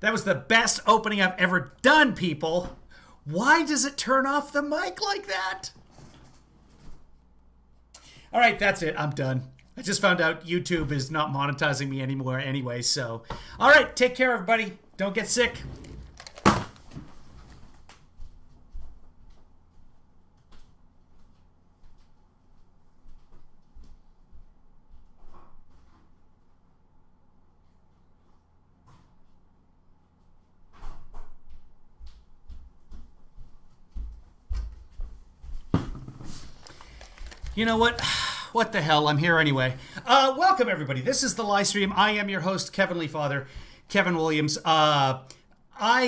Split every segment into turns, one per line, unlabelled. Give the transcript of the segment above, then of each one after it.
That was the best opening I've ever done, people. Why does it turn off the mic like that? All right, that's it. I'm done. I just found out YouTube is not monetizing me anymore anyway, so. All right, take care, everybody. Don't get sick. You know what? What the hell? I'm here anyway. Welcome, everybody. This is the live stream. I am your host, Kevin Lee Father, Kevin Williams. I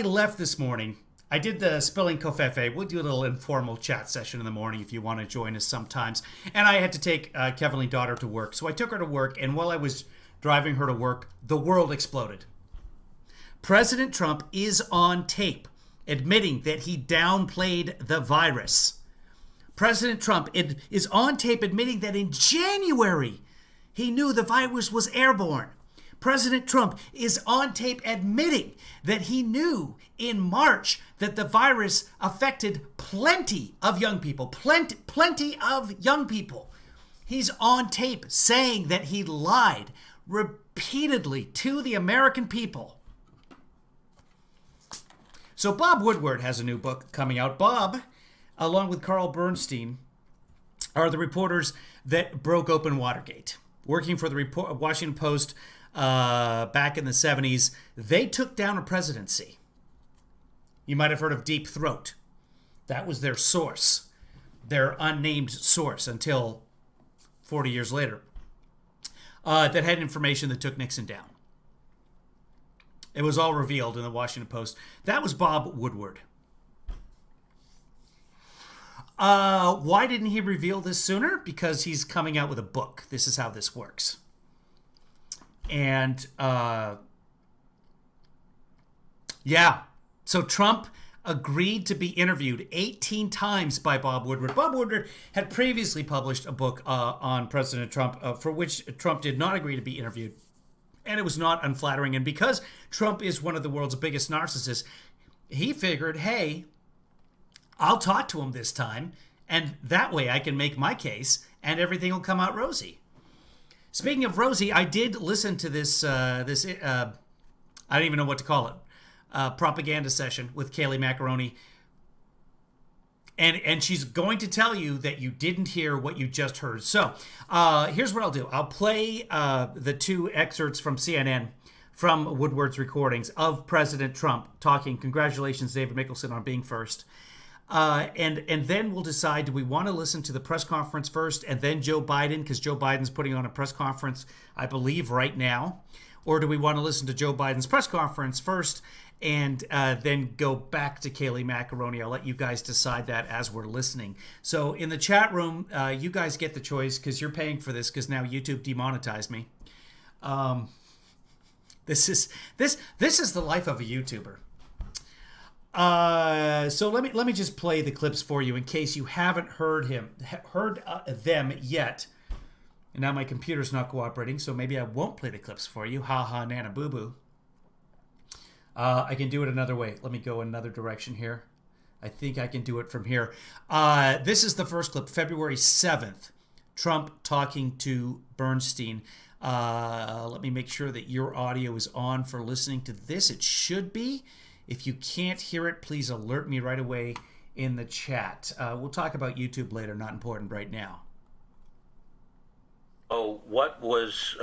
left this morning. I did the Spilling Covfefe. We'll do a little informal chat session in the morning if you want to join us sometimes. And I had to take Kevin Lee's daughter to work. So I took her to work, and while I was driving her to work, the world exploded. President Trump is on tape admitting that he downplayed the virus. President Trump is on tape admitting that in January he knew the virus was airborne. President Trump is on tape admitting that he knew in March that the virus affected plenty of young people. Plenty of young people. He's on tape saying that he lied repeatedly to the American people. So Bob Woodward has a new book coming out. Bob, along with Carl Bernstein, are the reporters that broke open Watergate. Working for the Washington Post back in the 70s, they took down a presidency. You might have heard of Deep Throat. That was their source, their unnamed source until 40 years later, that had information that took Nixon down. It was all revealed in the Washington Post. That was Bob Woodward. Why didn't he reveal this sooner? Because he's coming out with a book. This is how this works. And, yeah. So Trump agreed to be interviewed 18 times by Bob Woodward. Bob Woodward had previously published a book on President Trump, for which Trump did not agree to be interviewed. And it was not unflattering. And because Trump is one of the world's biggest narcissists, he figured, hey, I'll talk to him this time, and that way I can make my case, and everything will come out rosy. Speaking of rosy, I did listen to this I don't even know what to call it, propaganda session with Kayleigh Macaroni, and she's going to tell you that you didn't hear what you just heard. So here's what I'll do. I'll play the two excerpts from CNN from Woodward's recordings of President Trump talking, congratulations, David Mickelson, on being first. And then we'll decide, do we want to listen to the press conference first and then Joe Biden, because Joe Biden's putting on a press conference, I believe, right now? Or do we want to listen to Joe Biden's press conference first and then go back to Kayleigh Macaroni? I'll let you guys decide that as we're listening. So in the chat room, you guys get the choice because you're paying for this because now YouTube demonetized me. This is the life of a YouTuber. So let me just play the clips for you in case you haven't heard them yet. And now my computer's not cooperating, so maybe I won't play the clips for you. Ha ha, nana boo boo. I can do it another way. Let me go another direction here. I think I can do it from here. This is the first clip, February 7th. Trump talking to Bernstein. Let me make sure that your audio is on for listening to this. It should be. If you can't hear it, please alert me right away in the chat. We'll talk about YouTube later, not important right now.
Oh, what was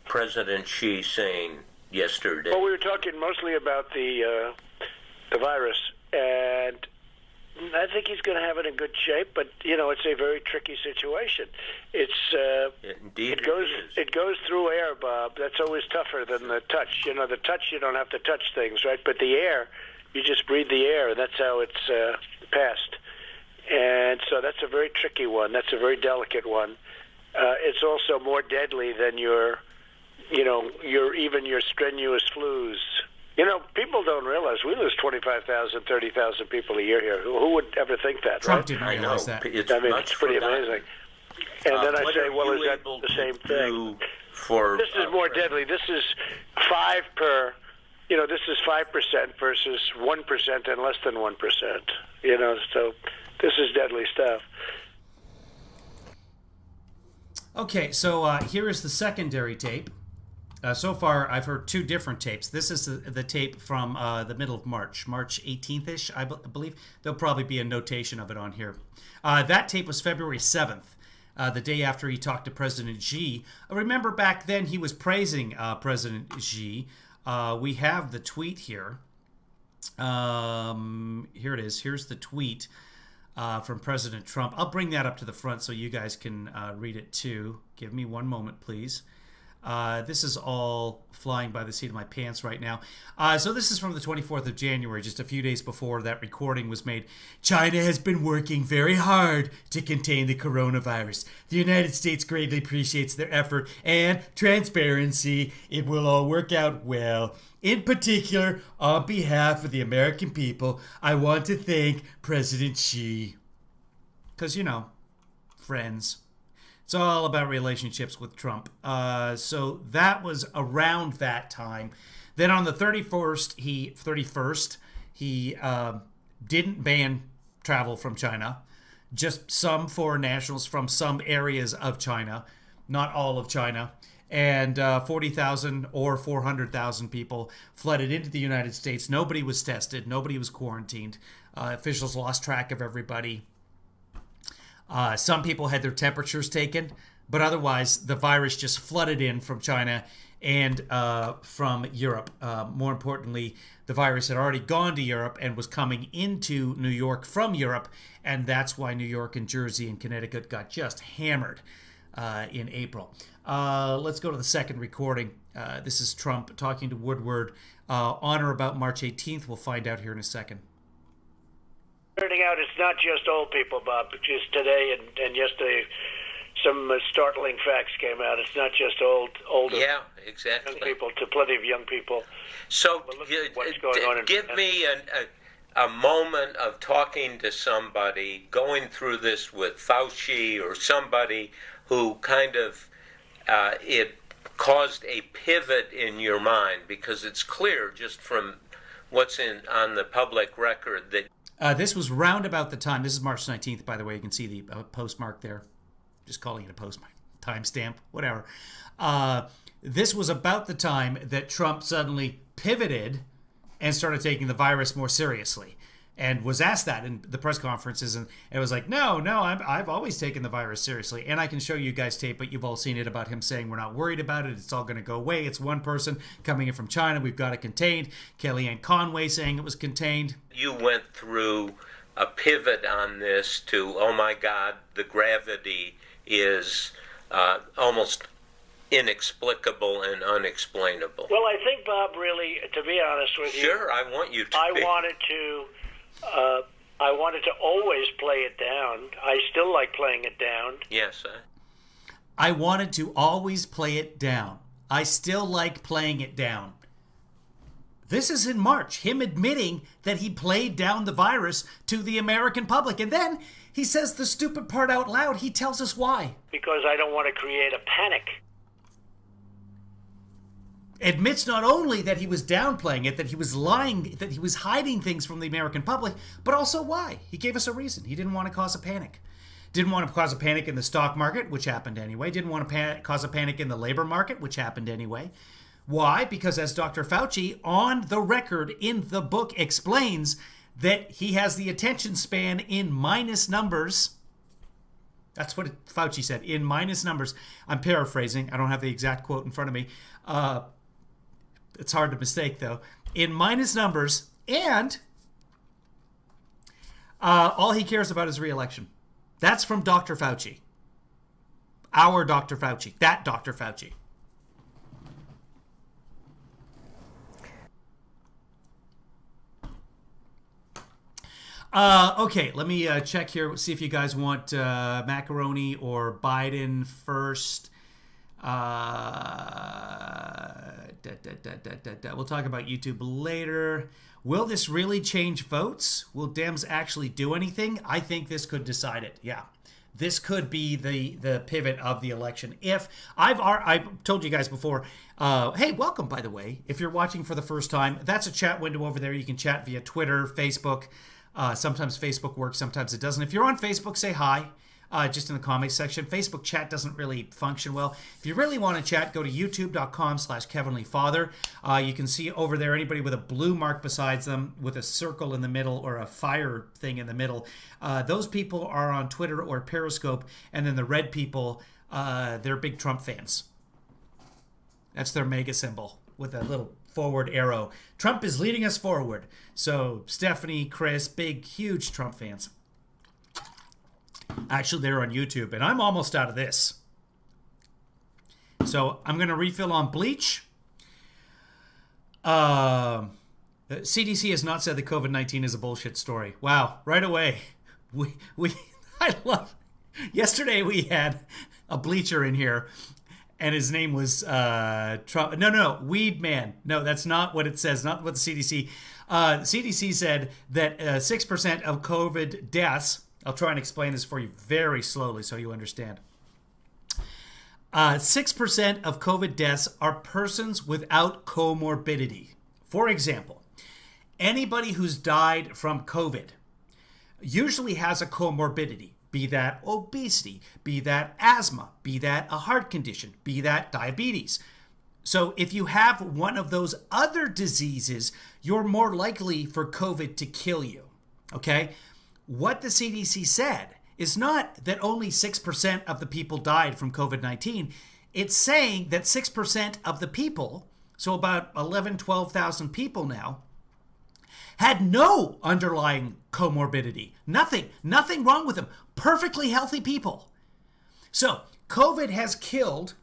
President Xi saying yesterday?
Well, we were talking mostly about the virus, and I think he's going to have it in good shape. But it's a very tricky situation.
Indeed,
it goes through air, Bob. That's always tougher than the touch. The touch, you don't have to touch things, right? But the air, you just breathe the air, and that's how it's passed. And so that's a very tricky one. That's a very delicate one. It's also more deadly than your strenuous flus. People don't realize we lose 25,000, 30,000 people a year here. Who would ever think that,
Trump
right?
didn't realize that.
It's pretty amazing. And then I say, well, is that the same thing?
This
is more deadly. This is 5 per, this is 5% versus 1% and less than 1%. So this is deadly stuff.
Okay, so here is the secondary tape. So far, I've heard 2 different tapes. This is the tape from the middle of March 18th-ish, I believe. There'll probably be a notation of it on here. That tape was February 7th, the day after he talked to President Xi. Remember back then he was praising President Xi. We have the tweet here. Here it is. Here's the tweet from President Trump. I'll bring that up to the front so you guys can read it too. Give me one moment, please. This is all flying by the seat of my pants right now. So this is from the 24th of January, just a few days before that recording was made. China has been working very hard to contain the coronavirus. The United States greatly appreciates their effort and transparency. It will all work out well. In particular, on behalf of the American people, I want to thank President Xi. Because, friends. It's all about relationships with Trump. So that was around that time. Then on the 31st, he didn't ban travel from China. Just some foreign nationals from some areas of China, not all of China. And 40,000 or 400,000 people flooded into the United States. Nobody was tested. Nobody was quarantined. Officials lost track of everybody. Some people had their temperatures taken, but otherwise the virus just flooded in from China and from Europe. More importantly, the virus had already gone to Europe and was coming into New York from Europe, and that's why New York and Jersey and Connecticut got just hammered in April. Let's go to the second recording. This is Trump talking to Woodward on or about March 18th. We'll find out here in a second.
Turning out it's not just old people, Bob. Just today and yesterday, some startling facts came out. It's not just older.
Yeah, exactly.
Young people, to plenty of young people.
So
what's going on
give me a moment of talking to somebody, going through this with Fauci or somebody who kind of it caused a pivot in your mind, because it's clear just from what's on the public record that.
This was round about the time. This is March 19th, by the way. You can see the postmark there. Just calling it a postmark. Timestamp, whatever. This was about the time that Trump suddenly pivoted and started taking the virus more seriously, and was asked that in the press conferences, and it was like, no, I've always taken the virus seriously. And I can show you guys tape, but you've all seen it, about him saying we're not worried about it. It's all going to go away. It's one person coming in from China. We've got it contained. Kellyanne Conway saying it was contained.
You went through a pivot on this to, oh my God, the gravity is almost inexplicable and unexplainable.
Well, I think, Bob, really, to be honest with you,
sure, I want you to.
I wanted to always play it down. I still like playing it down.
Yes.
I wanted to always play it down. I still like playing it down. This is in March, him admitting that he played down the virus to the American public. And then he says the stupid part out loud. He tells us why.
Because I don't want to create a panic.
Admits not only that he was downplaying it, that he was lying, that he was hiding things from the American public, but also why. He gave us a reason. He didn't want to cause a panic. Didn't want to cause a panic in the stock market, which happened anyway. Didn't want to cause a panic in the labor market, which happened anyway. Why? Because as Dr. Fauci, on the record in the book, explains that he has the attention span in minus numbers. That's what Fauci said, in minus numbers. I'm paraphrasing. I don't have the exact quote in front of me. It's hard to mistake, though. In minus numbers, and all he cares about is re-election. That's from Dr. Fauci. Our Dr. Fauci. That Dr. Fauci. Okay, let me check here, see if you guys want Macaroni or Biden first. We'll talk about YouTube later. Will this really change votes? Will Dems actually do anything? I think this could decide it. Yeah. This could be the pivot of the election. If I've told you guys before, hey, welcome, by the way. If you're watching for the first time, that's a chat window over there. You can chat via Twitter, Facebook. Sometimes Facebook works, sometimes it doesn't. If you're on Facebook, say hi. Just in the comments section. Facebook chat doesn't really function well. If you really want to chat, go to youtube.com/KevinLeeFather. You can see over there anybody with a blue mark besides them with a circle in the middle or a fire thing in the middle. Those people are on Twitter or Periscope. And then the red people, they're big Trump fans. That's their mega symbol with a little forward arrow. Trump is leading us forward. So Stephanie, Chris, big, huge Trump fans. Actually, they're on YouTube, and I'm almost out of this. So I'm going to refill on bleach. CDC has not said that COVID-19 is a bullshit story. Wow, right away. I love. Yesterday we had a bleacher in here, and his name was Trump. No, Weed Man. No, that's not what it says. Not what the CDC. CDC said that 6% of COVID deaths. I'll try and explain this for you very slowly so you understand. 6% of COVID deaths are persons without comorbidity. For example, anybody who's died from COVID usually has a comorbidity, be that obesity, be that asthma, be that a heart condition, be that diabetes. So if you have one of those other diseases, you're more likely for COVID to kill you, okay? What the CDC said is not that only 6% of the people died from COVID-19. It's saying that 6% of the people, so about 12,000 people now, had no underlying comorbidity. Nothing wrong with them. Perfectly healthy people. So COVID has killed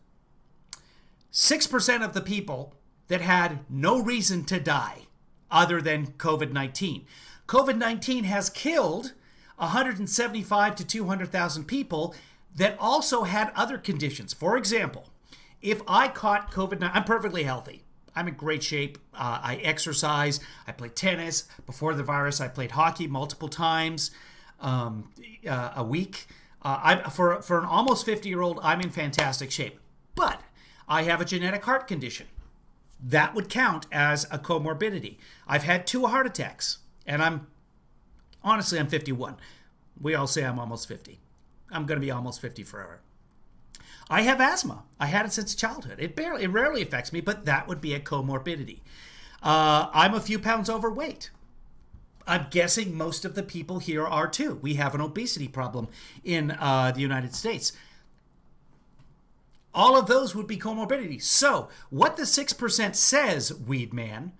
6% of the people that had no reason to die other than COVID-19. COVID-19 has killed 175 to 200,000 people that also had other conditions. For example, if I caught COVID-19, I'm perfectly healthy. I'm in great shape. I exercise. I play tennis. Before the virus, I played hockey multiple times a week. For an almost 50-year-old, I'm in fantastic shape. But I have a genetic heart condition. That would count as a comorbidity. I've had 2 heart attacks, and I'm 51. We all say I'm almost 50. I'm going to be almost 50 forever. I have asthma. I had it since childhood. It rarely affects me, but that would be a comorbidity. I'm a few pounds overweight. I'm guessing most of the people here are too. We have an obesity problem in the United States. All of those would be comorbidities. So what the 6% says, Weed Man,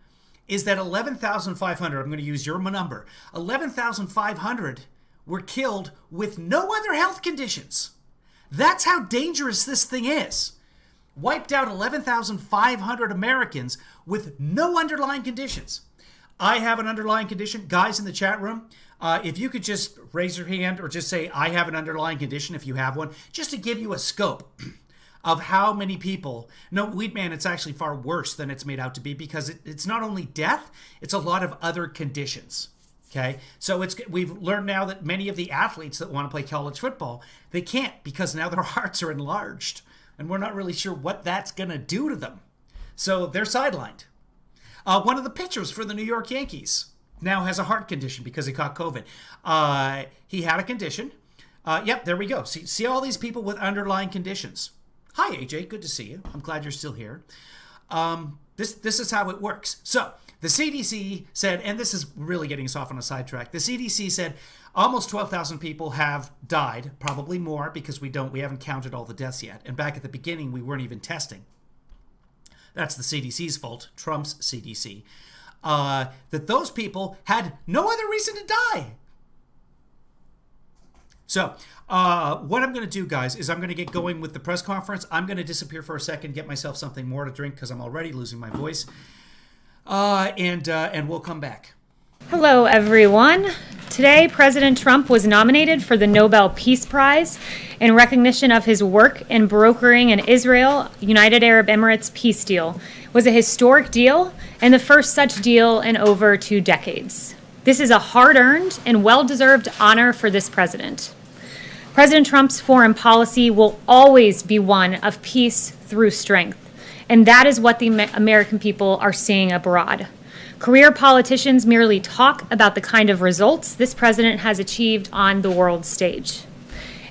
is that 11,500, I'm going to use your number, 11,500 were killed with no other health conditions. That's how dangerous this thing is. Wiped out 11,500 Americans with no underlying conditions. I have an underlying condition. Guys in the chat room, if you could just raise your hand or just say, I have an underlying condition if you have one, just to give you a scope. of how many people. No, Weed Man, it's actually far worse than it's made out to be, because it's not only death, it's a lot of other conditions. Okay, so we've learned now that many of the athletes that want to play college football, they can't, because now their hearts are enlarged, and we're not really sure what that's going to do to them. So they're sidelined. One of the pitchers for the New York Yankees now has a heart condition because he caught COVID. He had a condition. Yep, there we go. See all these people with underlying conditions. Hi, AJ. Good to see you. I'm glad you're still here. This is how it works. So the CDC said, and this is really getting us off on a sidetrack. The CDC said almost 12,000 people have died, probably more, because we haven't counted all the deaths yet. And back at the beginning, we weren't even testing. That's the CDC's fault, Trump's CDC. That those people had no other reason to die. So what I'm going to do, guys, is I'm going to get going with the press conference. I'm going to disappear for a second, get myself something more to drink because I'm already losing my voice. And we'll come back.
Hello, everyone. Today, President Trump was nominated for the Nobel Peace Prize in recognition of his work in brokering an Israel-United Arab Emirates peace deal. It was a historic deal and the first such deal in over 2 decades. This is a hard-earned and well-deserved honor for this president. President Trump's foreign policy will always be one of peace through strength, and that is what the American people are seeing abroad. Career politicians merely talk about the kind of results this president has achieved on the world stage.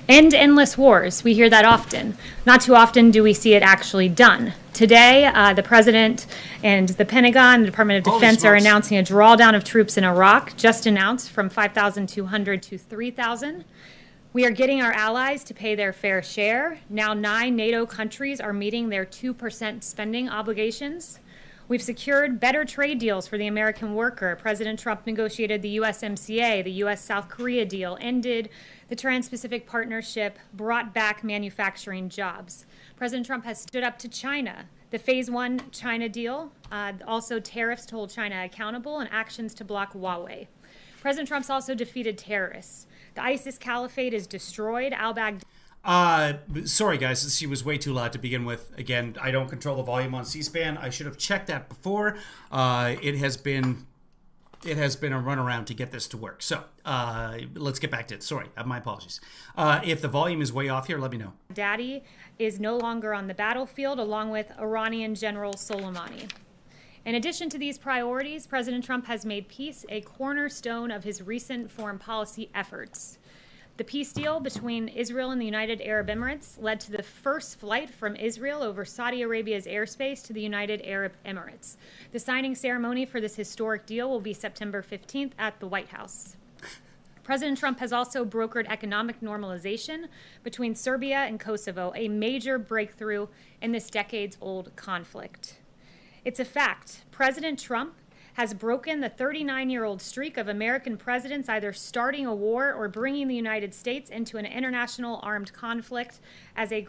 End endless wars, we hear that often. Not too often do we see it actually done. Today, the president and the Pentagon, the Department of Defense are announcing a drawdown of troops in Iraq, just announced, from 5,200 to 3,000. We are getting our allies to pay their fair share. Now 9 NATO countries are meeting their 2% spending obligations. We've secured better trade deals for the American worker. President Trump negotiated the USMCA, the U.S.-South Korea deal, ended the Trans-Pacific Partnership, brought back manufacturing jobs. President Trump has stood up to China. The Phase 1 China deal, also tariffs to hold China accountable, and actions to block Huawei. President Trump's also defeated terrorists. The ISIS caliphate is destroyed. Al-Baghdadi.
Sorry, guys. She was way too loud to begin with. Again, I don't control the volume on C-SPAN. I should have checked that before. It has been a runaround to get this to work. So let's get back to it. Sorry, my apologies. If the volume is way off here, let me know.
Daddy is no longer on the battlefield, along with Iranian General Soleimani. In addition to these priorities, President Trump has made peace a cornerstone of his recent foreign policy efforts. The peace deal between Israel and the United Arab Emirates led to the first flight from Israel over Saudi Arabia's airspace to the United Arab Emirates. The signing ceremony for this historic deal will be September 15th at the White House. President Trump has also brokered economic normalization between Serbia and Kosovo, a major breakthrough in this decades-old conflict. It's a fact. President Trump has broken the 39-year-old streak of American presidents either starting a war or bringing the United States into an international armed conflict as a...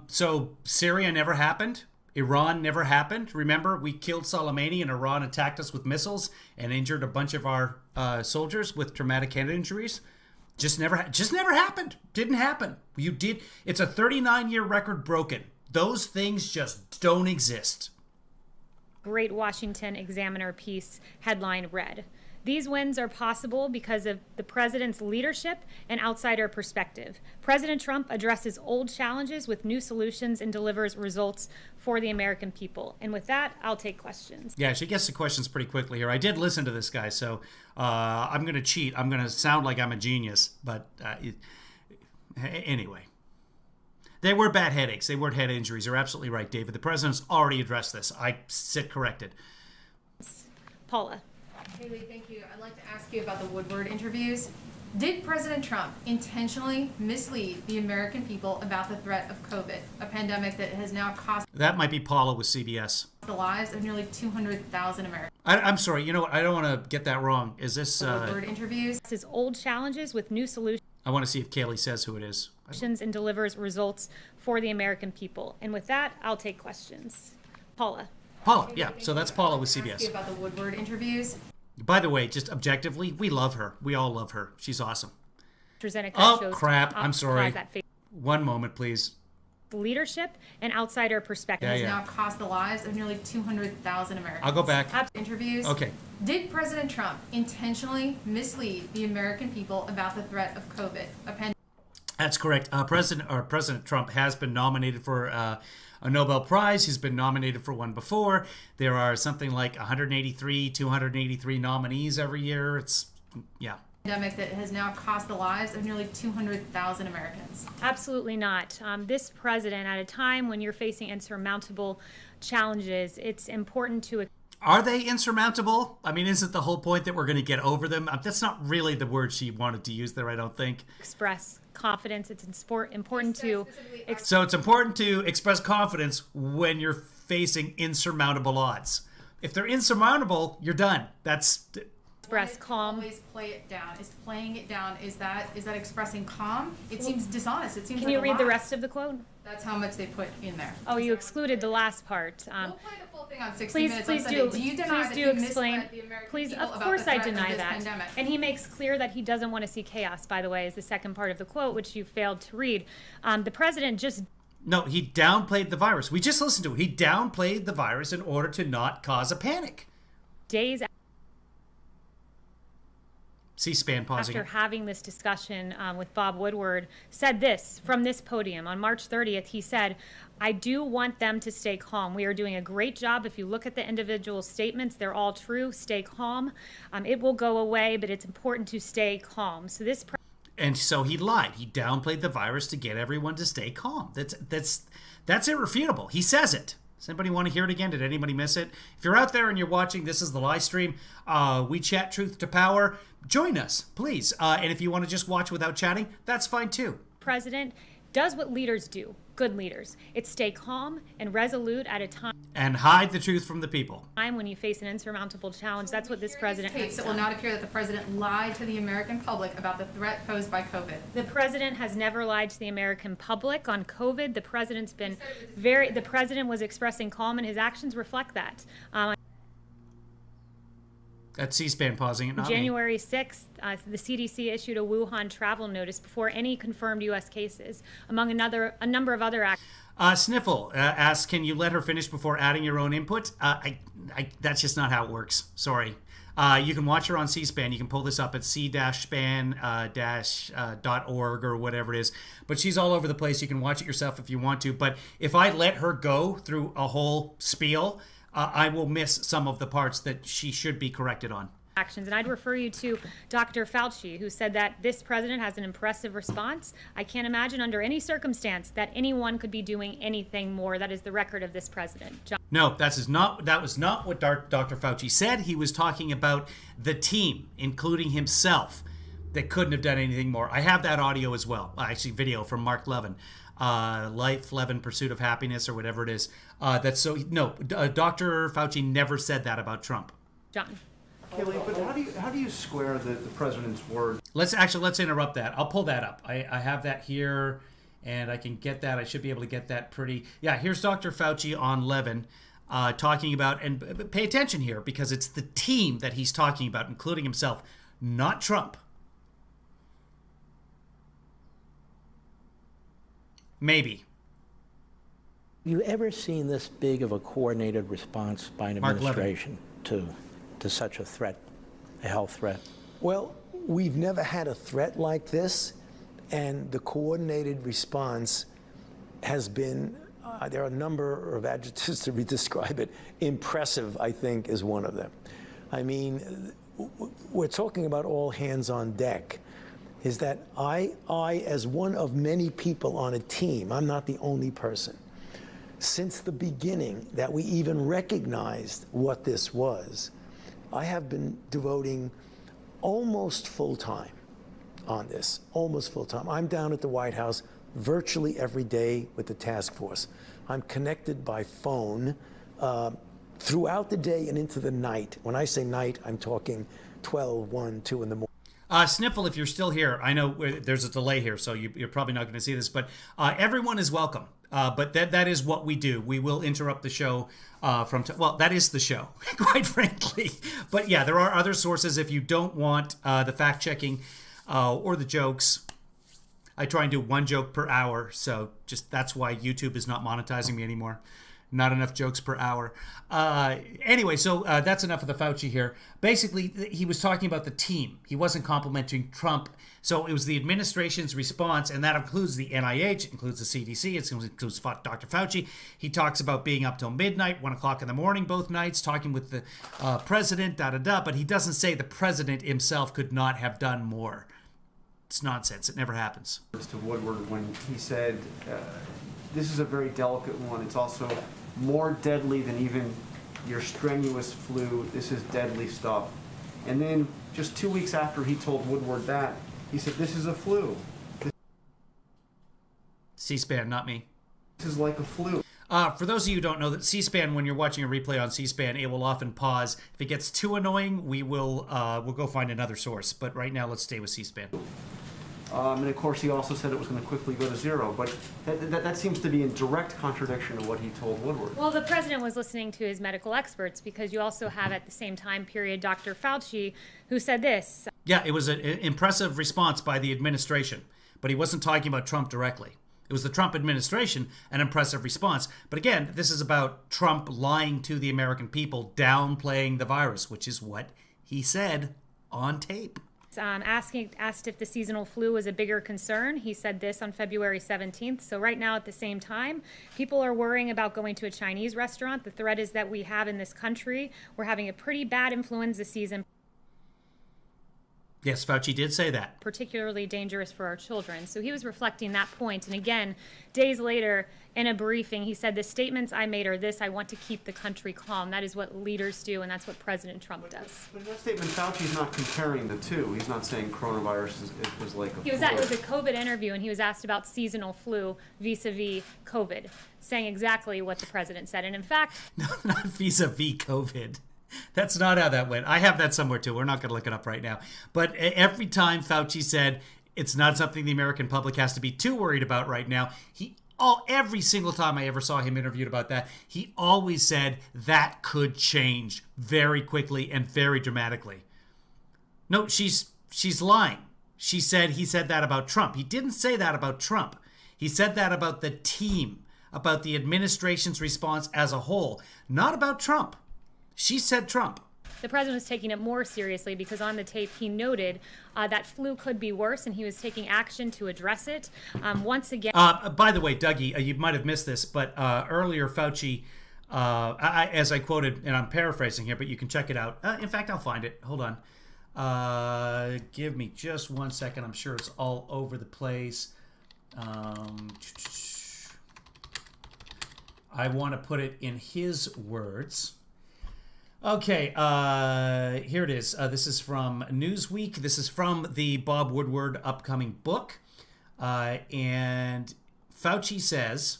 So Syria never happened. Iran never happened. Remember, we killed Soleimani and Iran attacked us with missiles and injured a bunch of our soldiers with traumatic head injuries. Just never happened. Didn't happen. You did. It's a 39-year record broken. Those things just don't exist.
Great Washington Examiner piece headline read. These wins are possible because of the president's leadership and outsider perspective. President Trump addresses old challenges with new solutions and delivers results for the American people. And with that, I'll take questions.
Yeah, she gets to questions pretty quickly here. I did listen to this guy, so I'm going to cheat. I'm going to sound like I'm a genius, but anyway. They were bad headaches. They weren't head injuries. You're absolutely right, David. The president's already addressed this. I sit corrected.
Paula.
Kayleigh, thank you. I'd like to ask you about the Woodward interviews. Did President Trump intentionally mislead the American people about the threat of COVID, a pandemic that has now cost...
That might be Paula with CBS.
...the lives of nearly 200,000 Americans?
I'm sorry. You know what? I don't want to get that wrong. Is this...
Woodward interviews?
His old challenges with new solutions.
I want to see if Kayleigh says who it is.
And delivers results for the American people. And with that, I'll take questions. Paula.
Paula, yeah. So that's Paula with CBS.
Ask you about the Woodward interviews.
By the way, just objectively, we love her. We all love her. She's awesome.
AstraZeneca
Oh, crap. I'm sorry. 1 moment, please.
leadership and outsider perspective.
Has now cost the lives of nearly 200,000 Americans.
I'll go back.
Interviews.
Okay.
Did President Trump intentionally mislead the American people about the threat of COVID, a pandemic?
That's correct. President Trump has been nominated for a Nobel Prize. He's been nominated for one before. There are something like 283 nominees every year. It's, yeah.
Pandemic that has now cost the lives of nearly 200,000 Americans.
Absolutely not. This president, at a time when you're facing insurmountable challenges, it's important to...
Are they insurmountable? I mean, isn't the whole point that we're going to get over them? That's not really the word she wanted to use there, I don't think.
Express confidence. It's important to...
So it's important to express confidence when you're facing insurmountable odds. If they're insurmountable, you're done. That's...
Express calm.
Always play it down. Is playing it down, is that expressing calm? It seems dishonest. It seems
Can
like
you
a
read
lie.
the rest of the quote?
That's how much they put in there.
Oh, you excluded the last part.
We'll play the full thing on 60
Please,
Minutes
please
on
do.
Sunday. Do you deny
Please
that
do
he
explain.
misled the American
Please,
people
of
about
course
the
I
threat of
deny
this
that.
pandemic?
And he makes clear that he doesn't want to see chaos, by the way, is the second part of the quote, which you failed to read. The president just...
No, he downplayed the virus. We just listened to it. He downplayed the virus in order to not cause a panic.
Days
C-SPAN pausing.
after having this discussion with Bob Woodward, said this from this podium. On March 30th, he said, I do want them to stay calm. We are doing a great job. If you look at the individual statements, they're all true. Stay calm. It will go away, but it's important to stay calm. So this...
And so he lied. He downplayed the virus to get everyone to stay calm. That's irrefutable. He says it. Does anybody want to hear it again? Did anybody miss it? If you're out there and you're watching, this is the live stream. We chat truth to power. Join us, please. And if you want to just watch without chatting, that's fine too.
President does what leaders do, good leaders. It's stay calm and resolute at a time
And hide the truth from the people.
when you face an insurmountable challenge. That's what this president has
It will
done.
not appear that the president lied to the American public about the threat posed by COVID.
The president has never lied to the American public on COVID. The president was expressing calm, and his actions reflect that.
That's C-SPAN pausing it, not me.
January 6th, the CDC issued a Wuhan travel notice before any confirmed U.S. cases, among a number of other actions.
Sniffle asks, can you let her finish before adding your own input? That's just not how it works. Sorry. You can watch her on C-SPAN. You can pull this up at c-span.org or whatever it is. But she's all over the place. You can watch it yourself if you want to. But if I let her go through a whole spiel, I will miss some of the parts that she should be corrected on.
Actions. And I'd refer you to Dr. Fauci, who said that this president has an impressive response. I can't imagine under any circumstance that anyone could be doing anything more. That is the record of this president.
No, that was not what Dr. Fauci said. He was talking about the team, including himself, that couldn't have done anything more. I have that audio as well. Actually, video from Mark Levin. Life, Levin, Pursuit of Happiness, or whatever it is. Dr. Fauci never said that about Trump.
John.
Kayleigh, but how do you square the president's word?
Let's interrupt that. I'll pull that up. I have that here, and I can get that. I should be able to get that pretty. Yeah, here's Dr. Fauci on Levin talking about, and pay attention here because it's the team that he's talking about, including himself, not Trump. Maybe.
Have you ever seen this big of a coordinated response by an administration to such a threat, a health threat?
Well, we've never had a threat like this, and the coordinated response has been, there are a number of adjectives to describe it. Impressive, I think, is one of them. I mean, we're talking about all hands on deck. Is that I, as one of many people on a team, I'm not the only person, since the beginning that we even recognized what this was, I have been devoting almost full time on this, almost full time. I'm down at the White House virtually every day with the task force. I'm connected by phone throughout the day and into the night. When I say night, I'm talking 12, 1, 2 in the morning.
Sniffle, if you're still here, I know there's a delay here, so you're probably not going to see this, but everyone is welcome. But that is what we do. We will interrupt the show that is the show, quite frankly. But yeah, there are other sources if you don't want the fact-checking or the jokes. I try and do one joke per hour, so just that's why YouTube is not monetizing me anymore. Not enough jokes per hour. Anyway, so that's enough of the Fauci here. Basically, he was talking about the team. He wasn't complimenting Trump. So it was the administration's response, and that includes the NIH, it includes the CDC, it includes Dr. Fauci. He talks about being up till midnight, 1 o'clock in the morning both nights, talking with the president, but he doesn't say the president himself could not have done more. It's nonsense. It never happens.
To Woodward when he said, this is a very delicate one. It's also more deadly than even your strenuous flu. This is deadly stuff. And then just 2 weeks after he told Woodward that, he said, this is a flu.
C-SPAN, not me.
This is like a flu.
For those of you who don't know, that C-SPAN, when you're watching a replay on C-SPAN, it will often pause. If it gets too annoying, we'll go find another source. But right now, let's stay with C-SPAN.
And of course, he also said it was going to quickly go to zero. But that seems to be in direct contradiction to what he told Woodward.
Well, the president was listening to his medical experts, because you also have at the same time period Dr. Fauci, who said this.
Yeah, it was an impressive response by the administration, but he wasn't talking about Trump directly. It was the Trump administration, an impressive response. But again, this is about Trump lying to the American people, downplaying the virus, which is what he said on tape.
Asked if the seasonal flu was a bigger concern. He said this on February 17th. So right now at the same time, people are worrying about going to a Chinese restaurant. The threat is that we have in this country, we're having a pretty bad influenza season.
Yes, Fauci did say that.
Particularly dangerous for our children. So he was reflecting that point. And again, days later, in a briefing, he said, the statements I made are this: I want to keep the country calm. That is what leaders do, and that's what President Trump does.
But in that statement, Fauci's not comparing the two. He's not saying coronavirus is like a flu.
It was a COVID interview, and he was asked about seasonal flu vis-a-vis COVID, saying exactly what the president said. And in fact...
No, not vis-a-vis COVID. That's not how that went. I have that somewhere too. We're not going to look it up right now. But every time Fauci said it's not something the American public has to be too worried about right now, every single time I ever saw him interviewed about that, he always said that could change very quickly and very dramatically. No, she's lying. He said that about Trump. He didn't say that about Trump. He said that about the team, about the administration's response as a whole, not about Trump. She said Trump.
The president was taking it more seriously because on the tape he noted that flu could be worse, and he was taking action to address it. Once again...
by the way, Dougie, you might have missed this, but earlier Fauci, as I quoted, and I'm paraphrasing here, but you can check it out. In fact, I'll find it. Hold on. Give me just 1 second. I'm sure it's all over the place. I want to put it in his words. Okay, here it is. This is from Newsweek. This is from the Bob Woodward upcoming book. And Fauci says,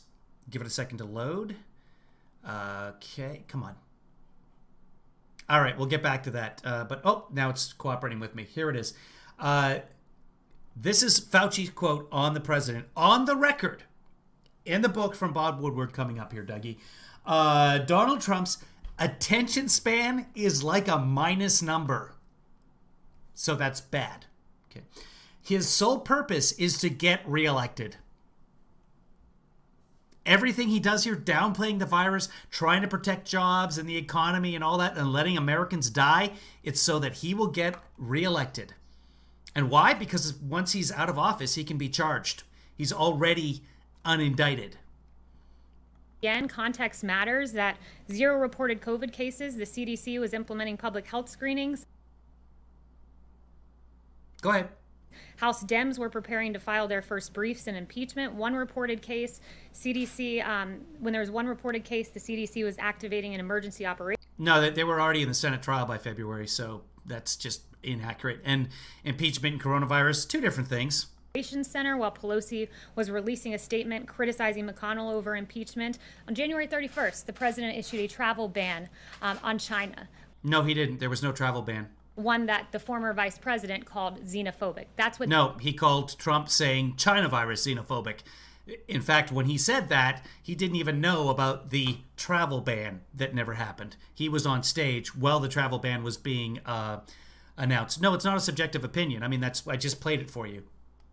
give it a second to load. Okay, come on. All right, we'll get back to that. But now it's cooperating with me. Here it is. This is Fauci's quote on the president, on the record, in the book from Bob Woodward coming up here, Dougie. Donald Trump's attention span is like a minus number. So that's bad. Okay. His sole purpose is to get reelected. Everything he does here, downplaying the virus, trying to protect jobs and the economy and all that, and letting Americans die, it's so that he will get reelected. And why? Because once he's out of office, he can be charged. He's already unindicted.
Again, context matters. That 0 reported COVID cases. The CDC was implementing public health screenings.
Go ahead.
House Dems were preparing to file their first briefs in impeachment. 1 reported case, CDC, when there was 1 reported case, the CDC was activating an emergency operation.
No, they were already in the Senate trial by February, so that's just inaccurate. And impeachment and coronavirus, 2 different things.
Center while Pelosi was releasing a statement criticizing McConnell over impeachment. On January 31st, the president issued a travel ban on China.
No, he didn't. There was no travel ban.
One that the former vice president called xenophobic. That's what.
No, he called Trump saying China virus xenophobic. In fact, when he said that, he didn't even know about the travel ban that never happened. He was on stage while the travel ban was being announced. No, it's not a subjective opinion. I mean, I just played it for you.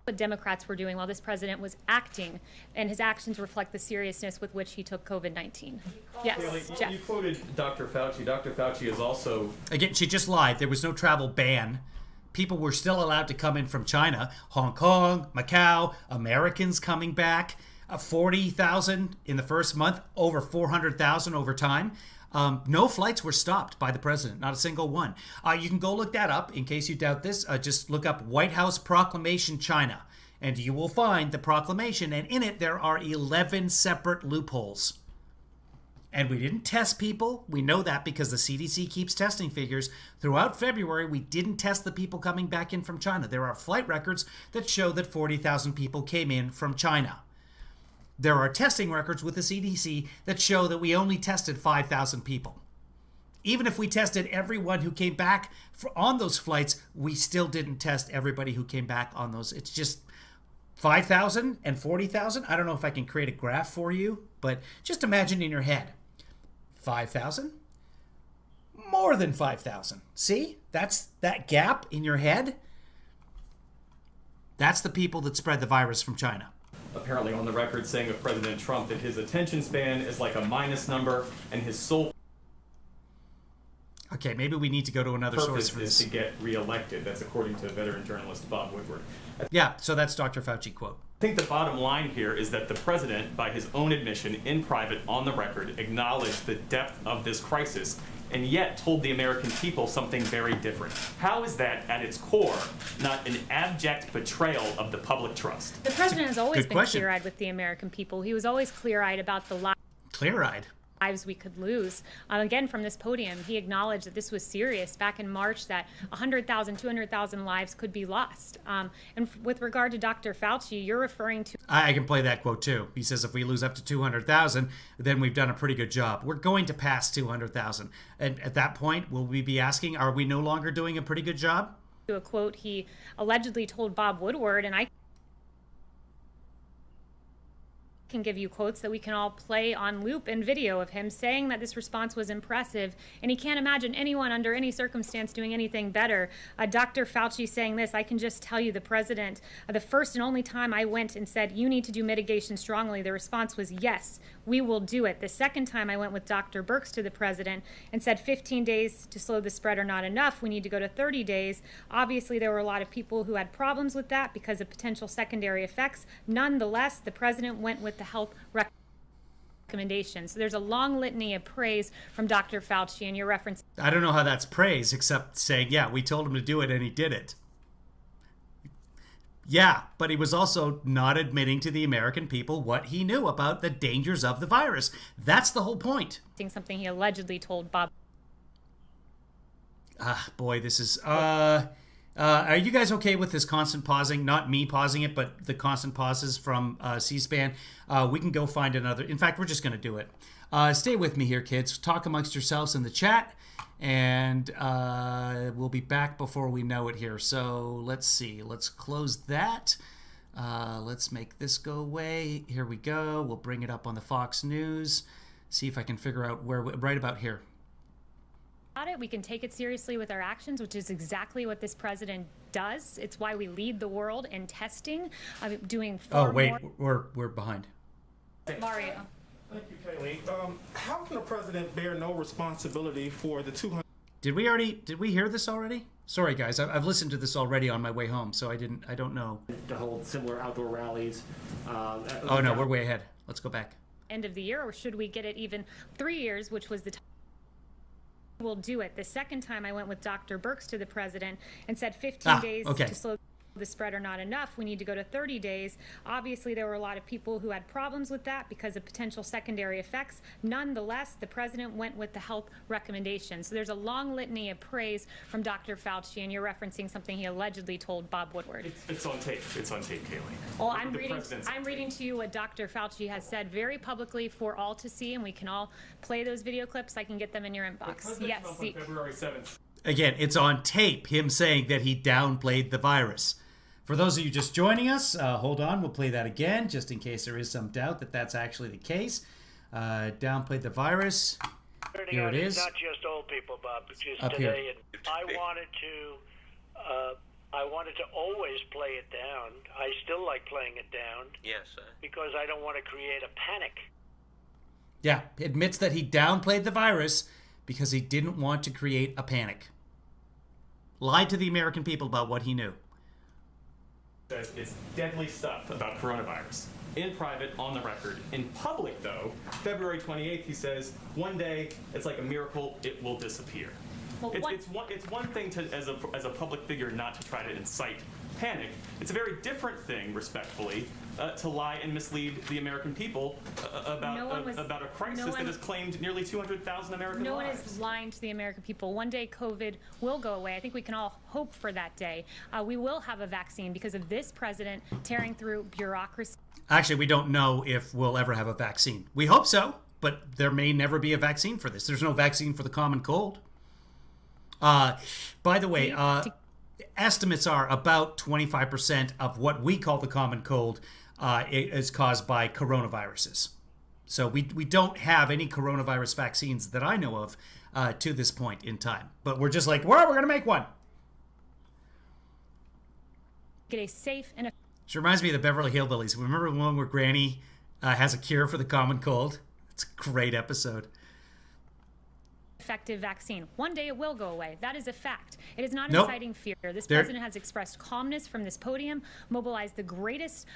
what Democrats were doing while this president was acting, and his actions reflect the seriousness with which he took COVID-19. Yes,
Kayleigh,
Jeff.
you quoted Dr. Fauci. Dr. Fauci is also...
Again, she just lied. There was no travel ban. People were still allowed to come in from China, Hong Kong, Macau, Americans coming back, 40,000 in the first month, over 400,000 over time. No flights were stopped by the president, not a single one. You can go look that up in case you doubt this. Just look up White House Proclamation China, and you will find the proclamation. And in it, there are 11 separate loopholes. And we didn't test people. We know that because the CDC keeps testing figures. Throughout February, we didn't test the people coming back in from China. There are flight records that show that 40,000 people came in from China. There are testing records with the CDC that show that we only tested 5,000 people. Even if we tested everyone who came back on those flights, we still didn't test everybody who came back on those. It's just 5,000 and 40,000. I don't know if I can create a graph for you, but just imagine in your head. 5,000, more than 5,000. See? That's that gap in your head. That's the people that spread the virus from China.
Apparently on the record saying of President Trump that his attention span is like a minus number and his sole
Okay, maybe we need to go to another source
purpose
for
is
this.
to get reelected. That's according to veteran journalist Bob Woodward.
Yeah, so that's Dr. Fauci quote.
I think the bottom line here is that the president, by his own admission in private on the record, acknowledged the depth of this crisis and yet told the American people something very different. How is that, at its core, not an abject betrayal of the public trust?
The president has always
Good
been
question.
clear-eyed with the American people. He was always clear-eyed about the
Clear-eyed.
lives we could lose. Again, from this podium, he acknowledged that this was serious back in March, that 100,000, 200,000 lives could be lost. And with regard to Dr. Fauci, you're referring to...
I can play that quote too. He says if we lose up to 200,000, then we've done a pretty good job. We're going to pass 200,000. And at that point, will we be asking, are we no longer doing a pretty good job?
A quote he allegedly told Bob Woodward, and I can give you quotes that we can all play on loop and video of him saying that this response was impressive and he can't imagine anyone under any circumstance doing anything better. Dr. Fauci saying this, I can just tell you the president, the first and only time I went and said, you need to do mitigation strongly, the response was yes, we will do it. The second time I went with Dr. Birx to the president and said 15 days to slow the spread are not enough, we need to go to 30 days. Obviously, there were a lot of people who had problems with that because of potential secondary effects. Nonetheless, the president went with the health recommendations. So there's a long litany of praise from Dr. Fauci, and your reference.
I don't know how that's praise, except saying, yeah, we told him to do it and he did it. Yeah, but he was also not admitting to the American people what he knew about the dangers of the virus. That's the whole point.
Something he allegedly told Bob.
Boy, this is... are you guys okay with this constant pausing? Not me pausing it, but the constant pauses from C-SPAN. We can go find another... In fact, we're just going to do it. Stay with me here, kids. Talk amongst yourselves in the chat, and we'll be back before we know it here. So let's see. Let's close that. Let's make this go away. Here we go. We'll bring it up on the Fox News. See if I can figure out where... Right about here.
We can take it seriously with our actions, which is exactly what this president does. It's why we lead the world in testing, doing far more.
We're behind.
Mario.
Thank you, Kayleigh. How can a president bear no responsibility for the 200?
Did we hear this already? Sorry, guys. I've listened to this already on my way home, so I don't know.
To hold similar outdoor rallies.
Oh no, we're way ahead. Let's go back.
End of the year, or should we get it even 3 years, which was the time? We'll do it. The second time I went with Dr. Birx to the president and said 15 days to slow the spread are not enough. We need to go to 30 days. Obviously, there were a lot of people who had problems with that because of potential secondary effects. Nonetheless, the president went with the health recommendations. So there's a long litany of praise from Dr. Fauci, and you're referencing something he allegedly told Bob Woodward.
It's on tape. It's on tape, Kayleigh.
Well, I'm reading to you what Dr. Fauci has said very publicly for all to see, and we can all play those video clips. I can get them in your inbox. Yes.
Trump on February 7th.
Again, it's on tape, him saying that he downplayed the virus. For those of you just joining us, hold on, we'll play that again, just in case there is some doubt that that's actually the case. Downplayed the virus. Here it is.
It's not just old people, Bob. It's just
Up
today.
here.
And I I wanted to always play it down. I still like playing it down.
Yes.
Because I don't want to create a panic.
Yeah, admits that he downplayed the virus because he didn't want to create a panic. Lied to the American people about what he knew.
It's deadly stuff about coronavirus. In private, on the record. In public, though, February 28th, he says, one day, it's like a miracle, it will disappear.
Well,
It's one thing to, as a public figure, not to try to incite panic. It's a very different thing, respectfully, to lie and mislead the American people about a crisis that has claimed nearly 200,000 American lives.
No one is lying to the American people. One day COVID will go away. I think we can all hope for that day. We will have a vaccine because of this president tearing through bureaucracy.
Actually, we don't know if we'll ever have a vaccine. We hope so, but there may never be a vaccine for this. There's no vaccine for the common cold. By the way, estimates are about 25% of what we call the common cold is caused by coronaviruses. So we don't have any coronavirus vaccines that I know of to this point in time. But we're just like, well, we're going to make one.
Get a safe and
She reminds me of the Beverly Hillbillies. Remember the one where Granny has a cure for the common cold? It's a great episode.
effective vaccine. One day it will go away. That is a fact. It is not inciting fear. This president has expressed calmness from this podium, mobilized the greatest...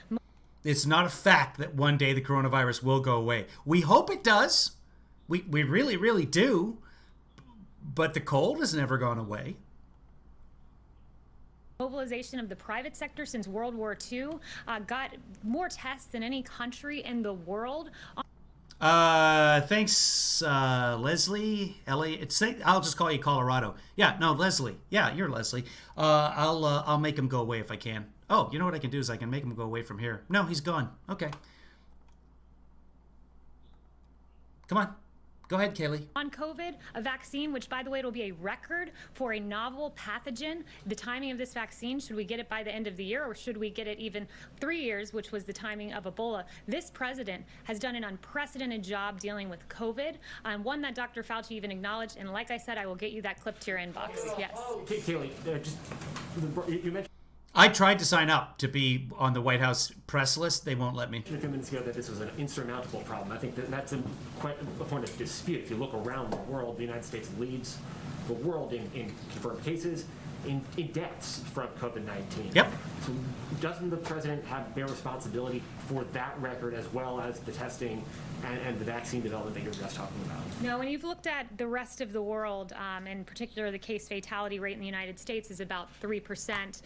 It's not a fact that one day the coronavirus will go away. We hope it does. We really, really do. But the cold has never gone away.
Mobilization of the private sector since World War II got more tests than any country in the world.
Thanks, Leslie. I'll just call you Colorado. Yeah, no, Leslie. Yeah, you're Leslie. I'll make him go away if I can. Oh, you know what I can do is I can make him go away from here. No, he's gone. Okay. Come on. Go ahead, Kayleigh.
On COVID, a vaccine, which, by the way, it'll be a record for a novel pathogen. The timing of this vaccine, should we get it by the end of the year, or should we get it even 3 years, which was the timing of Ebola? This president has done an unprecedented job dealing with COVID, one that Dr. Fauci even acknowledged. And like I said, I will get you that clip to your inbox. Yes.
Kayleigh, you mentioned...
I tried to sign up to be on the White House press list. They won't let me.
A few minutes ago that this was an insurmountable problem. I think that's quite a point of dispute. If you look around the world, the United States leads the world in confirmed cases, in deaths from COVID-19.
Yep.
So doesn't the president bear responsibility for that record as well as the testing and the vaccine development that you're just talking about?
No, when you've looked at the rest of the world, in particular the case fatality rate in the United States is about 3%.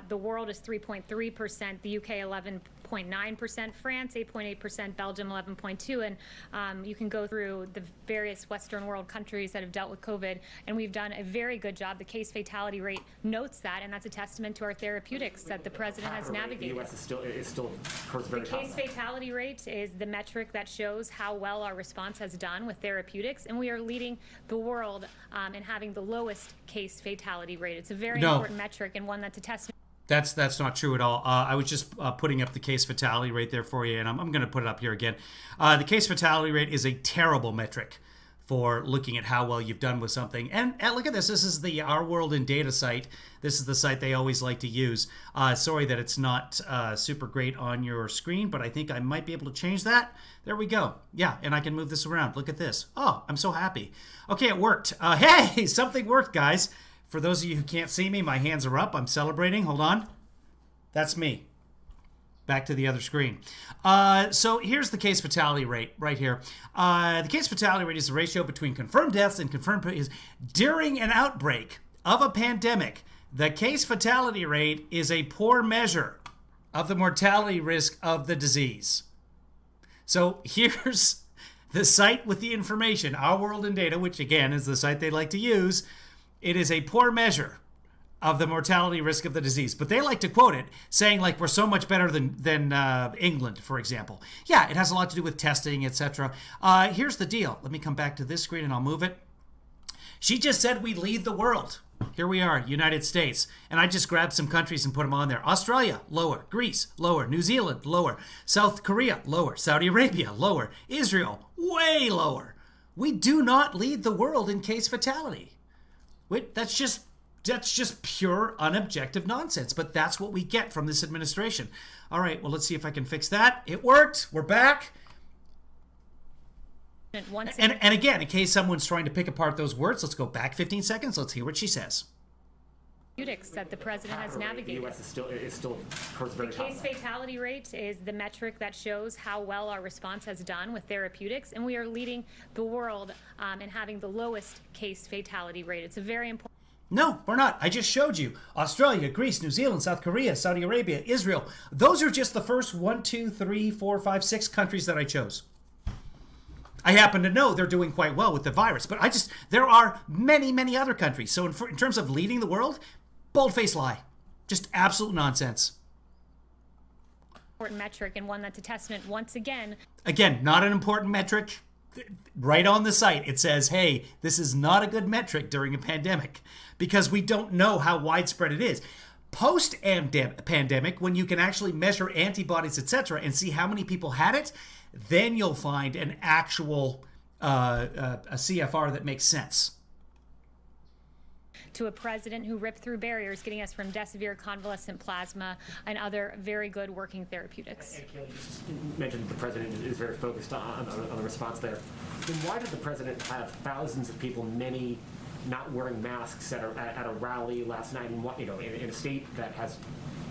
The world is 3.3%, the UK 11.9%, France 8.8%, Belgium 11.2%, and you can go through the various Western world countries that have dealt with COVID, and we've done a very good job. The case fatality rate notes that, and that's a testament to our therapeutics that the president has navigated.
The U.S. is still very
The case fatality rate is the metric that shows how well our response has done with therapeutics, and we are leading the world in having the lowest case fatality rate. It's a very important metric and one that's a testament.
That's not true at all. I was just putting up the case fatality rate there for you, and I'm going to put it up here again. The case fatality rate is a terrible metric for looking at how well you've done with something. And look at this. This is the Our World in Data site. This is the site they always like to use. Sorry that it's not super great on your screen, but I think I might be able to change that. There we go. Yeah, and I can move this around. Look at this. Oh, I'm so happy. Okay, it worked. Hey, something worked, guys. For those of you who can't see me, my hands are up. I'm celebrating. Hold on. That's me. Back to the other screen. So here's the case fatality rate right here. The case fatality rate is the ratio between confirmed deaths and confirmed cases. During an outbreak of a pandemic, the case fatality rate is a poor measure of the mortality risk of the disease. So here's the site with the information, Our World in Data, which again is the site they like to use. It is a poor measure of the mortality risk of the disease. But they like to quote it, saying like we're so much better than England, for example. Yeah, it has a lot to do with testing, etc. Here's the deal. Let me come back to this screen and I'll move it. She just said we lead the world. Here we are, United States. And I just grabbed some countries and put them on there. Australia, lower. Greece, lower. New Zealand, lower. South Korea, lower. Saudi Arabia, lower. Israel, way lower. We do not lead the world in case fatality. That's just That's just pure, unobjective nonsense. But that's what we get from this administration. All right, well, let's see if I can fix that. It worked. We're back. And again, in case someone's trying to pick apart those words, let's go back 15 seconds. Let's hear what she says.
That the president has navigated.
The U.S. is still
the case fatality rate is the metric that shows how well our response has done with therapeutics, and we are leading the world in having the lowest case fatality rate. It's a very important.
No, we're not. I just showed you. Australia, Greece, New Zealand, South Korea, Saudi Arabia, Israel. Those are just the first 1, 2, 3, 4, 5, 6 countries that I chose. I happen to know they're doing quite well with the virus, but there are many, many other countries. So in terms of leading the world, bold-faced lie. Just absolute nonsense.
Important metric, and one that's a testament once again.
Again, not an important metric. Right on the site, it says, hey, this is not a good metric during a pandemic because we don't know how widespread it is. Post-pandemic, when you can actually measure antibodies, etc., and see how many people had it, then you'll find an actual a CFR that makes sense.
To a president who ripped through barriers, getting us from remdesivir, convalescent plasma, and other very good working therapeutics.
And Kayleigh just mentioned the president is very focused on the response there. Then why did the president have thousands of people, many not wearing masks at a rally last night in a state that has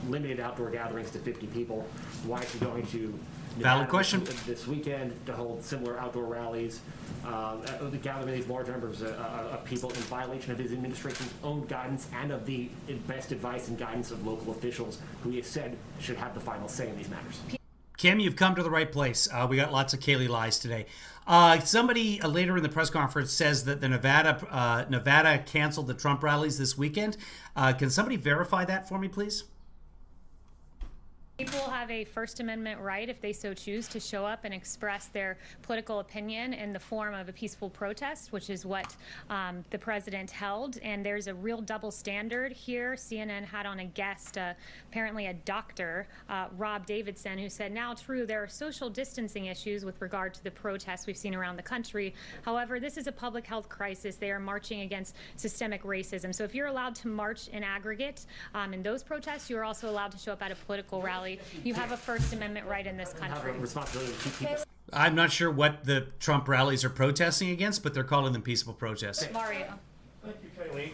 limited outdoor gatherings to 50 people? Why is he going to
Valid question.
This weekend to hold similar outdoor rallies, gathering these large numbers of people in violation of his administration's own guidance and of the best advice and guidance of local officials who he has said should have the final say in these matters?
Kim, you've come to the right place. We got lots of Kayleigh lies today. Somebody later in the press conference says that the Nevada canceled the Trump rallies this weekend. Can somebody verify that for me, please?
People have a First Amendment right, if they so choose, to show up and express their political opinion in the form of a peaceful protest, which is what the president held. And there's a real double standard here. CNN had on a guest, apparently a doctor, Rob Davidson, who said, now true, there are social distancing issues with regard to the protests we've seen around the country. However, this is a public health crisis. They are marching against systemic racism. So if you're allowed to march in aggregate in those protests, you're also allowed to show up at a political rally. You have a First Amendment right in this country.
I'm not sure what the Trump rallies are protesting against, but they're calling them peaceful protests.
Mario.
Thank you, Kayleigh.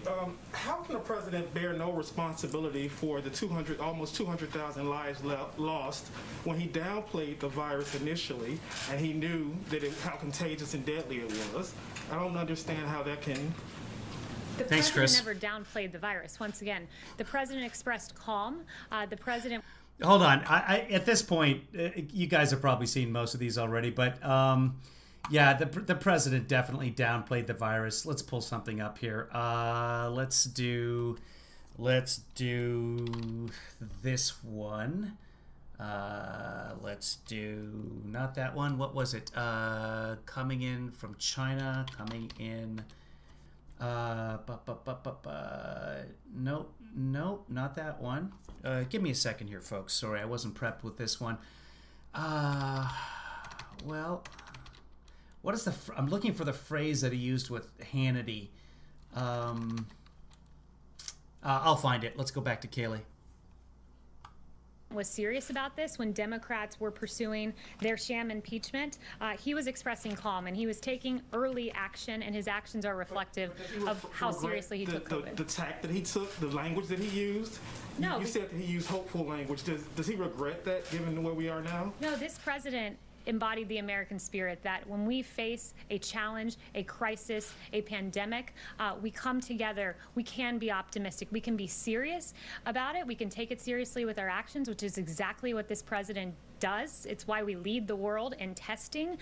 How can the president bear no responsibility for the almost 200,000 lives lost when he downplayed the virus initially and he knew how contagious and deadly it was? I don't understand how that can...
The president never downplayed the virus. Once again, the president expressed calm. The president...
Hold on. At this point, you guys have probably seen most of these already, but yeah, the president definitely downplayed the virus. Let's pull something up here. Let's do this one. Let's do not that one. What was it? Coming in from China. Coming in. Nope, not that one. Give me a second here, folks. Sorry, I wasn't prepped with this one. Well, what is I'm looking for the phrase that he used with Hannity. I'll find it. Let's go back to Kayleigh.
Was serious about this when Democrats were pursuing their sham impeachment. He was expressing calm and he was taking early action, and his actions are reflective of how seriously he took COVID.
The tact that he took, the language that he used.
No,
you said that he used hopeful language. Does he regret that, given where we are now?
No, this president embodied the American spirit that when we face a challenge, a crisis, a pandemic, we come together. We can be optimistic. We can be serious about it. We can take it seriously with our actions, which is exactly what this president does. It's why we lead the world in testing,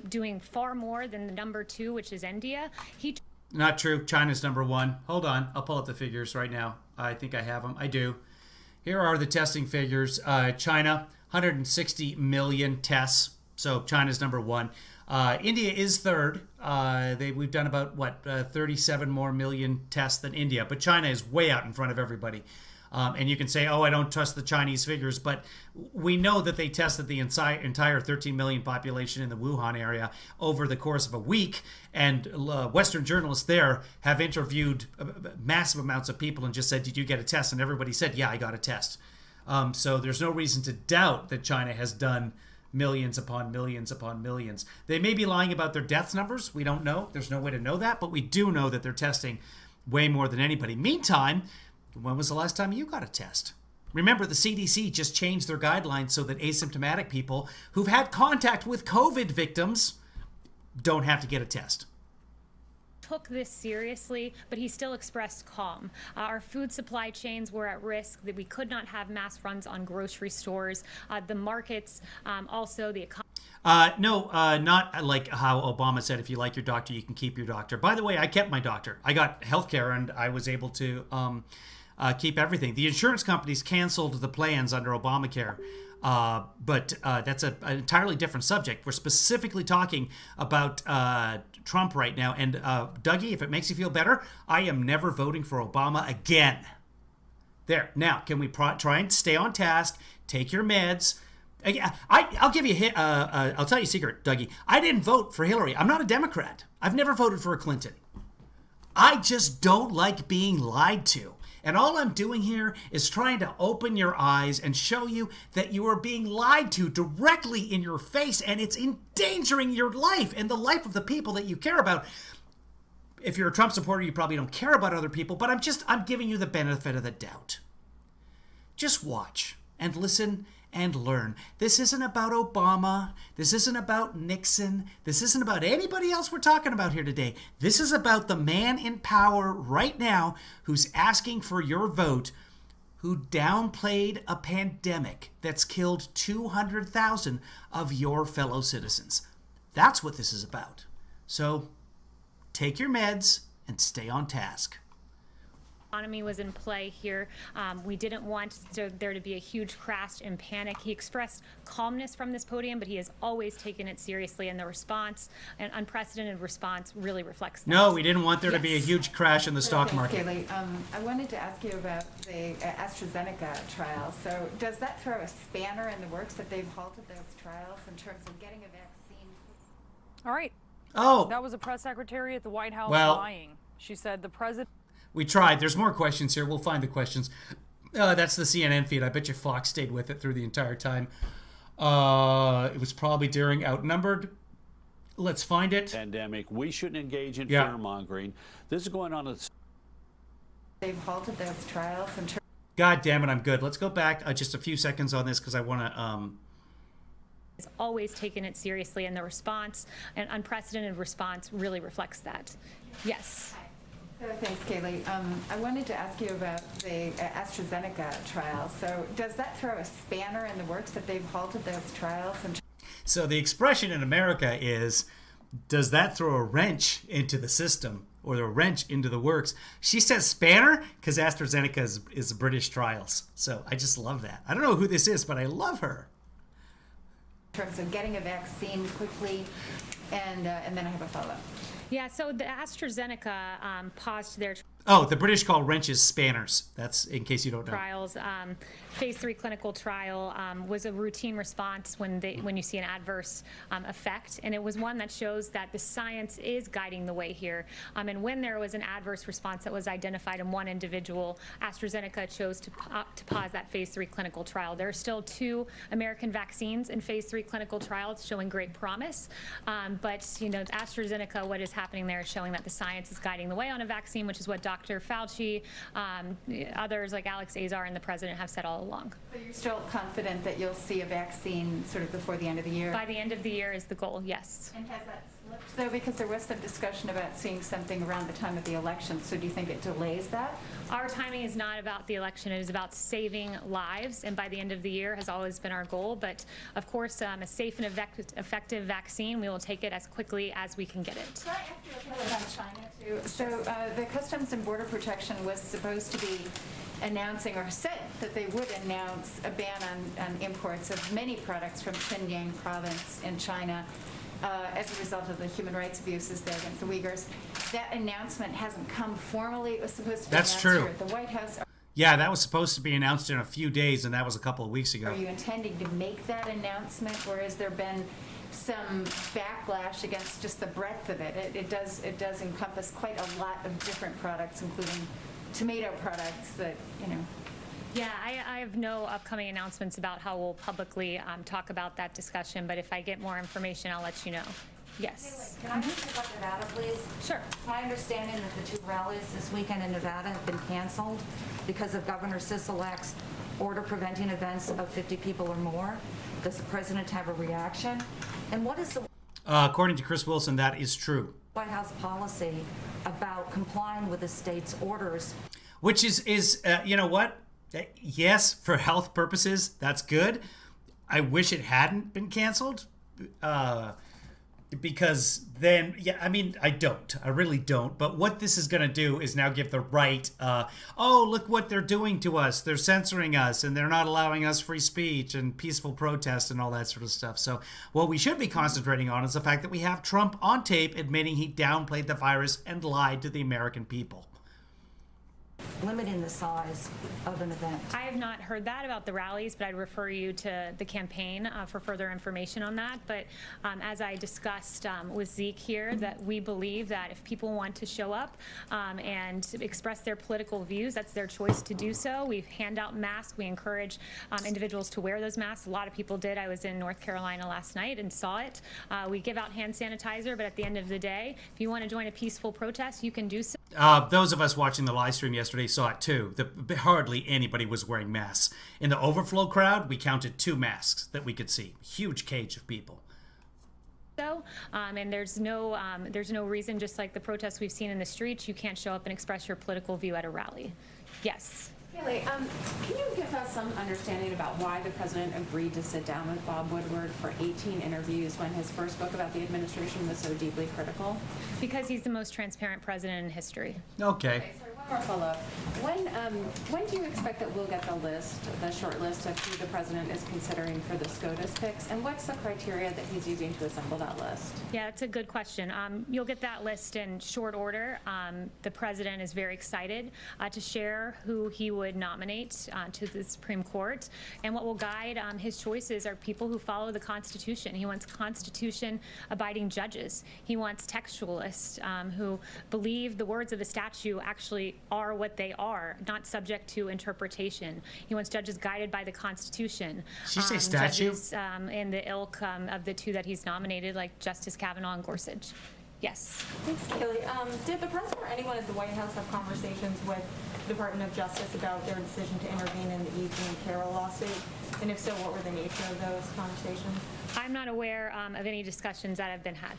doing far more than the number 2, which is India.
Not true. China's number 1. Hold on. I'll pull up the figures right now. I think I have them. I do. Here are the testing figures. China, 160 million tests. So China's number 1. India is third. We've done about 37 more million tests than India, but China is way out in front of everybody. And you can say, oh, I don't trust the Chinese figures, but we know that they tested the entire 13 million population in the Wuhan area over the course of a week. And Western journalists there have interviewed massive amounts of people and just said, did you get a test? And everybody said, yeah, I got a test. So there's no reason to doubt that China has done millions upon millions upon millions. They may be lying about their death numbers. We don't know. There's no way to know that. But we do know that they're testing way more than anybody. Meantime, when was the last time you got a test? Remember, the CDC just changed their guidelines so that asymptomatic people who've had contact with COVID victims don't have to get a test.
Took this seriously, but he still expressed calm. Our food supply chains were at risk, that we could not have mass runs on grocery stores. The markets, also the economy.
Not like how Obama said, if you like your doctor, you can keep your doctor. By the way, I kept my doctor. I got health care and I was able to keep everything. The insurance companies canceled the plans under Obamacare. But that's an entirely different subject. We're specifically talking about Trump right now. And Dougie, if it makes you feel better, I am never voting for Obama again. There. Now, can we try and stay on task? Take your meds. I'll give you a hit. I'll tell you a secret, Dougie. I didn't vote for Hillary. I'm not a Democrat. I've never voted for a Clinton. I just don't like being lied to. And all I'm doing here is trying to open your eyes and show you that you are being lied to directly in your face, and it's endangering your life and the life of the people that you care about. If you're a Trump supporter, you probably don't care about other people, but I'm giving you the benefit of the doubt. Just watch and listen and learn. This isn't about Obama. This isn't about Nixon. This isn't about anybody else we're talking about here today. This is about the man in power right now who's asking for your vote, who downplayed a pandemic that's killed 200,000 of your fellow citizens. That's what this is about. So take your meds and stay on task.
Economy was in play here. We didn't want there to be a huge crash and panic. He expressed calmness from this podium, but he has always taken it seriously, and the response, an unprecedented response, really reflects that.
No, we didn't want there to be a huge crash in the stock market.
Kayleigh, I wanted to ask you about the AstraZeneca trial. So does that throw a spanner in the works that they've halted those trials in terms of getting a vaccine?
All right.
Oh.
That was a press secretary at the White House lying. She said the president...
We tried. There's more questions here. We'll find the questions. That's the CNN feed. I bet you Fox stayed with it through the entire time. It was probably during Outnumbered. Let's find it.
Pandemic. We shouldn't engage in fear-mongering. This is going on.
They've halted those trials.
God damn it, I'm good. Let's go back just a few seconds on this because I want to...
has always taken it seriously, and the response, an unprecedented response, really reflects that. Yes.
Thanks, Kayleigh. I wanted to ask you about the AstraZeneca trial. So does that throw a spanner in the works that they've halted those trials?
So the expression in America is, does that throw a wrench into the system or a wrench into the works? She says spanner because AstraZeneca is British trials. So I just love that. I don't know who this is, but I love her.
In terms of getting a vaccine quickly, and then I have a follow-up.
Yeah, so the AstraZeneca paused their...
Oh, the British call wrenches spanners. That's in case you don't know.
Trials. Phase 3 clinical trial was a routine response when you see an adverse effect, and it was one that shows that the science is guiding the way here. And when there was an adverse response that was identified in one individual, AstraZeneca chose to pause that Phase 3 clinical trial. There are still 2 American vaccines in Phase 3 clinical trials showing great promise, but AstraZeneca, what is happening there is showing that the science is guiding the way on a vaccine, which is what Dr. Fauci, others like Alex Azar and the president have said all along.
So you're still confident that you'll see a vaccine sort of before the end of the year?
By the end of the year is the goal, yes.
And has that slipped, though, because there was some discussion about seeing something around the time of the election, so do you think it delays that?
Our timing is not about the election. It is about saving lives, and by the end of the year has always been our goal. But, of course, a safe and effective vaccine, we will take it as quickly as we can get it.
Can I ask you about China, too? So the Customs and Border Protection was supposed to be announcing, or said that they would announce, a ban on imports of many products from Xinjiang province in China as a result of the human rights abuses there against the Uyghurs. That announcement hasn't come formally. It was supposed to be announced here at the White House.
Yeah, that was supposed to be announced in a few days, and that was a couple of weeks ago.
Are you intending to make that announcement, or has there been some backlash against just the breadth of it? It does encompass quite a lot of different products, including tomato products that,
Yeah, I have no upcoming announcements about how we'll publicly talk about that discussion, but if I get more information, I'll let you know. Yes.
Can I ask you about Nevada, please?
Sure.
It's my understanding that the 2 rallies this weekend in Nevada have been canceled because of Governor Sisolak's order preventing events of 50 people or more. Does the president have a reaction? And what is the
according to Chris Wilson, that is true.
White House policy about complying with the state's orders?
Which is you know what? Yes, for health purposes, that's good. I wish it hadn't been canceled. Because then, yeah, I mean, I really don't. But what this is going to do is now give the right, oh, look what they're doing to us. They're censoring us, and they're not allowing us free speech and peaceful protest and all that sort of stuff. So what we should be concentrating on is the fact that we have Trump on tape admitting he downplayed the virus and lied to the American people.
Limiting the size of an event.
I have not heard that about the rallies, but I'd refer you to the campaign for further information on that. But as I discussed with Zeke here, that we believe that if people want to show up and express their political views, that's their choice to do so. We hand out masks. We encourage individuals to wear those masks. A lot of people did. I was in North Carolina last night and saw it. We give out hand sanitizer, but at the end of the day, if you want to join a peaceful protest, you can do so.
Those of us watching the live stream yesterday saw it too. Hardly anybody was wearing masks. In the overflow crowd, we counted 2 masks that we could see. Huge cage of people.
And there's no reason, just like the protests we've seen in the streets, you can't show up and express your political view at a rally. Yes.
Kayleigh, can you give us some understanding about why the president agreed to sit down with Bob Woodward for 18 interviews when his first book about the administration was so deeply critical?
Because he's the most transparent president in history.
Okay.
Sorry, one more follow-up. When do you expect that we'll get the short list of who the president is considering for the SCOTUS picks, and what's the criteria that he's using to assemble that list?
Yeah, that's a good question. You'll get that list in short order. The president is very excited to share who he would nominate to the Supreme Court, and what will guide his choices are people who follow the Constitution. He wants Constitution-abiding judges. He wants textualists who believe the words of the statute actually are what they are, not subject to interpretation. He wants judges guided by the Constitution.
Did you say statute?
Judges in the ilk of the 2 that he's nominated, like Justice Kavanaugh and Gorsuch. Yes.
Thanks, Kayleigh. Did the president or anyone at the White House have conversations with the Department of Justice about their decision to intervene in the Eve Jean Carroll lawsuit? And if so, what were the nature of those conversations?
I'm not aware of any discussions that have been had.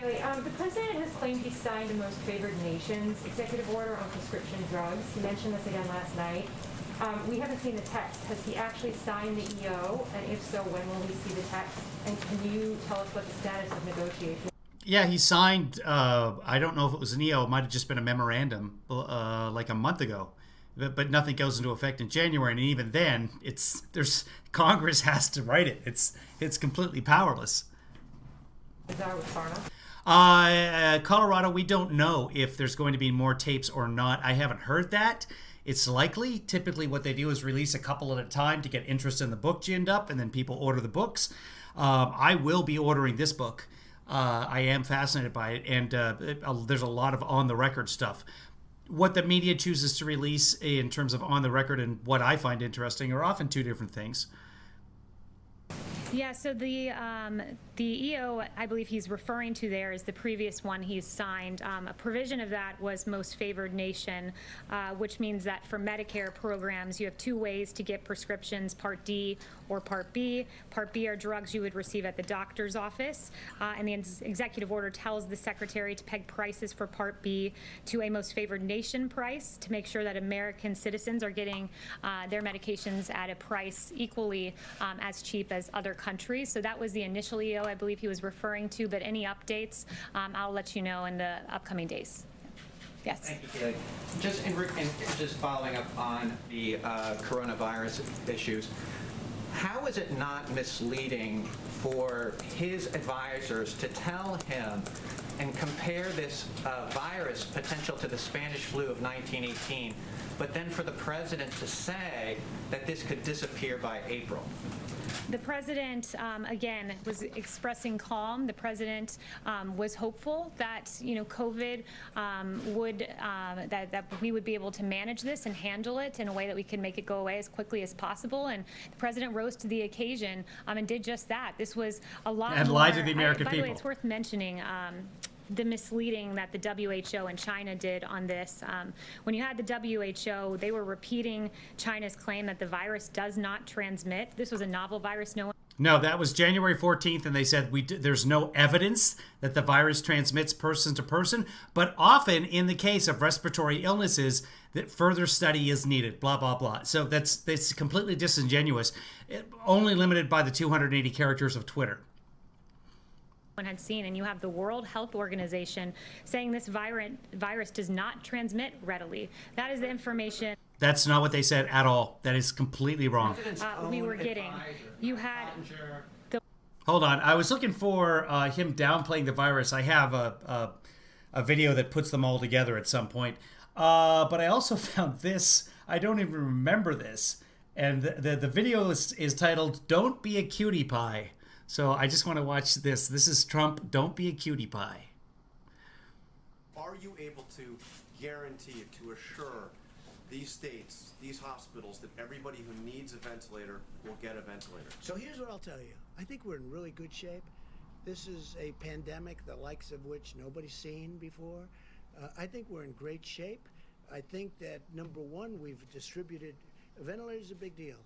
The president has claimed he signed the most favored nations executive order on prescription drugs. He mentioned this again last night. We haven't seen the text. Has he actually signed the EO? And if so, when will we see the text? And can you tell us what the status of negotiations?
Yeah, he signed, I don't know if it was an EO. It might have just been a memorandum like a month ago. But nothing goes into effect in January. And even then, Congress has to write it. It's completely powerless.
Is that with Florida?
Colorado, we don't know if there's going to be more tapes or not. I haven't heard that. It's likely. Typically what they do is release a couple at a time to get interest in the book ginned up, and then people order the books. I will be ordering this book. I am fascinated by it, and there's a lot of on-the-record stuff. What the media chooses to release in terms of on-the-record and what I find interesting are often 2 different things.
Yeah, so the EO, I believe he's referring to there is the previous one he's signed. A provision of that was most favored nation, which means that for Medicare programs, you have 2 ways to get prescriptions, Part D or Part B. Part B are drugs you would receive at the doctor's office, and the executive order tells the secretary to peg prices for Part B to a most favored nation price to make sure that American citizens are getting their medications at a price equally as cheap as other countries. So that was the initial EO I believe he was referring to, but any updates, I'll let you know in the upcoming days. Yes.
Thank you, Kayleigh. Just following up on the coronavirus issues, how is it not misleading for his advisors to tell him and compare this virus potential to the Spanish flu of 1918, but then for the president to say that this could disappear by April?
The president, again, was expressing calm. The president was hopeful that, COVID that we would be able to manage this and handle it in a way that we could make it go away as quickly as possible. And the president rose to the occasion and did just that. This was a lot
and
more,
lied to the American
by
people.
The way, it's worth mentioning the misleading that the WHO and China did on this. When you had the WHO, they were repeating China's claim that the virus does not transmit. This was a novel virus.
No, that was January 14th, and they said there's no evidence that the virus transmits person to person, but often in the case of respiratory illnesses, that further study is needed, blah, blah, blah. So that's completely disingenuous, only limited by the 280 characters of Twitter.
Had seen, and you have the World Health Organization saying this virus does not transmit readily. That is the information.
That's not what they said at all. That is completely wrong.
We were getting. You had.
Hold on. I was looking for him downplaying the virus. I have a video that puts them all together at some point. But I also found this. I don't even remember this. And the video is titled "Don't Be a Cutie Pie." So I just want to watch this. This is Trump, don't be a cutie pie.
Are you able to guarantee, to assure these states, these hospitals, that everybody who needs a ventilator will get a ventilator?
So here's what I'll tell you. I think we're in really good shape. This is a pandemic, the likes of which nobody's seen before. I think we're in great shape. I think that, number one, we've distributed, ventilators is a big deal.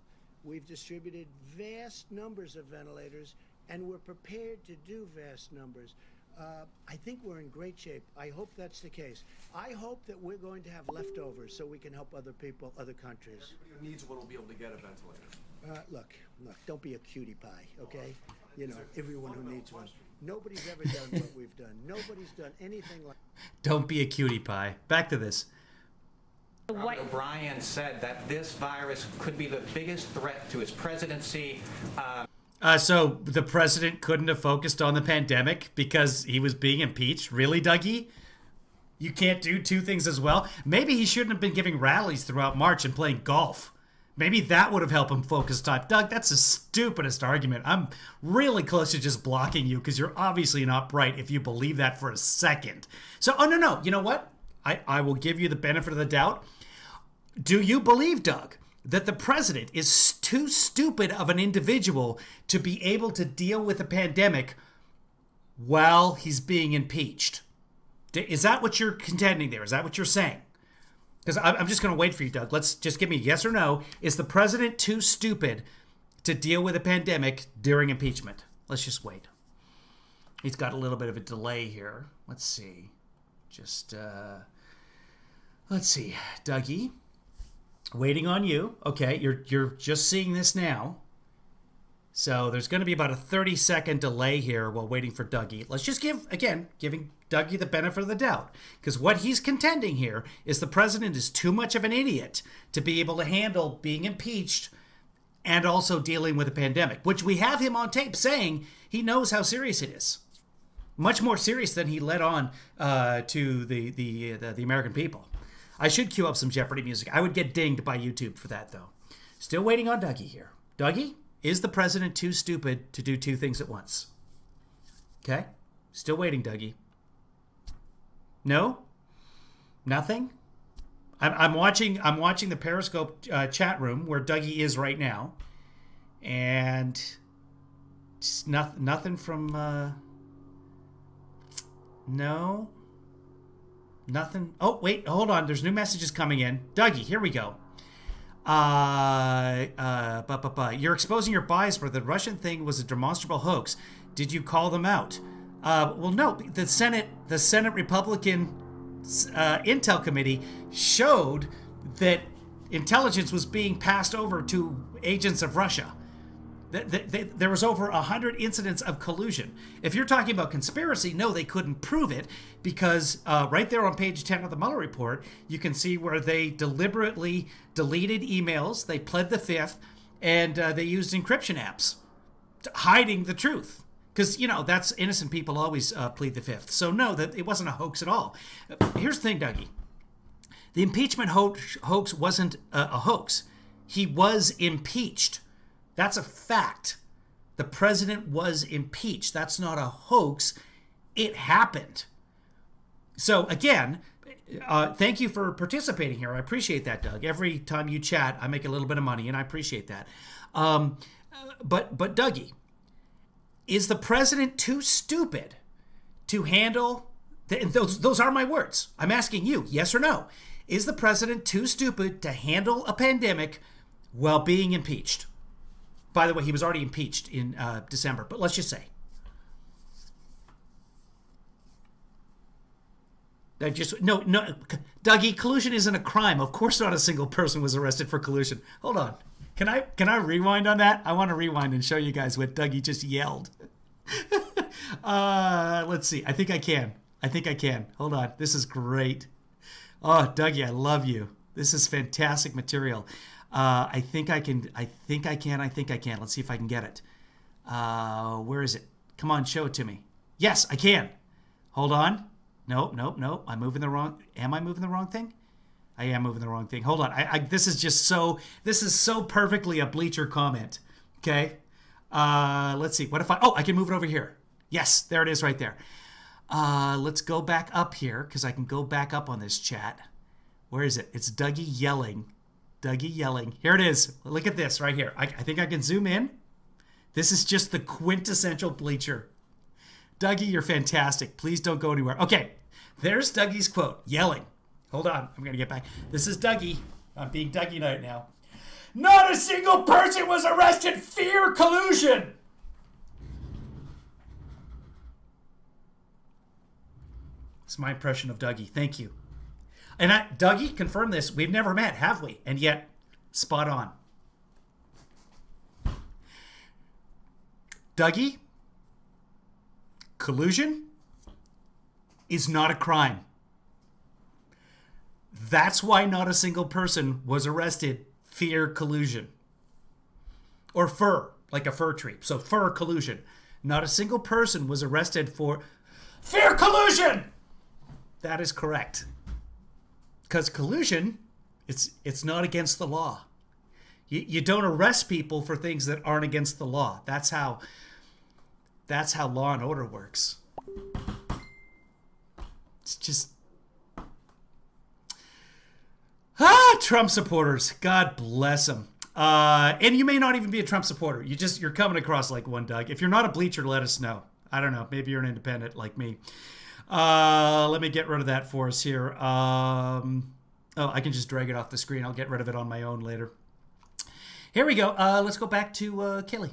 We've distributed vast numbers of ventilators, and we're prepared to do vast numbers. I think we're in great shape. I hope that's the case. I hope that we're going to have leftovers so we can help other people, other countries.
Everybody who needs one will be able to get a ventilator.
Look, don't be a cutie pie, okay? Everyone who needs one. Nobody's ever done what we've done. Nobody's done anything like.
Don't be a cutie pie. Back to this.
Robert O'Brien said that this virus could be the biggest threat to his presidency.
So the president couldn't have focused on the pandemic because he was being impeached? Really, Dougie? You can't do two things as well? Maybe he shouldn't have been giving rallies throughout March and playing golf. Maybe that would have helped him focus time. Doug, that's the stupidest argument. I'm really close to just blocking you because you're obviously not bright if you believe that for a second. So, no. You know what? I will give you the benefit of the doubt. Do you believe, Doug, that the president is too stupid of an individual to be able to deal with a pandemic while he's being impeached? Is that what you're contending there? Is that what you're saying? Because I'm just going to wait for you, Doug. Let's just give me yes or no. Is the president too stupid to deal with a pandemic during impeachment? Let's just wait. He's got a little bit of a delay here. Let's see. Let's see. Dougie. Waiting on you. Okay, you're just seeing this now. So there's going to be about a 30-second delay here while waiting for Dougie. Let's just giving Dougie the benefit of the doubt. Because what he's contending here is the president is too much of an idiot to be able to handle being impeached and also dealing with a pandemic, which we have him on tape saying he knows how serious it is. Much more serious than he let on to the American people. I should cue up some Jeopardy music. I would get dinged by YouTube for that, though. Still waiting on Dougie here. Dougie, is the president too stupid to do two things at once? Okay? Still waiting, Dougie. No? Nothing? I'm watching the Periscope chat room where Dougie is right now, and just nothing from. No. Nothing. Oh, wait, hold on. There's new messages coming in. Dougie, here we go. You're exposing your bias for the Russian thing was a demonstrable hoax. Did you call them out? Well, no. The Senate Republican Intel Committee showed that intelligence was being passed over to agents of Russia. There was over 100 incidents of collusion. If you're talking about conspiracy, no, they couldn't prove it because right there on page 10 of the Mueller report, you can see where they deliberately deleted emails, they pled the fifth, and they used encryption apps, hiding the truth. Because, that's innocent people always plead the fifth. So no, that it wasn't a hoax at all. Here's the thing, Dougie. The impeachment hoax wasn't a hoax. He was impeached. That's a fact. The president was impeached. That's not a hoax. It happened. So again, thank you for participating here. I appreciate that, Doug. Every time you chat, I make a little bit of money, and I appreciate that. But Dougie, is the president too stupid to handle? Those are my words. I'm asking you, yes or no. Is the president too stupid to handle a pandemic while being impeached? By the way, he was already impeached in December, but let's just say. No, Dougie, collusion isn't a crime. Of course not a single person was arrested for collusion. Hold on. Can I rewind on that? I want to rewind and show you guys what Dougie just yelled. Let's see. I think I can. Hold on. This is great. Oh, Dougie, I love you. This is fantastic material. I think I can. Let's see if I can get it. Where is it? Come on, show it to me. Yes, I can. Hold on. Nope. Am I moving the wrong thing? I am moving the wrong thing. Hold on. This is so perfectly a Bleacher comment. Okay. Let's see. What if I can move it over here. Yes, there it is right there. Let's go back up here because I can go back up on this chat. Where is it? It's Dougie yelling. Here it is. Look at this right here. I think I can zoom in. This is just the quintessential Bleacher. Dougie, you're fantastic. Please don't go anywhere. Okay, there's Dougie's quote, yelling. Hold on, I'm going to get back. This is Dougie. I'm being Dougie right now. Not a single person was arrested. Fear collusion. It's my impression of Dougie. Thank you. And Dougie, confirm this. We've never met, have we? And yet, spot on. Dougie, collusion is not a crime. That's why not a single person was arrested. Fear collusion. Or fur, like a fir tree. So fur collusion. Not a single person was arrested for fear collusion. That is correct. Because collusion, it's not against the law. You don't arrest people for things that aren't against the law. That's how law and order works. It's just Trump supporters. God bless them. And you may not even be a Trump supporter. You're coming across like one, Doug. If you're not a Bleacher, let us know. I don't know. Maybe you're an independent like me. Let me get rid of that for us here. I can just drag it off the screen. I'll get rid of it on my own later. Here we go. Let's go back to Kayleigh.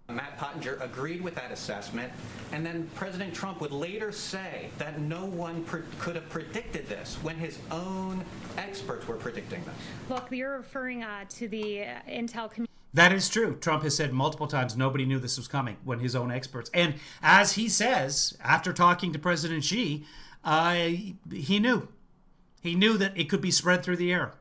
Matt Pottinger agreed with that assessment, and then President Trump would later say that no one could have predicted this when his own experts were predicting this.
Look, you're referring to the intel community.
That is true. Trump has said multiple times nobody knew this was coming when his own experts. And as he says, after talking to President Xi, he knew. He knew that it could be spread through the air.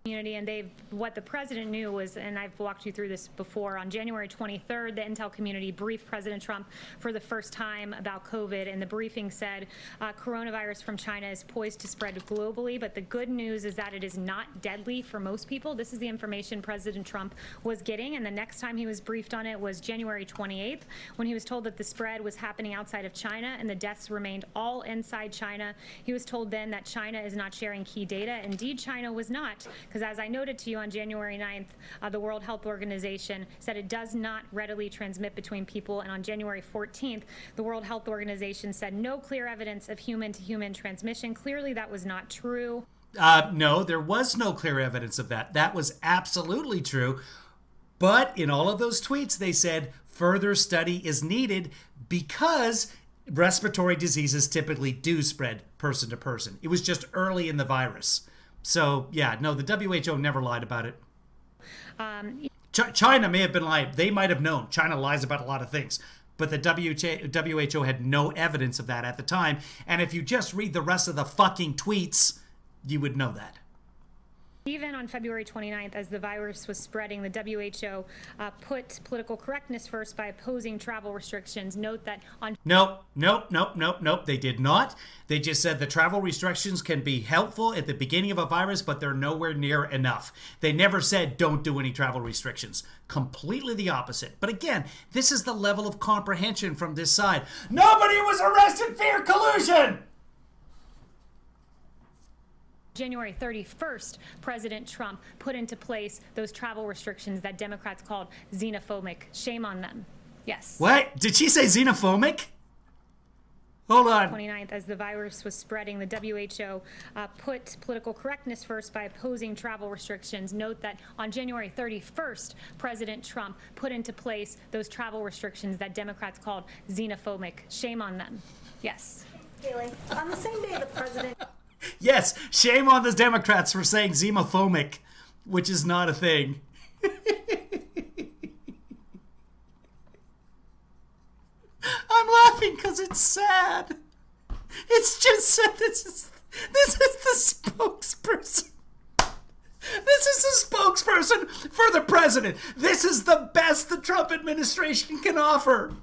And what the president knew was, and I've walked you through this before, on January 23rd, the intel community briefed President Trump for the first time about COVID, and the briefing said coronavirus from China is poised to spread globally, but the good news is that it is not deadly for most people. This is the information President Trump was getting, and the next time he was briefed on it was January 28th, when he was told that the spread was happening outside of China and the deaths remained all inside China. He was told then that China is not sharing key data. Indeed, China was not. Because as I noted to you on January 9th, the World Health Organization said it does not readily transmit between people. And on January 14th, the World Health Organization said no clear evidence of human-to-human transmission. Clearly, that was not true.
No, there was no clear evidence of that. That was absolutely true. But in all of those tweets, they said further study is needed because respiratory diseases typically do spread person to person. It was just early in the virus. So, yeah, no, the WHO never lied about it. China may have been lying. They might have known. China lies about a lot of things. But the WHO had no evidence of that at the time. And if you just read the rest of the fucking tweets, you would know that.
Even on February 29th, as the virus was spreading, the WHO put political correctness first by opposing travel restrictions. Note that on...
Nope. They did not. They just said the travel restrictions can be helpful at the beginning of a virus, but they're nowhere near enough. They never said don't do any travel restrictions. Completely the opposite. But again, this is the level of comprehension from this side. Nobody was arrested for collusion!
January 31st, President Trump put into place those travel restrictions that Democrats called xenophobic. Shame on them. Yes.
What? Did she say xenophobic? Hold on.
29th, as the virus was spreading, the WHO put political correctness first by opposing travel restrictions. Note that on January 31st, President Trump put into place those travel restrictions that Democrats called xenophobic. Shame on them. Yes.
Kayleigh, on the same day the president...
Yes, shame on the Democrats for saying xenophobic, which is not a thing. I'm laughing because it's sad. It's just sad. This is the spokesperson. This is the spokesperson for the president. This is the best the Trump administration can offer.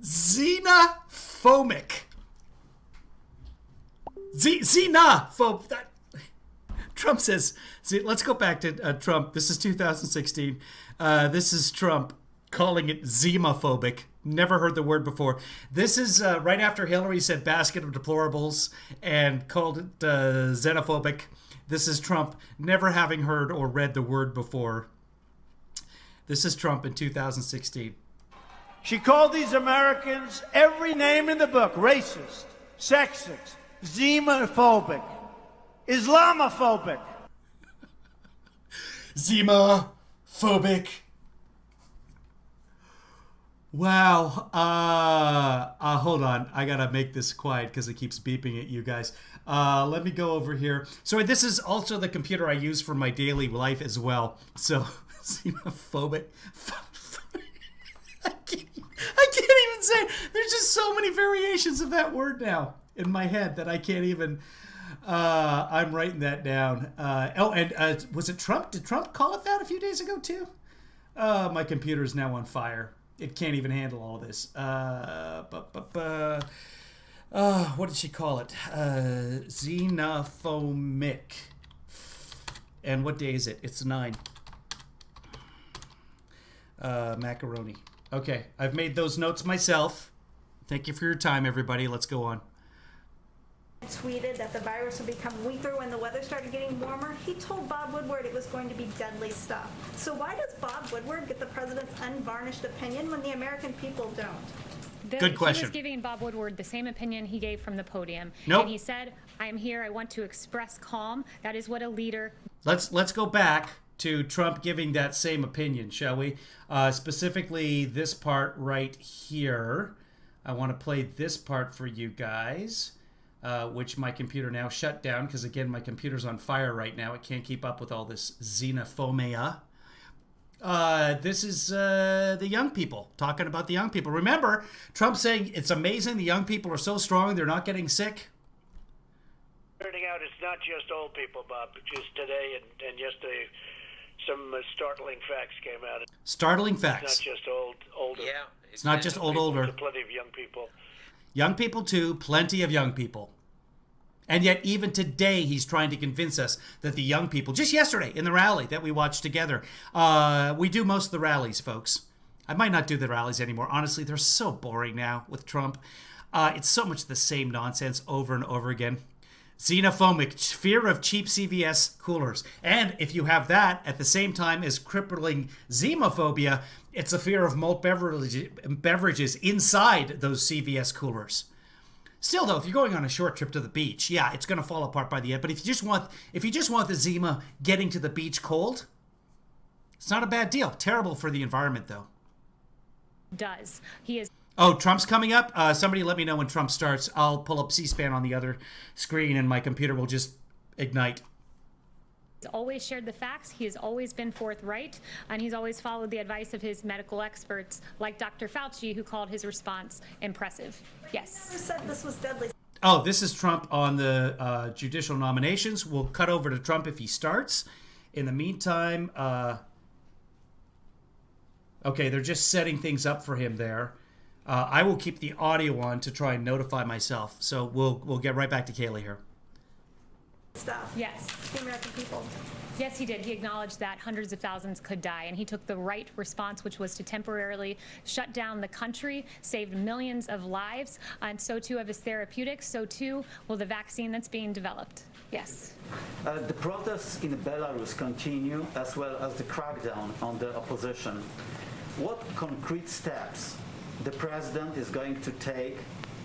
Xenophobic. Xenophobe. Trump says, see, let's go back to Trump. This is 2016. This is Trump calling it xenophobic. Never heard the word before. This is right after Hillary said basket of deplorables and called it xenophobic. This is Trump never having heard or read the word before. This is Trump in 2016.
She called these Americans every name in the book: racist, sexist, xenophobic, Islamophobic.
Xenophobic. Wow. Hold on. I gotta make this quiet because it keeps beeping at you guys. Let me go over here. So this is also the computer I use for my daily life as well. So, xenophobic. I can't even say it. There's just so many variations of that word now in my head that I can't even... I'm writing that down. Was it Trump? Did Trump call it that a few days ago too? My computer is now on fire. It can't even handle all this. What did she call it? Xenophobic. And what day is it? It's 9. Macaroni. Okay, I've made those notes myself. Thank you for your time, everybody. Let's go on.
Tweeted that the virus would become weaker when the weather started getting warmer. He told Bob Woodward it was going to be deadly stuff. So why does Bob Woodward get the president's unvarnished opinion when the American people don't?
Good question.
He was giving Bob Woodward the same opinion he gave from the podium.
Nope.
And he said, I am here. I want to express calm. That is what a leader...
Let's go back to Trump giving that same opinion, shall we? Specifically, this part right here. I want to play this part for you guys. Which my computer now shut down because, again, my computer's on fire right now. It can't keep up with all this xenophobia. This is the young people, talking about the young people. Remember, Trump saying it's amazing the young people are so strong, they're not getting sick.
Turning out it's not just old people, Bob. Just today and yesterday, some startling facts came out.
Startling facts.
It's not just older.
Yeah.
It's not just older.
There's plenty of young people.
Young people, too. Plenty of young people. And yet, even today, he's trying to convince us that the young people, just yesterday in the rally that we watched together, we do most of the rallies, folks. I might not do the rallies anymore. Honestly, they're so boring now with Trump. It's so much the same nonsense over and over again. Xenophobic, fear of cheap CVS coolers. And if you have that at the same time as crippling xenophobia, it's a fear of malt beverages inside those CVS coolers. Still, though, if you're going on a short trip to the beach, yeah, it's going to fall apart by the end. But if you just want the Zima getting to the beach cold, it's not a bad deal. Terrible for the environment, though.
He is.
Oh, Trump's coming up? Somebody let me know when Trump starts. I'll pull up C-SPAN on the other screen, and my computer will just ignite.
He's always shared the facts. He has always been forthright, and he's always followed the advice of his medical experts, like Dr. Fauci, who called his response impressive. Yes.
He never said this was deadly.
Oh, this is Trump on the judicial nominations. We'll cut over to Trump if he starts. In the meantime, okay, they're just setting things up for him there. I will keep the audio on to try and notify myself. So we'll get right back to Kayleigh here.
Stuff.
Yes.
The American people.
Yes, he did. He acknowledged that hundreds of thousands could die, and he took the right response, which was to temporarily shut down the country, saved millions of lives, and so too of his therapeutics, so too will the vaccine that's being developed. Yes.
The protests in Belarus continue, as well as the crackdown on the opposition. What concrete steps the president is going to take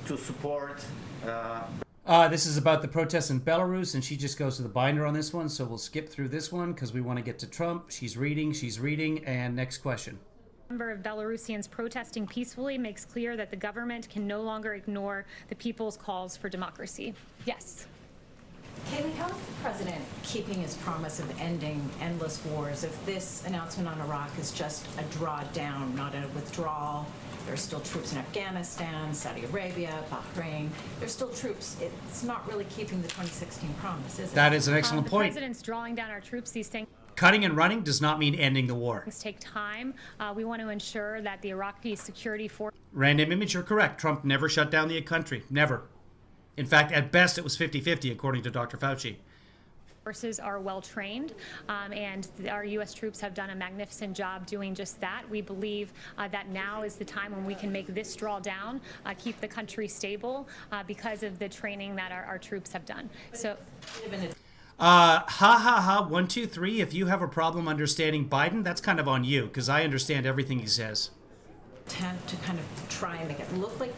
to support
this is about the protests in Belarus, and she just goes to the binder on this one, so we'll skip through this one because we want to get to Trump. She's reading, and next question.
The number of Belarusians protesting peacefully makes clear that the government can no longer ignore the people's calls for democracy. Yes.
Kayleigh, how is the president keeping his promise of ending endless wars if this announcement on Iraq is just a drawdown, not a withdrawal? There are still troops in Afghanistan, Saudi Arabia, Bahrain. There's still troops. It's not really keeping the 2016 promise, is it?
That is an excellent point.
The president's drawing down our troops. These things.
Cutting and running does not mean ending the war.
Things take time. We want to ensure that the Iraqi security force.
Random image, you're correct. Trump never shut down the country. Never. In fact, at best, it was 50-50, according to Dr. Fauci.
Forces are well trained, and our U.S. troops have done a magnificent job doing just that. We believe that now is the time when we can make this drawdown, keep the country stable because of the training that our troops have done. So.
Ha ha ha, 1, 2, 3. If you have a problem understanding Biden, that's kind of on you, because I understand everything he says.
Attempt to kind of try and make it look like.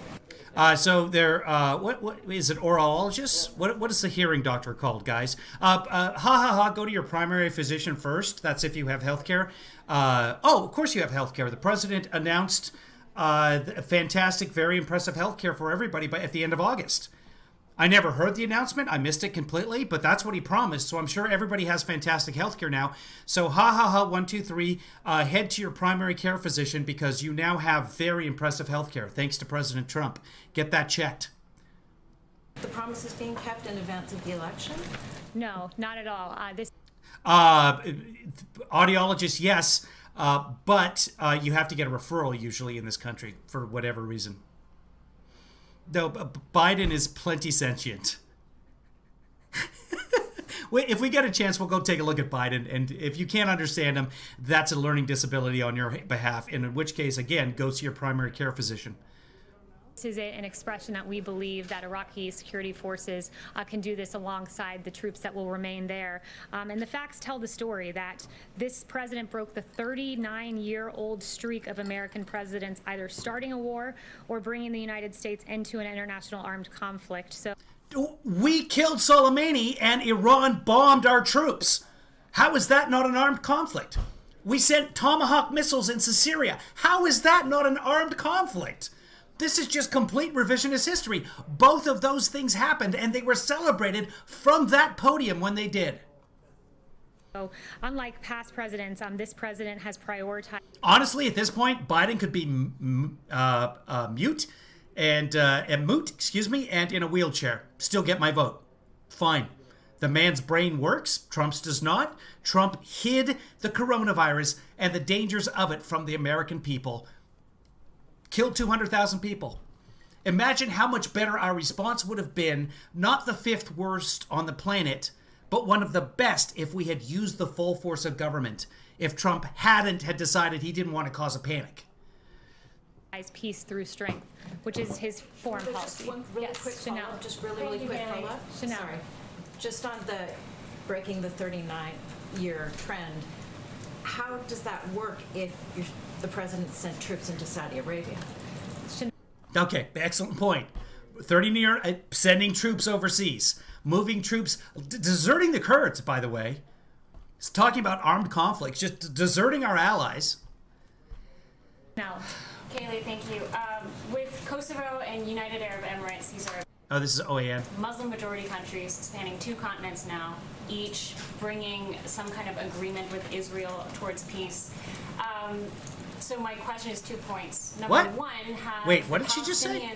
So they're, what is it, orologists? What is the hearing doctor called, guys? Go to your primary physician first. That's if you have health care. Of course you have health care. The president announced fantastic, very impressive health care for everybody at the end of August. I never heard the announcement. I missed it completely, but that's what he promised. So I'm sure everybody has fantastic healthcare now. So 1, 2, 3, head to your primary care physician because you now have very impressive healthcare thanks to President Trump. Get that checked.
The promise is being kept in advance of the election?
No, not at all.
Audiologists, yes, but you have to get a referral usually in this country for whatever reason. No, Biden is plenty sentient. If we get a chance, we'll go take a look at Biden. And if you can't understand him, that's a learning disability on your behalf. And in which case, again, go see your primary care physician.
This is an expression that we believe that Iraqi security forces can do this alongside the troops that will remain there. And the facts tell the story that this president broke the 39-year-old streak of American presidents either starting a war or bringing the United States into an international armed conflict. So
we killed Soleimani and Iran bombed our troops. How is that not an armed conflict? We sent Tomahawk missiles into Syria. How is that not an armed conflict? This is just complete revisionist history. Both of those things happened, and they were celebrated from that podium when they did.
So, unlike past presidents, this president has prioritized.
Honestly, at this point, Biden could be moot and in a wheelchair. Still get my vote. Fine. The man's brain works. Trump's does not. Trump hid the coronavirus and the dangers of it from the American people. Killed 200,000 people. Imagine how much better our response would have been, not the 5th worst on the planet, but one of the best if we had used the full force of government, if Trump had decided he didn't want to cause a panic.
Peace through strength, which is his foreign policy.
Just one really quick follow-up, just really quick follow-up. Sorry. Just on the breaking the 39-year trend, how does that work if the president sent troops into Saudi Arabia?
Okay, excellent point. 30-year sending troops overseas, moving troops, deserting the Kurds, by the way. It's talking about armed conflicts, just deserting our allies.
Now, Kayleigh, thank you. With Kosovo and United Arab Emirates, these are
this is OAN.
Muslim-majority countries spanning 2 continents now, each bringing some kind of agreement with Israel towards peace. So my question is 2 points. Number
What?
one, have
Wait, what did she just say?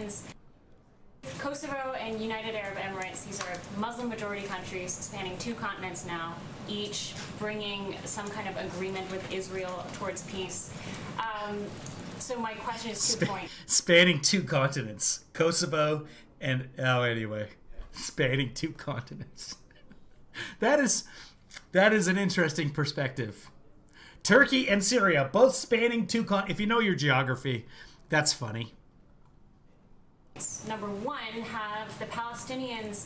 Kosovo and United Arab Emirates, these are Muslim-majority countries spanning 2 continents now, each bringing some kind of agreement with Israel towards peace. So my question is 2 points.
Spanning 2 continents. Kosovo and, anyway. Spanning 2 continents. That is an interesting perspective. Turkey and Syria, both spanning 2 continents. If you know your geography, that's funny.
Number 1, have the Palestinians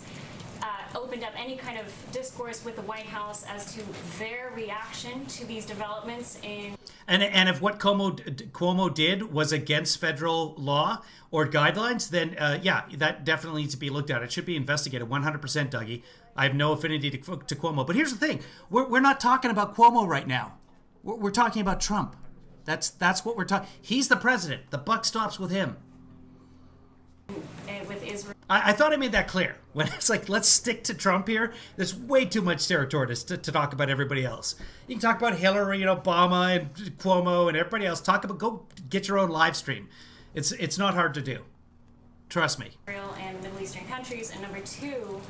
opened up any kind of discourse with the White House as to their reaction to these developments in...
And if what Cuomo did was against federal law or guidelines, then yeah, that definitely needs to be looked at. It should be investigated 100%, Dougie. I have no affinity to Cuomo. But here's the thing. We're not talking about Cuomo right now. We're talking about Trump. That's what we're talking. He's the president. The buck stops with him.
With Israel.
I thought I made that clear. When it's like, let's stick to Trump here, there's way too much territory to talk about everybody else. You can talk about Hillary and Obama and Cuomo and everybody else. Go get your own live stream. It's not hard to do. Trust me.
Israel and Middle Eastern countries. And number 2,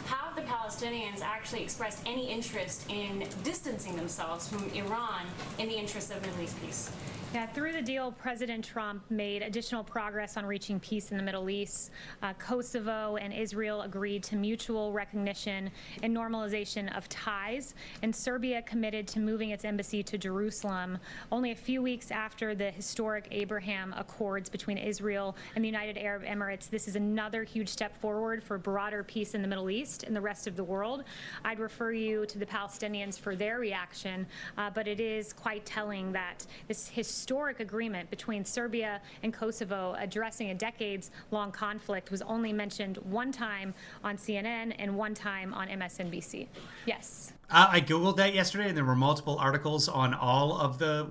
have the Palestinians actually expressed any interest in distancing themselves from Iran in the interest of Middle East peace?
Yeah, through the deal, President Trump made additional progress on reaching peace in the Middle East. Kosovo and Israel agreed to mutual recognition and normalization of ties, and Serbia committed to moving its embassy to Jerusalem only a few weeks after the historic Abraham Accords between Israel and the United Arab Emirates. This is another huge step forward for broader peace in the Middle East and the rest of the world. I'd refer you to the Palestinians for their reaction, but it is quite telling that this historic agreement between Serbia and Kosovo addressing a decades-long conflict was only mentioned 1 time on CNN and 1 time on MSNBC. Yes.
I Googled that yesterday, and there were multiple articles on all of the...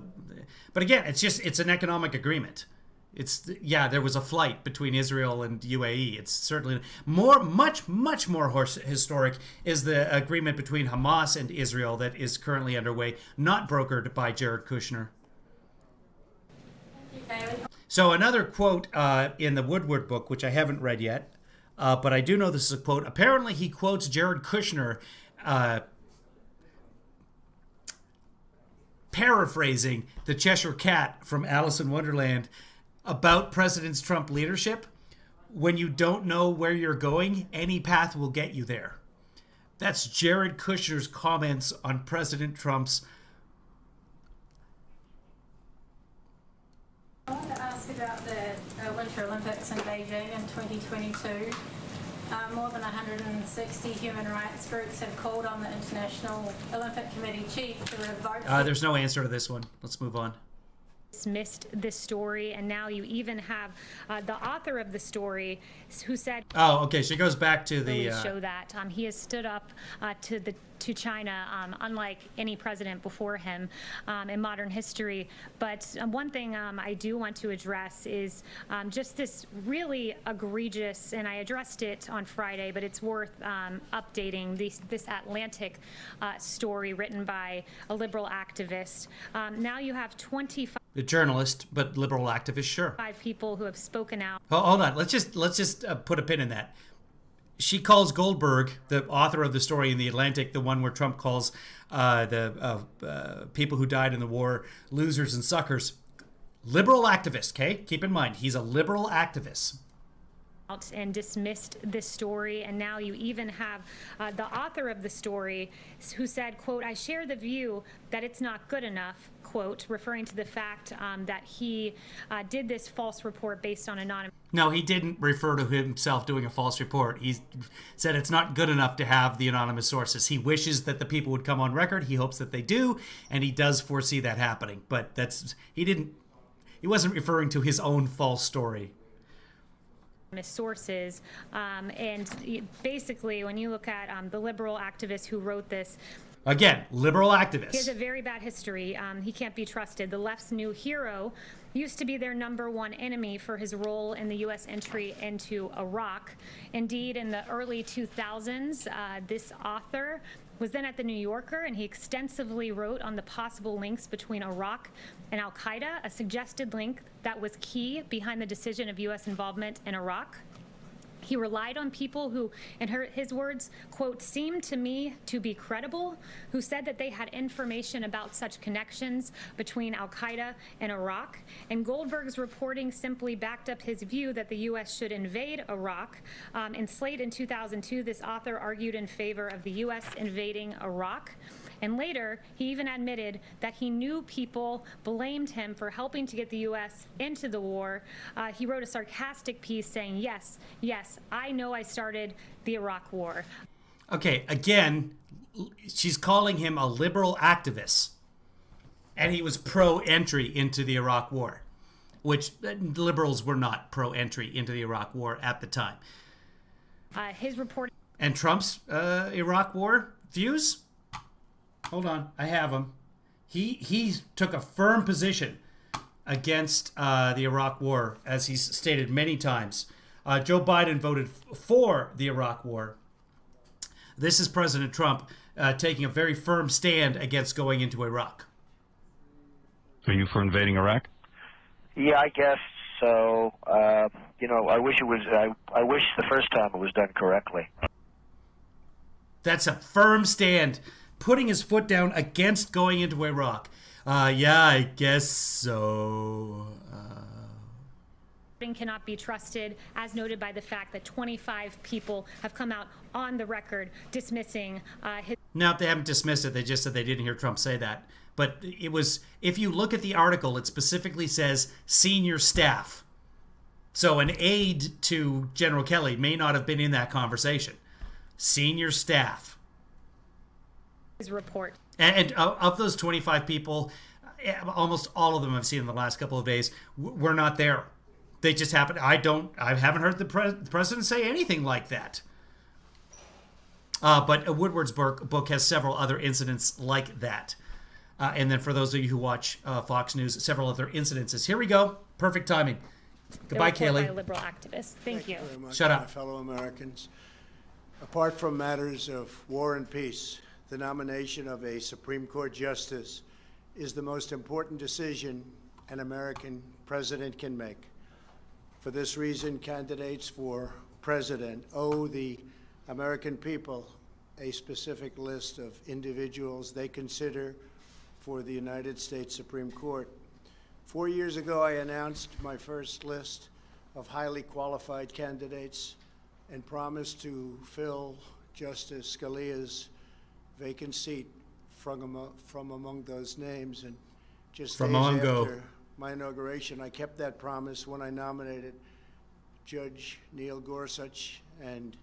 But again, it's an economic agreement. There was a flight between Israel and UAE. It's certainly much more historic is the agreement between Hamas and Israel that is currently underway, not brokered by Jared Kushner. So another quote in the Woodward book, which I haven't read yet, but I do know this is a quote. Apparently he quotes Jared Kushner paraphrasing the Cheshire Cat from Alice in Wonderland about President Trump's leadership. When you don't know where you're going, any path will get you there. That's Jared Kushner's comments on President Trump's...
I wanted to ask about the Winter Olympics in Beijing in 2022. More than 160 human rights groups have called on the International Olympic Committee chief to revoke...
There's no answer to this one. Let's move on.
Dismissed this story, and now you even have the author of the story who said...
Oh, okay. She goes back to the...
show that he has stood up to China, unlike any president before him in modern history. But one thing I do want to address is just this really egregious, and I addressed it on Friday, but it's worth updating, this Atlantic story written by a liberal activist. Now you have 25...
A journalist, but liberal activist, sure.
5 people who have spoken out.
Hold on. Let's just put a pin in that. She calls Goldberg, the author of the story in The Atlantic, the one where Trump calls the people who died in the war losers and suckers. Liberal activist, okay? Keep in mind, he's a liberal activist.
And dismissed this story, and now you even have the author of the story who said, quote, "I share the view that it's not good enough," quote, referring to the fact that he did this false report based on anonymous...
No, he didn't refer to himself doing a false report. He said it's not good enough to have the anonymous sources. He wishes that the people would come on record. He hopes that they do, and he does foresee that happening. But he wasn't referring to his own false story.
Sources, and basically when you look at the liberal activist who wrote this,
again, liberal activist,
he has a very bad history. He can't be trusted. The left's new hero used to be their #1 enemy for his role in the U.S. entry into Iraq. Indeed, in the early 2000s, this author was then at the New Yorker, and he extensively wrote on the possible links between Iraq and al-Qaeda, a suggested link that was key behind the decision of U.S. involvement in Iraq. He relied on people who, in his words, quote, seemed to me to be credible, who said that they had information about such connections between al-Qaeda and Iraq. And Goldberg's reporting simply backed up his view that the U.S. should invade Iraq. In Slate in 2002, this author argued in favor of the U.S. invading Iraq. And later, he even admitted that he knew people blamed him for helping to get the U.S. into the war. He wrote a sarcastic piece saying, yes, I know I started the Iraq War.
Okay, again, she's calling him a liberal activist. And he was pro-entry into the Iraq War, which liberals were not pro-entry into the Iraq War at the time.
His report...
And Trump's Iraq War views? Hold on, I have him. He took a firm position against the Iraq War, as he's stated many times. Joe Biden voted for the Iraq War. This is President Trump taking a very firm stand against going into Iraq.
Are you for invading Iraq?
Yeah, I guess so. I wish it was. I wish the first time it was done correctly.
That's a firm stand, putting his foot down against going into Iraq. Yeah, I guess so.
Cannot be trusted, as noted by the fact that 25 people have come out on the record dismissing his...
No, they haven't dismissed it. They just said they didn't hear Trump say that. But it was, if you look at the article, it specifically says senior staff. So an aide to General Kelly may not have been in that conversation. Senior staff.
His report.
And of those 25 people, almost all of them I've seen in the last couple of days were not there. They just happened. I haven't heard the president say anything like that. But Woodward's book has several other incidents like that. And then for those of you who watch Fox News, several other incidences. Here we go. Perfect timing. Goodbye, Kayleigh.
By a liberal activist. Thank you.
Very much,
Shut up.
my fellow Americans. Apart from matters of war and peace, the nomination of a Supreme Court justice is the most important decision an American president can make. For this reason, candidates for president owe the American people a specific list of individuals they consider for the United States Supreme Court. 4 years ago, I announced my first list of highly qualified candidates and promised to fill Justice Scalia's vacant seat from among those names. And just days after my inauguration, I kept that promise when I nominated Judge Neil Gorsuch, and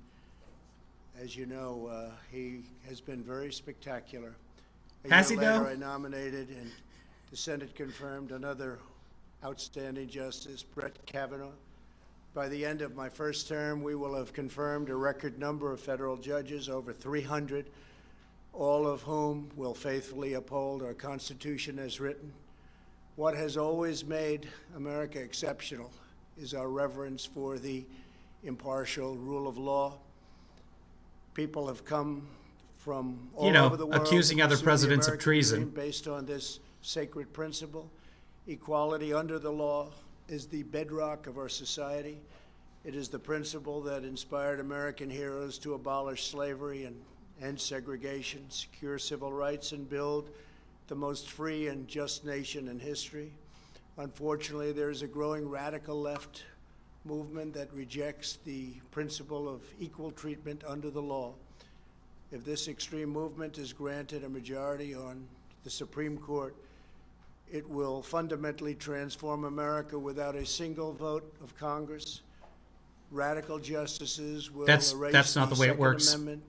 as you know, he has been very spectacular.
Has he,
though? A year later, I nominated, and the Senate confirmed another outstanding justice, Brett Kavanaugh. By the end of my first term, we will have confirmed a record number of federal judges, over 300, all of whom will faithfully uphold our Constitution as written. What has always made America exceptional is our reverence for the impartial rule of law. People have come from all over the world,
accusing other presidents of treason
based on this sacred principle. Equality under the law is the bedrock of our society. It is the principle that inspired American heroes to abolish slavery and end segregation, secure civil rights, and build the most free and just nation in history. Unfortunately, there is a growing radical left movement that rejects the principle of equal treatment under the law. If this extreme movement is granted a majority on the Supreme Court, it will fundamentally transform America without a single vote of Congress. Radical justices will erase
that's not the way it
Second
works.
Amendment,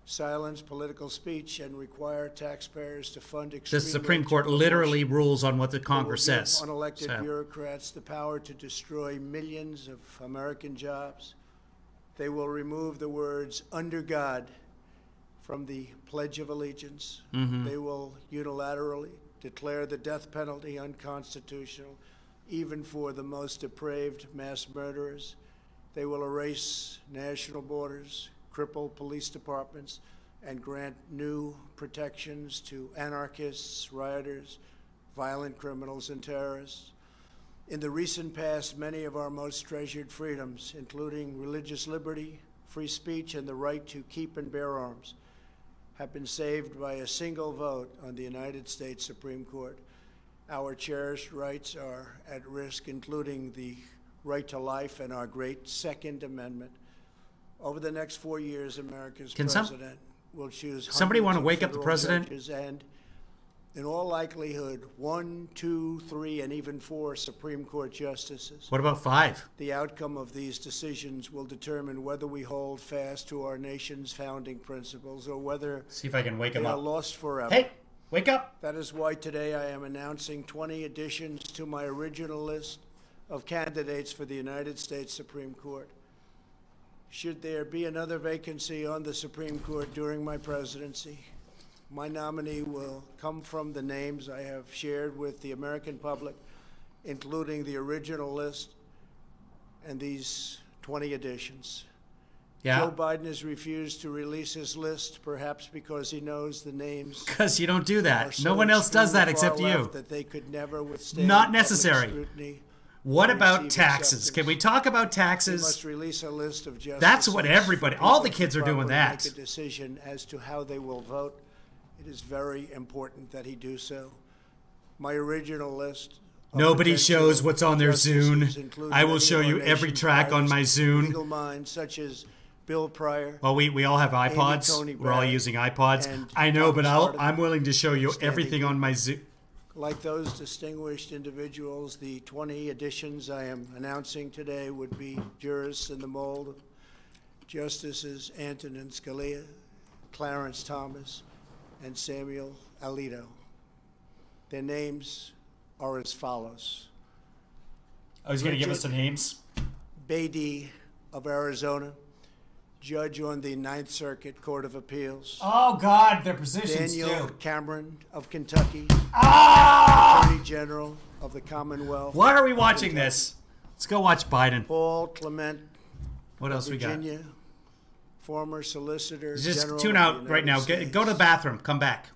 silence political speech, and require taxpayers to fund
The
extreme
Supreme Court literally rules on what the Congress
They will give
says.
unelected bureaucrats the power to destroy millions of American jobs. They will remove the words "under God" from the Pledge of Allegiance.
Mhm.
They will unilaterally declare the death penalty unconstitutional, even for the most depraved mass murderers. They will erase national borders, cripple police departments, and grant new protections to anarchists, rioters, violent criminals, and terrorists. In the recent past, many of our most treasured freedoms, including religious liberty, free speech, and the right to keep and bear arms, have been saved by a single vote on the United States Supreme Court. Our cherished rights are at risk, including the right to life and our great Second Amendment. Over the next 4 years, America's president will choose
somebody want to wake up the president?
And in all likelihood, 1, 2, 3, and even 4 Supreme Court justices.
What about 5?
The outcome of these decisions will determine whether we hold fast to our nation's founding principles or whether
see if I can wake him
they
up.
are lost forever.
Hey, wake up!
That is why today I am announcing 20 additions to my original list of candidates for the United States Supreme Court. Should there be another vacancy on the Supreme Court during my presidency, my nominee will come from the names I have shared with the American public, including the original list and these 20 additions.
Yeah.
Joe Biden has refused to release his list, perhaps because he knows the names.
Because you don't do
are
that.
so
No one else does that
extremely
except
far
you.
left that they could never withstand
Not
public
necessary.
scrutiny.
What about
receive
taxes?
acceptance.
Can we talk about
We
taxes?
must release a list of justices.
That's what everybody, all the kids are doing that.
Make a decision as to how they will vote. It is very important that he do so. My original list. of
Nobody
potential
shows what's on their Zune.
justices include
I will
many
show
of our
you every
nation's
track on my
finest
Zune.
Legal minds such as Bill Pryor.
Well, we all have iPods.
Tony
We're all
Barrett,
using iPods.
and
I know, but
Thomas Harding,
I'm willing to show you
standing
everything on my Zune.
Like those distinguished individuals, the 20 additions I am announcing today would be jurists in the mold of Justices Antonin Scalia, Clarence Thomas, and Samuel Alito. Their names are as follows.
Oh, he's going to give us the names?
Beatty of Arizona, judge on the Ninth Circuit Court of Appeals.
Oh, God, their positions,
Daniel
too.
Cameron of Kentucky, Attorney General of the Commonwealth.
Why are we watching this? Let's go watch Biden.
Paul Clement.
What else we got?
Virginia, former Solicitor
Just
General
tune
of
out
the
right now.
United
Go to the bathroom. Come back.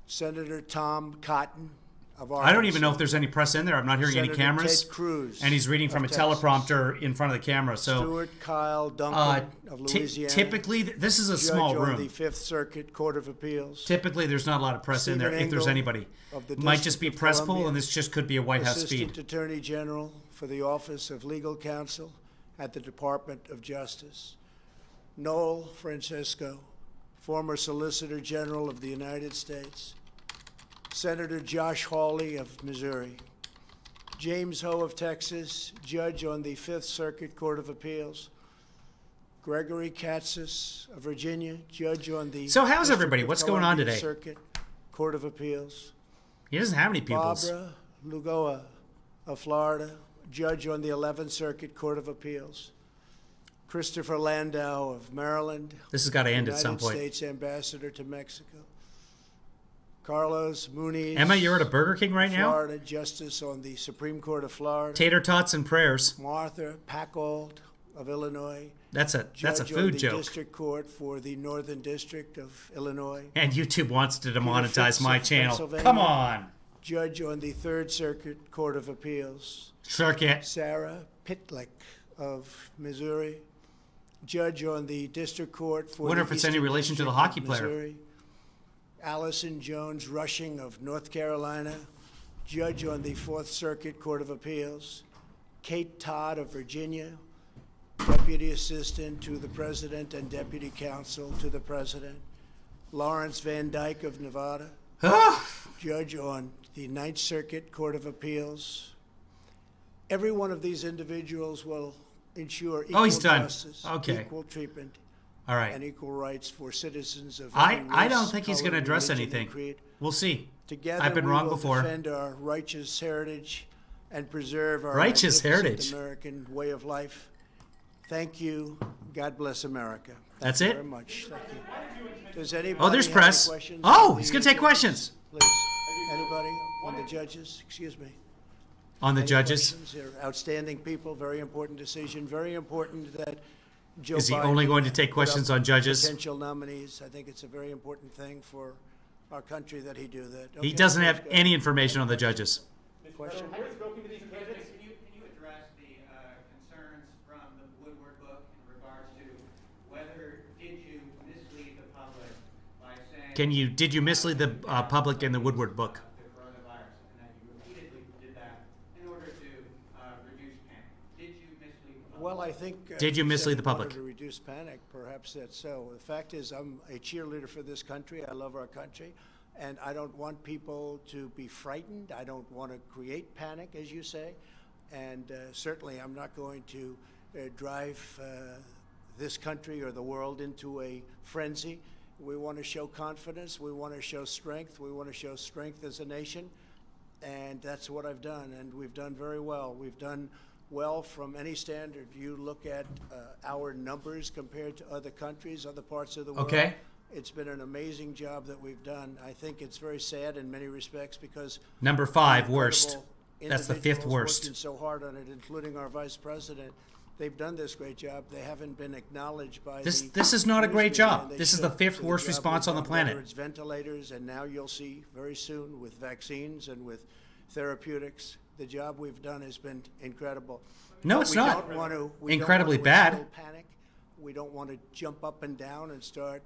Senator Tom Cotton of Arkansas.
I don't even know if there's any press in there. I'm not hearing
Senator
any cameras.
Ted Cruz
and he's reading from a
of Texas.
teleprompter in front of the camera. So
Stuart Kyle Duncan of Louisiana.
Typically, this is a
judge
small
on
room.
the Fifth Circuit Court of Appeals.
Typically, there's not a lot of press in there,
Stephen
if there's
Engel
anybody.
of the
Might just be
District of
press pool,
Columbia.
and this just could be a White House
Assistant
feed.
Attorney General for the Office of Legal Counsel at the Department of Justice. Noel Francisco, former Solicitor General of the United States. Senator Josh Hawley of Missouri. James Ho of Texas, judge on the Fifth Circuit Court of Appeals. Gregory Katsas of Virginia, judge on the
So how's
District
everybody?
of
What's going on
Columbia
today?
Circuit Court of Appeals.
He doesn't have any pupils.
Barbara Lugoa of Florida, judge on the 11th Circuit Court of Appeals. Christopher Landau of Maryland.
This has got to end at some point.
United States Ambassador to Mexico. Carlos Muniz.
Emma, you're at a Burger King right now?
Florida Justice on the Supreme Court of Florida.
Tater tots and prayers.
Martha Packold of Illinois.
That's a
judge
food
on the
joke.
District Court for the Northern District of Illinois.
And YouTube wants to
Peter
demonetize
Fitz
my
of
channel.
Pennsylvania.
Come on.
Judge on the Third Circuit Court of Appeals.
Circuit.
Sarah Pitlick of Missouri. Judge on the District Court for
Wonder
the
if it's any
Eastern
relation to the
District of
hockey player.
Missouri. Allison Jones Rushing of North Carolina, judge on the Fourth Circuit Court of Appeals. Kate Todd of Virginia, Deputy Assistant to the President and Deputy Counsel to the President. Lawrence Van Dyke of Nevada, judge on the Ninth Circuit Court of Appeals. Every one of these individuals will ensure equal
he's done.
justice,
Okay.
equal treatment,
All right.
and equal rights for citizens of
I
every
don't
race,
think he's
color,
going to address
religion, and
anything.
creed.
We'll see.
Together,
I've been
we
wrong
will
before.
defend our righteous heritage and preserve our
Righteous
magnificent
heritage.
American way of life. Thank you. God bless America. Thank
That's
you
it?
Very much. Thank you. Does anybody
Oh, there's
have
press.
any questions
Oh,
of
he's
the
going to take
judges?
questions.
Please. Anybody on the judges? Excuse me.
On the
Any
judges.
questions? They're outstanding people. Very important decision. Very important that Joe
Is he
Biden
only going to take
put
questions
up
on judges?
Potential nominees. I think it's a very important thing for our country that he do that.
He
Okay,
doesn't
let's
have
go.
any information on the judges.
Question?
Did you mislead the public in the Woodward book?
Well, I think.
Did you mislead the public?
To reduce panic, perhaps that's so. The fact is, I'm a cheerleader for this country. I love our country, and I don't want people to be frightened. I don't want to create panic, as you say, and certainly I'm not going to drive this country or the world into a frenzy. We want to show confidence. We want to show strength. We want to show strength as a nation, and that's what I've done, and we've done very well. We've done well from any standard. You look at our numbers compared to other countries, other parts of the world.
Okay.
It's been an amazing job that we've done. I think it's very sad in many respects because
number 5 worst. That's the 5th worst.
Working so hard on it, including our vice president. They've done this great job. They haven't been acknowledged by
this is not a great job. This is the 5th worst response on the planet.
Whether it's ventilators, and now you'll see very soon with vaccines and with therapeutics. The job we've done has been incredible.
No, it's not. Incredibly bad.
Panic. We don't want to jump up and down and start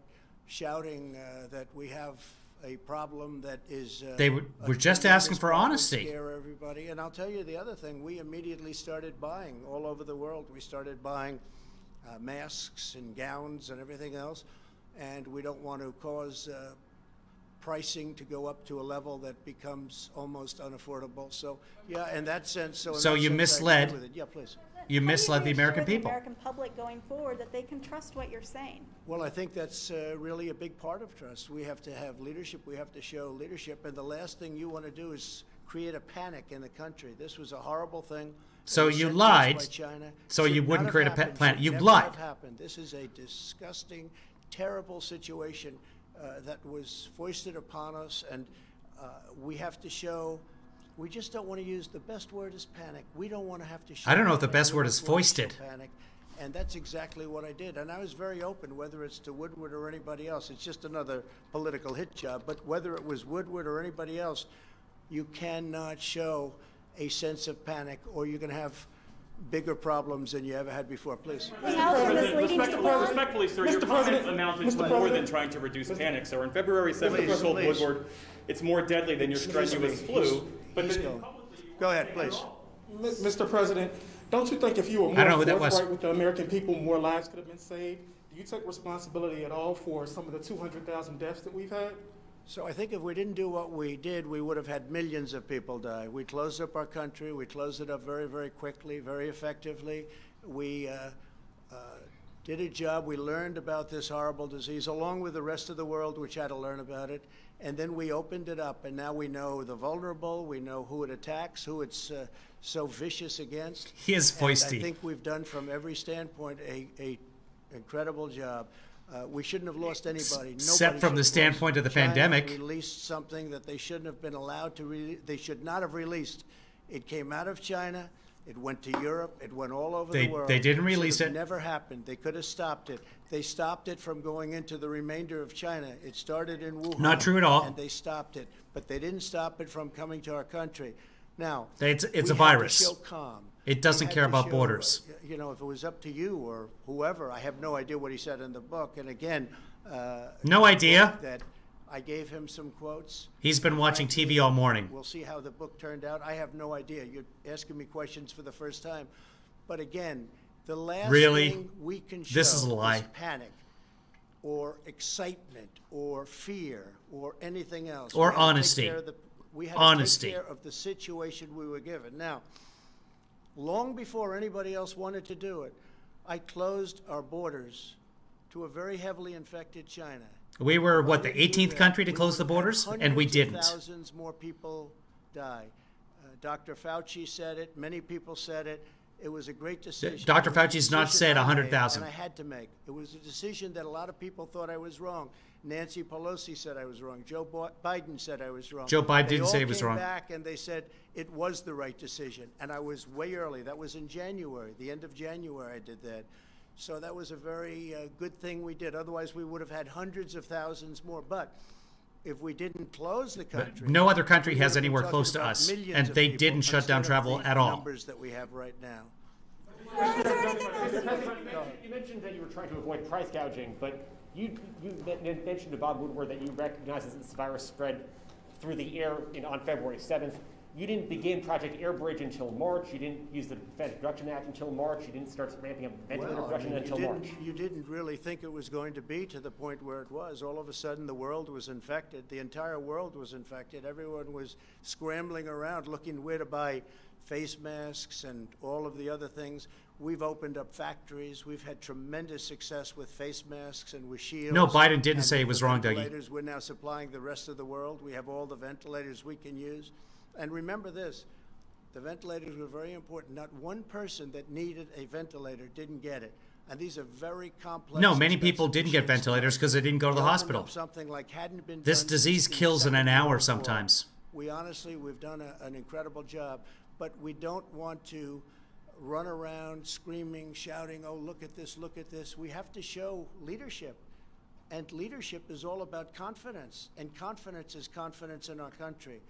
shouting that we have a problem that is.
We're just asking for honesty.
Scare everybody. And I'll tell you the other thing. We immediately started buying all over the world. We started buying masks and gowns and everything else, and we don't want to cause pricing to go up to a level that becomes almost unaffordable. So, yeah, in that sense.
So you misled.
Yeah, please.
You misled the American people.
The American public going forward that they can trust what you're saying.
Well, I think that's really a big part of trust. We have to have leadership. We have to show leadership. And the last thing you want to do is create a panic in the country. This was a horrible thing.
So you lied. So you wouldn't create a panic. You lied.
This is a disgusting, terrible situation that was foisted upon us, and we have to show. We just don't want to use the best word is panic. We don't want to have to show.
I don't know if the best word is foisted.
Panic, and that's exactly what I did. And I was very open, whether it's to Woodward or anybody else. It's just another political hit job. But whether it was Woodward or anybody else, you cannot show a sense of panic, or you're going to have bigger problems than you ever had before. Please.
Respectfully, sir, your comment amounted to more than trying to reduce panic. So on February 7th, you told Woodward it's more deadly than your strenuous flu.
Go ahead, please.
Mr. President, don't you think if you were more forthright with the American people, more lives could have been saved? Do you take responsibility at all for some of the 200,000 deaths that we've had?
So I think if we didn't do what we did, we would have had millions of people die. We closed up our country. We closed it up very, very quickly, very effectively. We did a job. We learned about this horrible disease, along with the rest of the world, which had to learn about it. And then we opened it up, and now we know the vulnerable. We know who it attacks, who it's so vicious against.
He is foisty.
And I think we've done, from every standpoint, a incredible job. We shouldn't have lost anybody.
Except from the standpoint of the pandemic.
China released something that they shouldn't have been allowed to. They should not have released. It came out of China. It went to Europe. It went all over the world.
They didn't release it.
It never happened. They could have stopped it. They stopped it from going into the remainder of China. It started in Wuhan.
Not true at all.
And they stopped it, but they didn't stop it from coming to our country. Now
it's a virus.
Show calm.
It doesn't care about borders.
You know, if it was up to you or whoever, I have no idea what he said in the book. And again,
no idea.
That I gave him some quotes.
He's been watching TV all morning.
We'll see how the book turned out. I have no idea. You're asking me questions for the first time. But again, the last thing we can show
is a lie.
Is panic or excitement or fear or anything else.
Or honesty.
We had to take care of the situation we were given. Now, long before anybody else wanted to do it, I closed our borders to a very heavily infected China.
We were, what, the 18th country to close the borders? And we didn't.
Thousands more people die. Dr. Fauci said it. Many people said it. It was a great decision.
Dr. Fauci's not said 100,000.
And I had to make. It was a decision that a lot of people thought I was wrong. Nancy Pelosi said I was wrong. Joe Biden said I was wrong.
Joe Biden didn't say he was wrong.
They all came back and they said it was the right decision. And I was way early. That was in January, the end of January I did that. So that was a very good thing we did. Otherwise, we would have had hundreds of thousands more. But if we didn't close the country,
no other country has anywhere close to us, and they didn't shut down travel at all.
Numbers that we have right now.
You mentioned that you were trying to avoid price gouging, but you mentioned to Bob Woodward that you recognize that this virus spread through the air on February 7th. You didn't begin Project Airbridge until March. You didn't use the Defense Production Act until March. You didn't start ramping up ventilator production until March.
You didn't really think it was going to be to the point where it was. All of a sudden, the world was infected. The entire world was infected. Everyone was scrambling around looking where to buy face masks and all of the other things. We've opened up factories. We've had tremendous success with face masks and with shields.
No, Biden didn't say it was wrong, Dougie.
We're now supplying the rest of the world. We have all the ventilators we can use. And remember this, the ventilators were very important. Not one person that needed a ventilator didn't get it. And these are very complex.
No, many people didn't get ventilators because they didn't go to the hospital.
Something like hadn't been
this disease kills in an hour sometimes.
We've done an incredible job, but we don't want to run around screaming, shouting, oh, look at this, look at this. We have to show leadership. And leadership is all about confidence. And confidence is confidence in our country.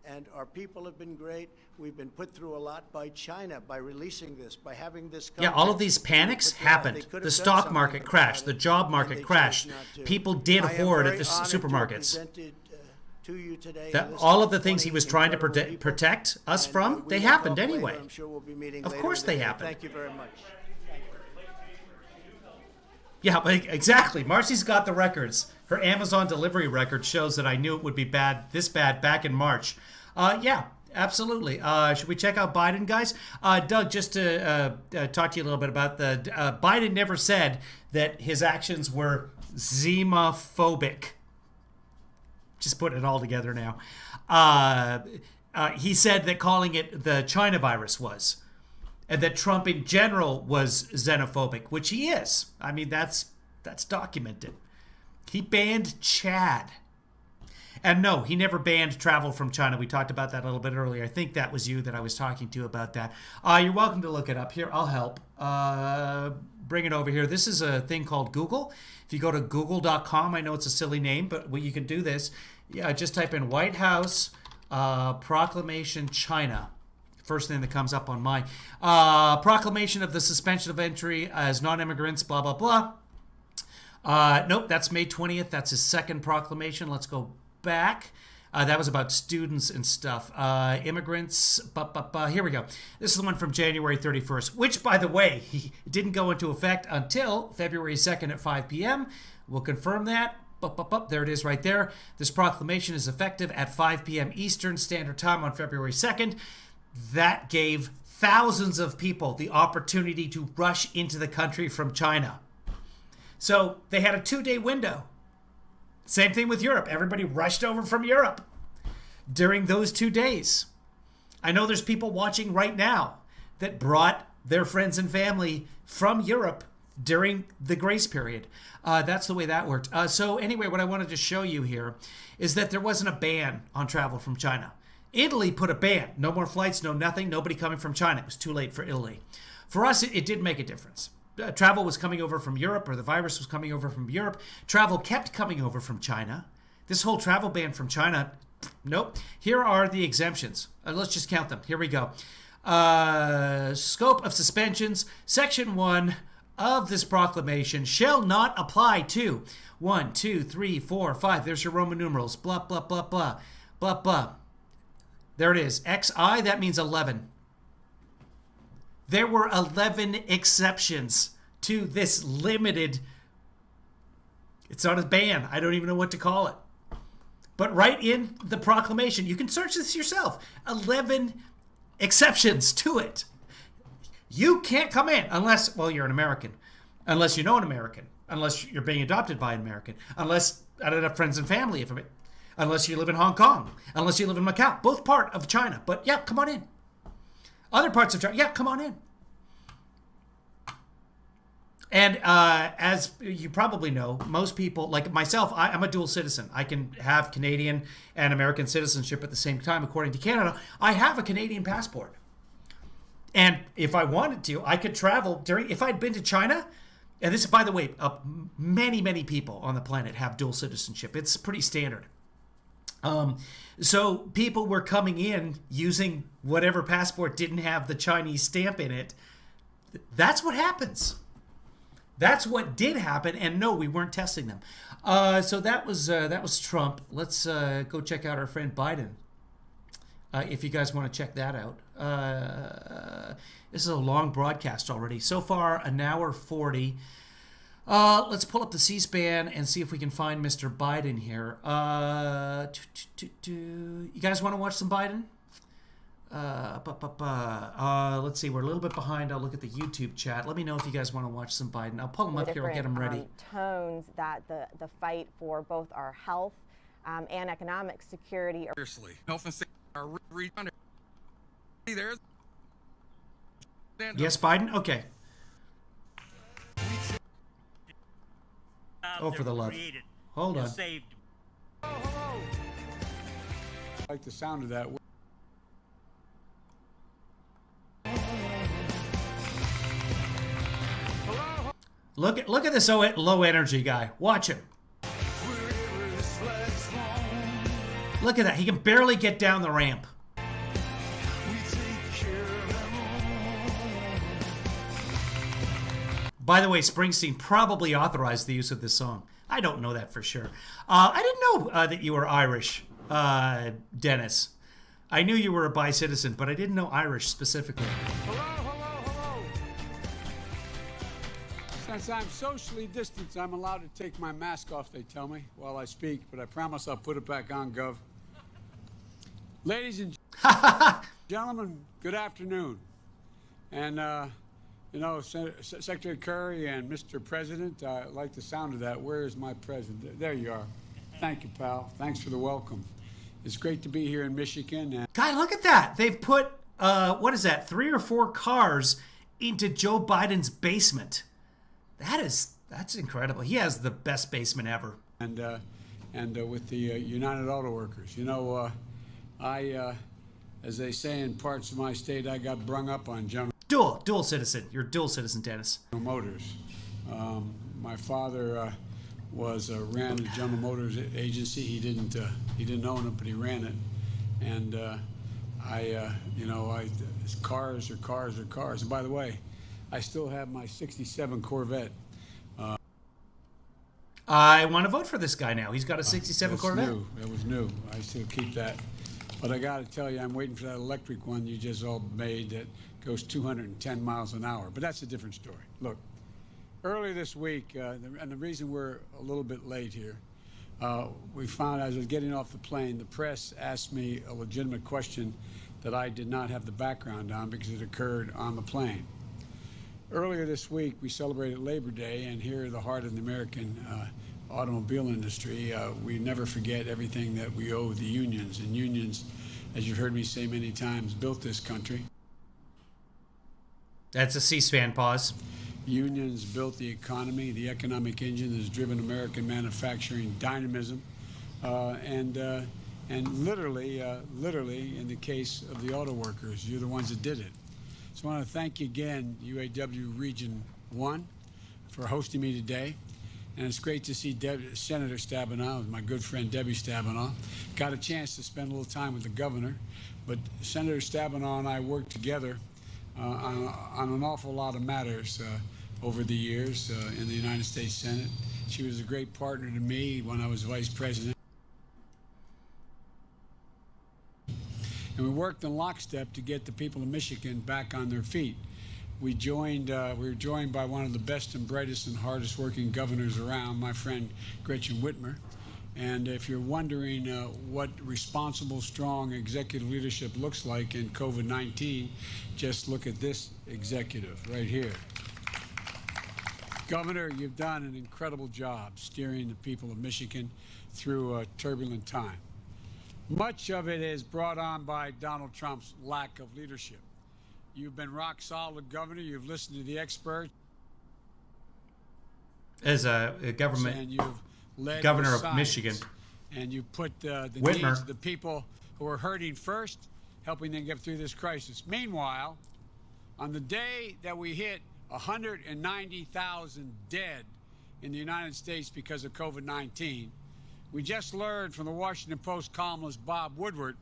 And our people have been great. We've been put through a lot by China, by releasing this, by having this.
Yeah, all of these panics happened. The stock market crashed. The job market crashed. People did hoard at the supermarkets. All of the things he was trying to protect us from, they happened anyway. Of course they happened.
Thank you very much.
Yeah, exactly. Marcy's got the records. Her Amazon delivery record shows that I knew it would be this bad back in March. Yeah, absolutely. Should we check out Biden, guys? Doug, just to talk to you a little bit about Biden never said that his actions were xenophobic. Just putting it all together now. He said that calling it the China virus was. And that Trump in general was xenophobic, which he is. I mean, that's documented. He banned Chad. And no, he never banned travel from China. We talked about that a little bit earlier. I think that was you that I was talking to about that. You're welcome to look it up. Here, I'll help. Bring it over here. This is a thing called Google. If you go to google.com, I know it's a silly name, but you can do this. Yeah, just type in White House Proclamation China. First thing that comes up on my proclamation of the suspension of entry as non-immigrants, blah, blah, blah. Nope, that's May 20th. That's his second proclamation. Let's go back. That was about students and stuff. Immigrants. Here we go. This is the one from January 31st, which, by the way, he didn't go into effect until February 2nd at 5 p.m. We'll confirm that. There it is right there. This proclamation is effective at 5 p.m. Eastern Standard Time on February 2nd. That gave thousands of people the opportunity to rush into the country from China. So they had a 2-day window. Same thing with Europe. Everybody rushed over from Europe during those 2 days. I know there's people watching right now that brought their friends and family from Europe during the grace period. That's the way that worked. So anyway, what I wanted to show you here is that there wasn't a ban on travel from China. Italy put a ban. No more flights, no nothing, nobody coming from China. It was too late for Italy. For us, it did make a difference. Travel was coming over from Europe, or the virus was coming over from Europe. Travel kept coming over from China. This whole travel ban from China, nope. Here are the exemptions. Let's just count them. Here we go. Scope of suspensions. Section 1 of this proclamation shall not apply to 1, 2, 3, 4, 5. There's your Roman numerals. Blah, blah, blah, blah, blah, blah. There it is. XI, that means 11. There were 11 exceptions to this limited, it's not a ban. I don't even know what to call it. But right in the proclamation, you can search this yourself. 11 exceptions to it. You can't come in unless, well, you're an American. Unless you know an American. Unless you're being adopted by an American. Unless, I don't have friends and family. Unless you live in Hong Kong. Unless you live in Macau. Both part of China. But yeah, come on in. Other parts of China, yeah, come on in. And as you probably know, most people, like myself, I'm a dual citizen. I can have Canadian and American citizenship at the same time, according to Canada. I have a Canadian passport. And if I wanted to, I could travel if I'd been to China, and this, by the way, many, many people on the planet have dual citizenship. It's pretty standard. So people were coming in using whatever passport didn't have the Chinese stamp in it That's what happens. That's what did happen, and no, we weren't testing them. So that was Trump. Let's go check out our friend Biden. If you guys want to check that out. This is a long broadcast already. So far, an hour 40. Let's pull up the C-SPAN and see if we can find Mr. Biden here. You guys want to watch some Biden? Let's see. We're a little bit behind. I'll look at the YouTube chat. Let me know if you guys want to watch some Biden. I'll pull them up here. I'll get them ready.
Tones that the fight for both our health and economic security.
Seriously, health and safety are there's.
Yes, Biden. Okay. Oh, for the love. Hold on.
I like the sound of that.
Look at this low energy guy. Watch him. Look at that. He can barely get down the ramp. By the way, Springsteen probably authorized the use of this song. I don't know that for sure. I didn't know that you were Irish, Dennis. I knew you were a bi-citizen, but I didn't know Irish specifically.
Hello. Since I'm socially distanced, I'm allowed to take my mask off, they tell me, while I speak, but I promise I'll put it back on, Gov. Ladies and gentlemen, good afternoon. And, Secretary Kerry and Mr. President, I like the sound of that. Where is my president? There you are. Thank you, pal. Thanks for the welcome. It's great to be here in Michigan. And
Guy, look at that. They've put, 3 or 4 cars into Joe Biden's basement. That's incredible. He has the best basement ever.
And with the United Auto Workers. As they say in parts of my state, I got brung up on General
Dual citizen. You're dual citizen, Dennis.
Motors. My father ran the General Motors agency. He didn't own it, but he ran it. And cars are cars are cars. And by the way, I still have my '67 Corvette.
I want to vote for this guy now. He's got a '67 Corvette.
That was new. I still keep that. But I got to tell you, I'm waiting for that electric one you just all made that goes 210 miles an hour. But that's a different story. Look, earlier this week, and the reason we're a little bit late here, we found as I was getting off the plane, the press asked me a legitimate question that I did not have the background on because it occurred on the plane. Earlier this week, we celebrated Labor Day, and here at the heart of the American automobile industry, we never forget everything that we owe the unions. And unions, as you've heard me say many times, built this country.
That's a C-SPAN pause.
Unions built the economy, the economic engine that has driven American manufacturing dynamism. And literally, in the case of the auto workers, you're the ones that did it. So I want to thank you again, UAW Region 1, for hosting me today. And it's great to see Senator Stabenow, my good friend Debbie Stabenow. Got a chance to spend a little time with the governor, but Senator Stabenow and I worked together on an awful lot of matters over the years in the United States Senate. She was a great partner to me when I was vice president. And we worked in lockstep to get the people of Michigan back on their feet. We were joined by one of the best and brightest and hardest working governors around, my friend Gretchen Whitmer. And if you're wondering what responsible, strong executive leadership looks like in COVID-19, just look at this executive right here. Governor, you've done an incredible job steering the people of Michigan through a turbulent time. Much of it is brought on by Donald Trump's lack of leadership. You've been rock solid, Governor. You've listened to the experts.
As a government governor of Michigan.
And you put the needs of the people who are hurting first, helping them get through this crisis. Meanwhile, on the day that we hit 190,000 dead in the United States because of COVID-19, we just learned from the Washington Post columnist Bob Woodward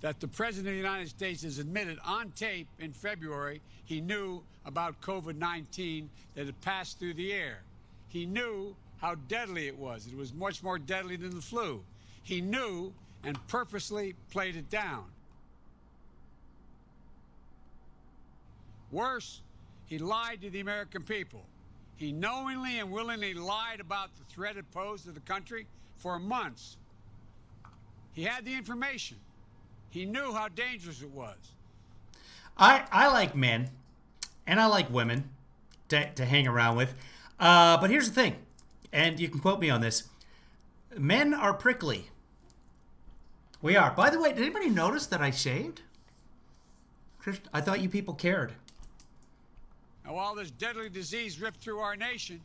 that the President of the United States has admitted on tape in February he knew about COVID-19 that had passed through the air. He knew how deadly it was. It was much more deadly than the flu. He knew and purposely played it down. Worse, he lied to the American people. He knowingly and willingly lied about the threat it posed to the country for months. He had the information. He knew how dangerous it was.
I like men, and I like women to hang around with. But here's the thing, and you can quote me on this. Men are prickly. We are. By the way, did anybody notice that I shaved? I thought you people cared.
And while this deadly disease ripped through our nation,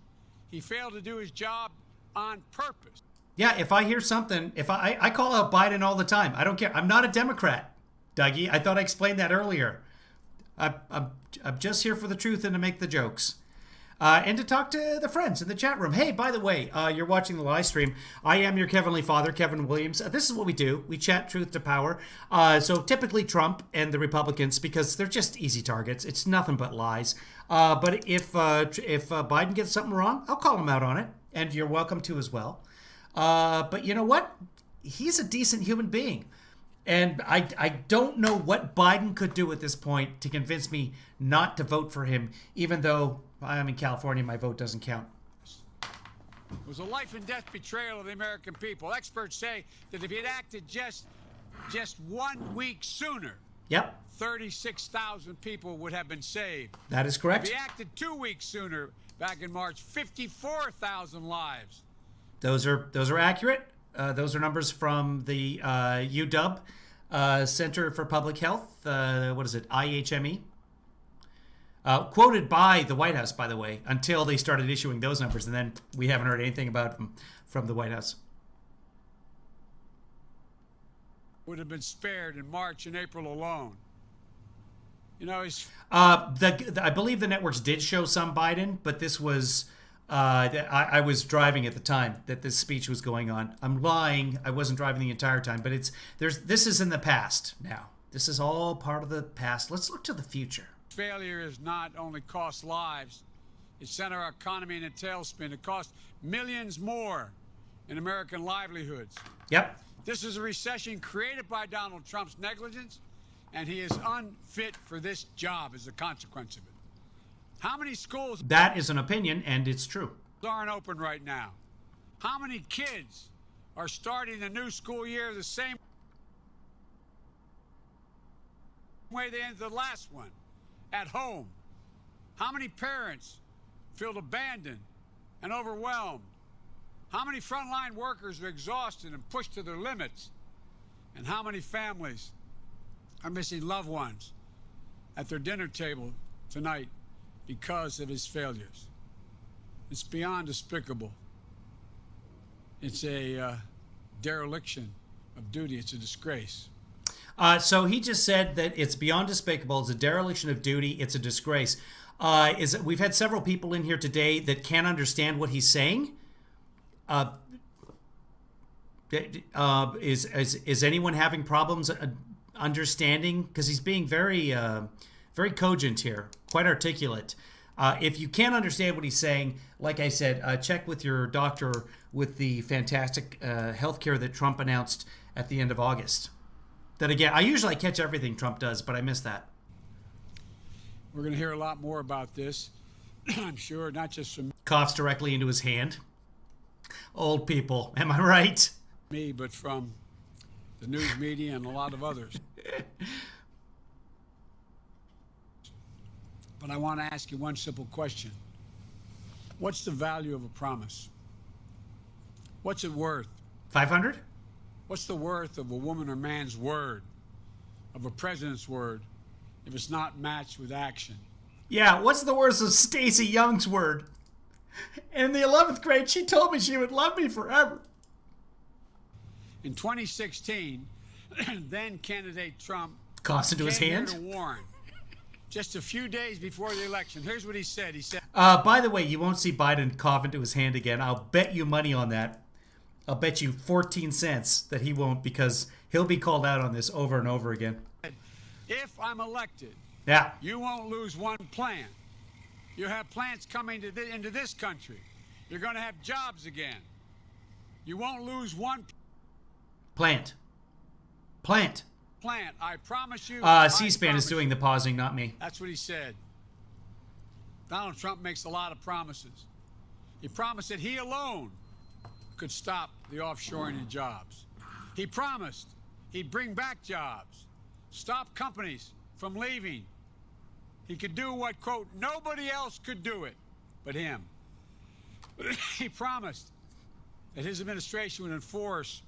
he failed to do his job on purpose.
Yeah, if I hear something, if I call out Biden all the time. I don't care. I'm not a Democrat, Dougie. I thought I explained that earlier. I'm just here for the truth and to make the jokes. And to talk to the friends in the chat room. Hey, by the way, you're watching the live stream. I am your Heavenly Father, Kevin Williams. This is what we do. We chat truth to power. So typically Trump and the Republicans, because they're just easy targets. It's nothing but lies. But if Biden gets something wrong, I'll call him out on it. And you're welcome to as well. But you know what? He's a decent human being. And I don't know what Biden could do at this point to convince me not to vote for him, even though I'm in California, my vote doesn't count.
It was a life and death betrayal of the American people. Experts say that if he had acted just 1 week sooner, 36,000 people would have been saved.
That is correct.
If he acted 2 weeks sooner, back in March, 54,000 lives.
Those are accurate. Those are numbers from the UW Center for Public Health. What is it? IHME. Quoted by the White House, by the way, until they started issuing those numbers, and then we haven't heard anything about them from the White House.
Would have been spared in March and April alone. You know,
I believe the networks did show some Biden, but this was I was driving at the time that this speech was going on. I'm lying. I wasn't driving the entire time, but this is in the past now. This is all part of the past. Let's look to the future.
Failure has not only cost lives, it sent our economy in a tailspin. It cost millions more in American livelihoods.
Yep.
This is a recession created by Donald Trump's negligence, and he is unfit for this job as a consequence of it. How many schools...
That is an opinion, and it's true.
...aren't open right now? How many kids are starting the new school year the same way they ended the last one? At home. How many parents feel abandoned and overwhelmed? How many frontline workers are exhausted and pushed to their limits? And how many families are missing loved ones at their dinner table tonight because of his failures? It's beyond despicable. It's a dereliction of duty. It's a disgrace.
So he just said that it's beyond despicable. It's a dereliction of duty. It's a disgrace. We've had several people in here today that can't understand what he's saying. Is anyone having problems understanding? Because he's being very cogent here, quite articulate. If you can't understand what he's saying, like I said, check with your doctor with the fantastic health care that Trump announced at the end of August. That again, I usually catch everything Trump does, but I missed that.
We're going to hear a lot more about this, I'm sure, not just from...
Coughs directly into his hand. Old people, am I right?
Me, but from the news media and a lot of others. But I want to ask you one simple question. What's the value of a promise? What's it worth?
500?
What's the worth of a woman or man's word, of a president's word, if it's not matched with action?
Yeah, what's the worth of Stacey Young's word? In the 11th grade, she told me she would love me forever.
In 2016, then candidate Trump
coughs into his hand
to warn. Just a few days before the election. Here's what he said. He said,
by the way, you won't see Biden cough into his hand again. I'll bet you money on that. I'll bet you 14 cents that he won't, because he'll be called out on this over and over again.
If I'm elected,
yeah,
you won't lose one plant. You have plants coming into this country. You're going to have jobs again. You won't lose one
plant.
I promise you.
C-SPAN is doing the pausing, not me.
That's what he said. Donald Trump makes a lot of promises. He promised that he alone could stop the offshoring of jobs. He promised he'd bring back jobs, stop companies from leaving. He could do what, quote, nobody else could do it but him. He promised that his administration would enforce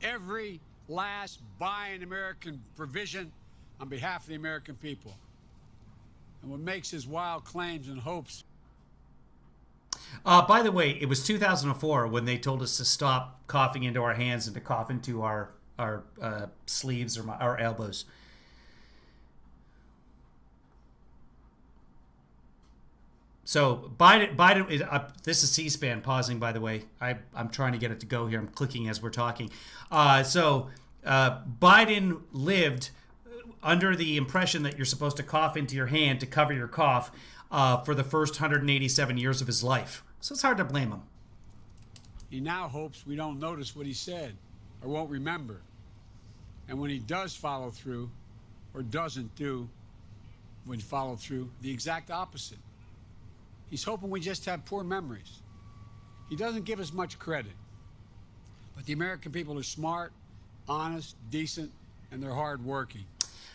every last buy an American provision on behalf of the American people. And what makes his wild claims and hopes.
By the way, it was 2004 when they told us to stop coughing into our hands and to cough into our sleeves or our elbows. So Biden is this is C-SPAN pausing, by the way. I'm trying to get it to go here. I'm clicking as we're talking. So Biden lived under the impression that you're supposed to cough into your hand to cover your cough for the first 187 years of his life. So it's hard to blame him.
He now hopes we don't notice what he said or won't remember. And when he does follow through or doesn't do when follow through, the exact opposite. He's hoping we just have poor memories. He doesn't give us much credit. But the American people are smart, honest, decent, and they're hardworking.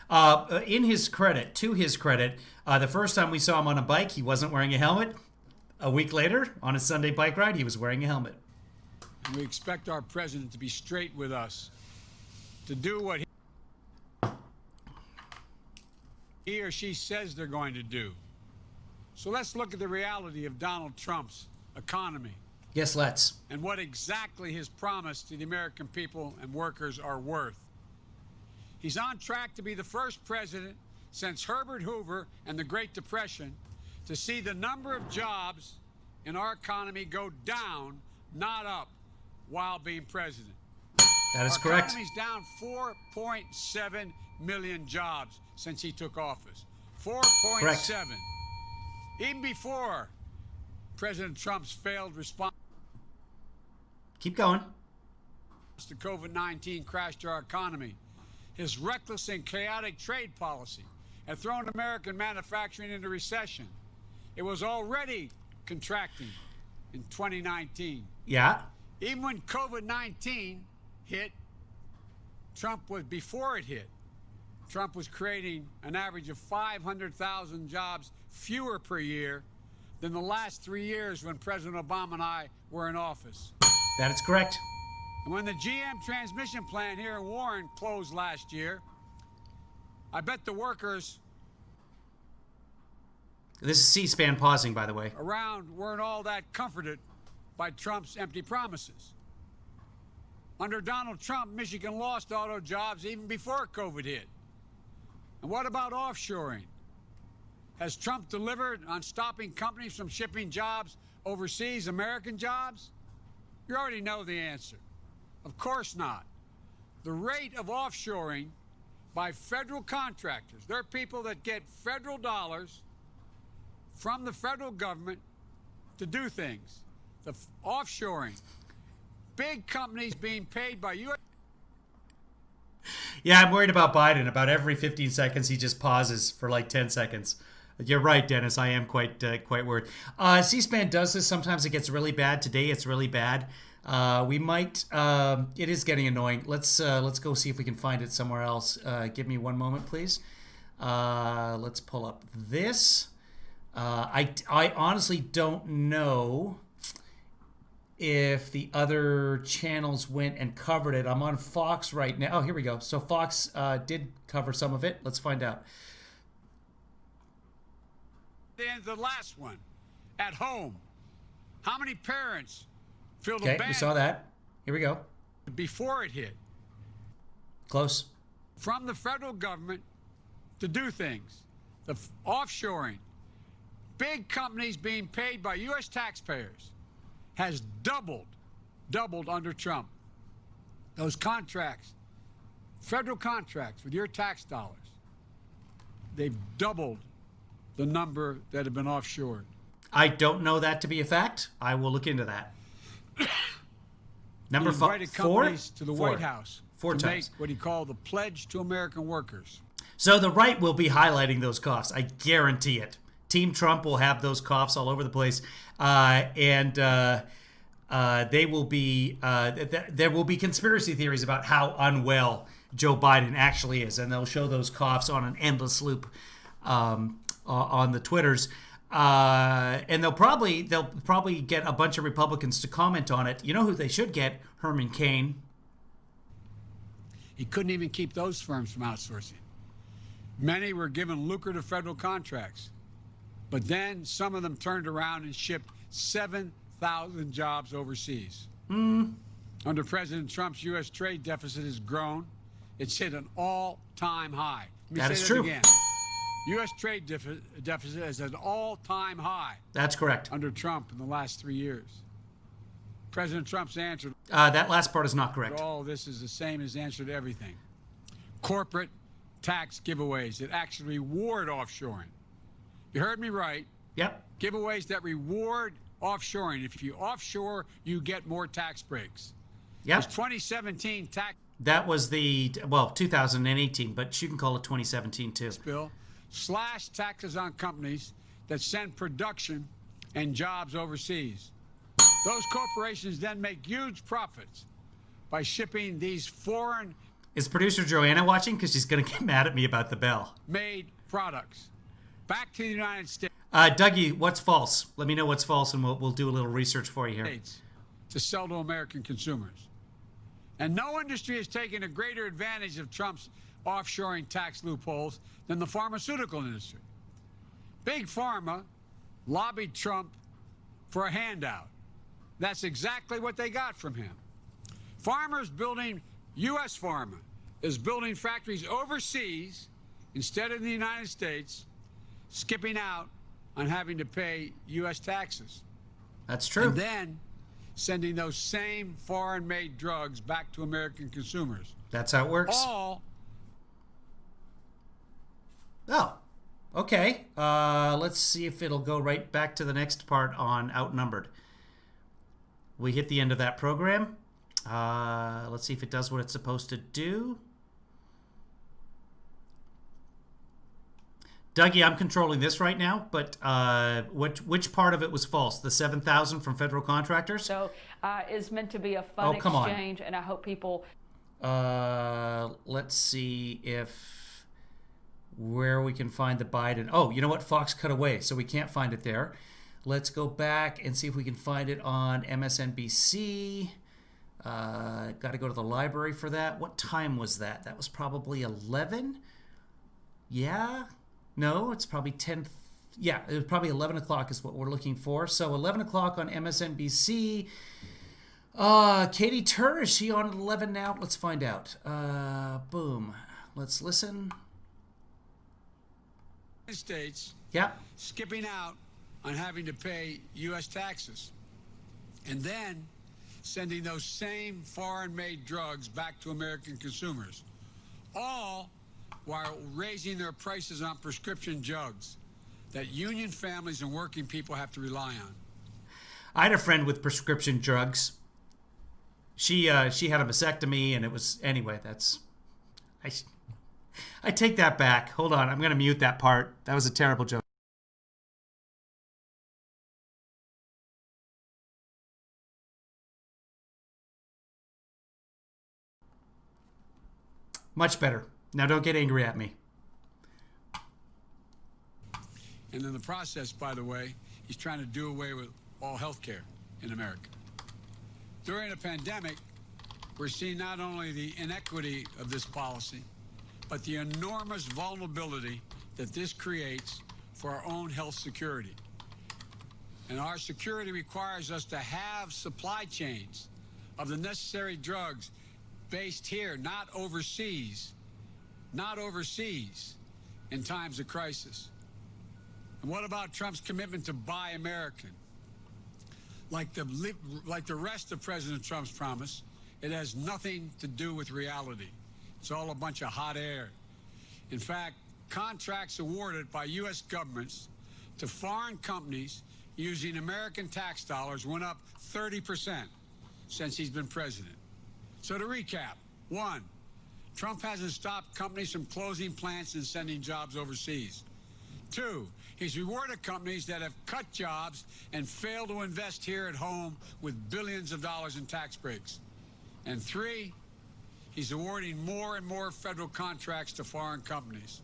To his credit, the first time we saw him on a bike, he wasn't wearing a helmet. A week later, on his Sunday bike ride, he was wearing a helmet.
And we expect our president to be straight with us, to do what he or she says they're going to do. So let's look at the reality of Donald Trump's economy.
Yes, let's.
And what exactly his promise to the American people and workers are worth. He's on track to be the first president since Herbert Hoover and the Great Depression to see the number of jobs in our economy go down, not up, while being president.
That is correct.
Our economy's down 4.7 million jobs since he took office. 4.7. Even before President Trump's failed response.
Keep going.
The COVID-19 crashed our economy. His reckless and chaotic trade policy had thrown American manufacturing into recession. It was already contracting in 2019.
Yeah.
Even when COVID-19 hit, before it hit, Trump was creating an average of 500,000 jobs fewer per year than the last 3 years when President Obama and I were in office.
That is correct.
And when the GM transmission plant here in Warren closed last year, I bet the workers...
This is C-SPAN pausing, by the way.
...around weren't all that comforted by Trump's empty promises. Under Donald Trump, Michigan lost auto jobs even before COVID hit. And what about offshoring? Has Trump delivered on stopping companies from shipping jobs overseas, American jobs? You already know the answer. Of course not. The rate of offshoring by federal contractors, they're people that get federal dollars from the federal government to do things. The offshoring, big companies being paid by U.S.
Yeah, I'm worried about Biden. About every 15 seconds, he just pauses for like 10 seconds. You're right, Dennis. I am quite worried. C-SPAN does this. Sometimes it gets really bad. Today, it's really bad. We might. It is getting annoying. Let's go see if we can find it somewhere else. Give me one moment, please. Let's pull up this. I honestly don't know if the other channels went and covered it. I'm on Fox right now. Oh, here we go. So Fox did cover some of it. Let's find out.
And the last one, at home. How many parents feel
okay,
abandoned?
We saw that. Here we go.
Before it hit.
Close.
From the federal government to do things. The offshoring. Big companies being paid by U.S. taxpayers has doubled doubled under Trump. Those contracts, federal contracts with your tax dollars, they've doubled the number that have been offshored.
I don't know that to be a fact. I will look into that. Number
invited
four?
companies to the White House
Four
to
times.
make what he called the pledge to American workers.
So the right will be highlighting those coughs. I guarantee it. Team Trump will have those coughs all over the place. And they will be there will be conspiracy theories about how unwell Joe Biden actually is. And they'll show those coughs on an endless loop on the Twitters. And they'll probably get a bunch of Republicans to comment on it. You know who they should get? Herman Cain.
He couldn't even keep those firms from outsourcing. Many were given lucrative federal contracts, but then some of them turned around and shipped 7,000 jobs overseas. Under President Trump's U.S. trade deficit has grown. It's hit an all-time high.
That is true.
Again. U.S. trade deficit is at an all-time high.
That's correct.
Under Trump in the last 3 years. President Trump's answer
that last part is not correct.
to all this is the same as answer to everything. Corporate tax giveaways that actually reward offshoring. You heard me right.
Yep.
Giveaways that reward offshoring. If you offshore, you get more tax breaks.
Yep.
This 2017 tax
That was the 2018, but you can call it 2017 too.
bill slash taxes on companies that send production and jobs overseas. Those corporations then make huge profits by shipping these foreign
Is producer Joanna watching? Because she's going to get mad at me about the bell.
made products back to the United States
Dougie, what's false? Let me know what's false, and we'll do a little research for you here.
to sell to American consumers. And no industry has taken a greater advantage of Trump's offshoring tax loopholes than the pharmaceutical industry. Big Pharma lobbied Trump for a handout. That's exactly what they got from him. Farmers building, U.S. Pharma is building factories overseas instead of in the United States, skipping out on having to pay U.S. taxes.
That's true.
And then sending those same foreign-made drugs back to American consumers.
That's how it works.
All.
Oh, okay. Let's see if it'll go right back to the next part on outnumbered. We hit the end of that program. Let's see if it does what it's supposed to do. Dougie, I'm controlling this right now, but which part of it was false? The 7,000 from federal contractors?
So is meant to be a fun exchange, and I hope people...
Let's see where we can find the Biden. Oh, you know what? Fox cut away, so we can't find it there. Let's go back and see if we can find it on MSNBC. Got to go to the library for that. What time was that? That was probably 11? Yeah? No, it's probably 10. Yeah, it was probably 11 o'clock is what we're looking for. So 11 o'clock on MSNBC. Katie Tur, is she on at 11 now? Let's find out. Boom. Let's listen.
States
skipping
out on having to pay U.S. taxes and then sending those same foreign-made drugs back to American consumers, all while raising their prices on prescription drugs that union families and working people have to rely on.
I had a friend with prescription drugs. She had a mastectomy, and it was anyway. I take that back. Hold on, I'm going to mute that part. That was a terrible joke. Much better. Now don't get angry at me.
And in the process, by the way, he's trying to do away with all health care in America. During a pandemic, we're seeing not only the inequity of this policy, but the enormous vulnerability that this creates for our own health security. And our security requires us to have supply chains of the necessary drugs based here, not overseas in times of crisis. And what about Trump's commitment to buy American? like the rest of President Trump's promise, it has nothing to do with reality. It's all a bunch of hot air. In fact, contracts awarded by U.S. governments to foreign companies using American tax dollars went up 30% since he's been president. So to recap, 1, Trump hasn't stopped companies from closing plants and sending jobs overseas. 2, he's rewarded companies that have cut jobs and failed to invest here at home with billions of dollars in tax breaks. And 3, he's awarding more and more federal contracts to foreign companies.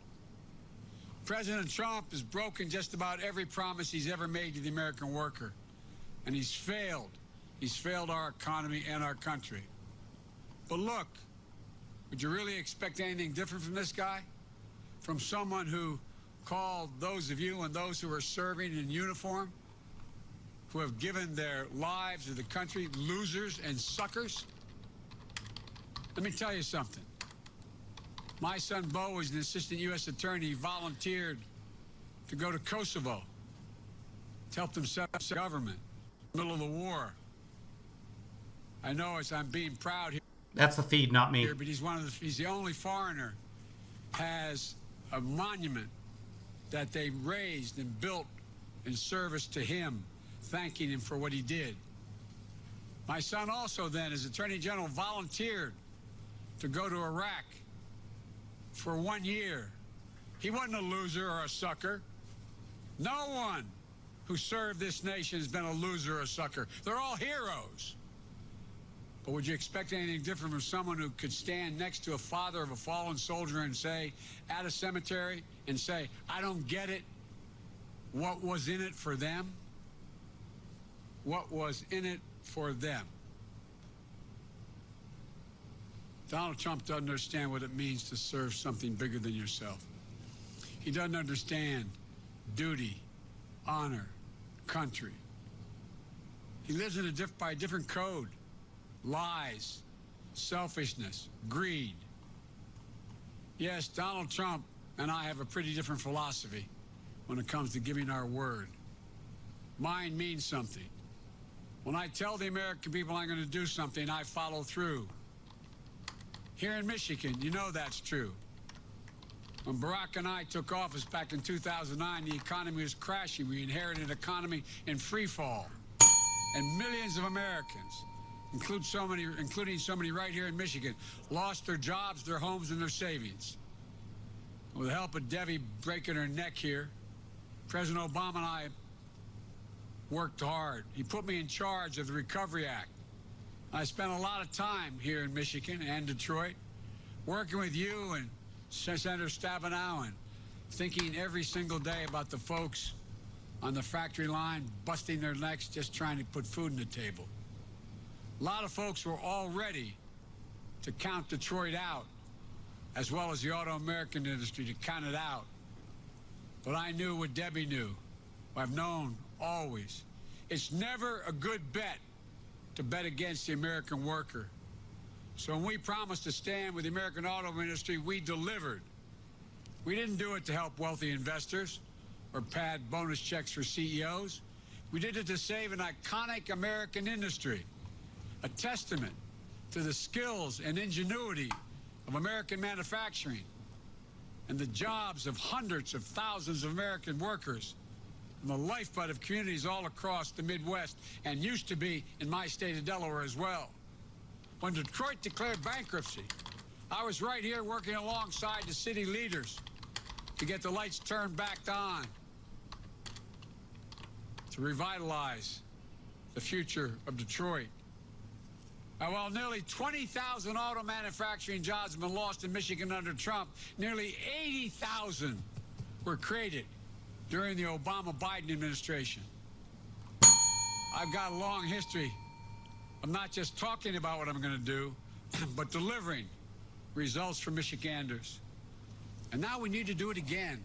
President Trump has broken just about every promise he's ever made to the American worker. And he's failed. He's failed our economy and our country. But look, would you really expect anything different from this guy? From someone who called those of you and those who are serving in uniform, who have given their lives to the country, losers and suckers? Let me tell you something. My son Bo was an assistant U.S. attorney. He volunteered to go to Kosovo to help them set up government in the middle of the war. I know as I'm being proud here.
That's the feed, not me.
But he's the only foreigner has a monument that they raised and built in service to him, thanking him for what he did. My son also then, as Attorney General, volunteered to go to Iraq for 1 year. He wasn't a loser or a sucker. No one who served this nation has been a loser or a sucker. They're all heroes. But would you expect anything different from someone who could stand next to a father of a fallen soldier and say, at a cemetery, and say, I don't get it. What was in it for them? What was in it for them? Donald Trump doesn't understand what it means to serve something bigger than yourself. He doesn't understand duty, honor, country. He lives in by a different code. Lies, selfishness, greed. Yes, Donald Trump and I have a pretty different philosophy when it comes to giving our word. Mine means something. When I tell the American people I'm going to do something, I follow through. Here in Michigan, you know that's true. When Barack and I took office back in 2009, the economy was crashing. We inherited an economy in free fall. And millions of Americans, including so many right here in Michigan, lost their jobs, their homes, and their savings. With the help of Debbie breaking her neck here, President Obama and I worked hard. He put me in charge of the Recovery Act. I spent a lot of time here in Michigan and Detroit working with you and Senator Stabenow and thinking every single day about the folks on the factory line busting their necks just trying to put food on the table. A lot of folks were all ready to count Detroit out, as well as the auto American industry to count it out. But I knew what Debbie knew, what I've known always. It's never a good bet to bet against the American worker. So when we promised to stand with the American auto industry, we delivered. We didn't do it to help wealthy investors or pad bonus checks for CEOs. We did it to save an iconic American industry, a testament to the skills and ingenuity of American manufacturing and the jobs of hundreds of thousands of American workers and the lifeblood of communities all across the Midwest and used to be in my state of Delaware as well. When Detroit declared bankruptcy, I was right here working alongside the city leaders to get the lights turned back on, to revitalize the future of Detroit. While nearly 20,000 auto manufacturing jobs have been lost in Michigan under Trump, nearly 80,000 were created during the Obama-Biden administration. I've got a long history of not just talking about what I'm going to do, but delivering results for Michiganders. And now we need to do it again.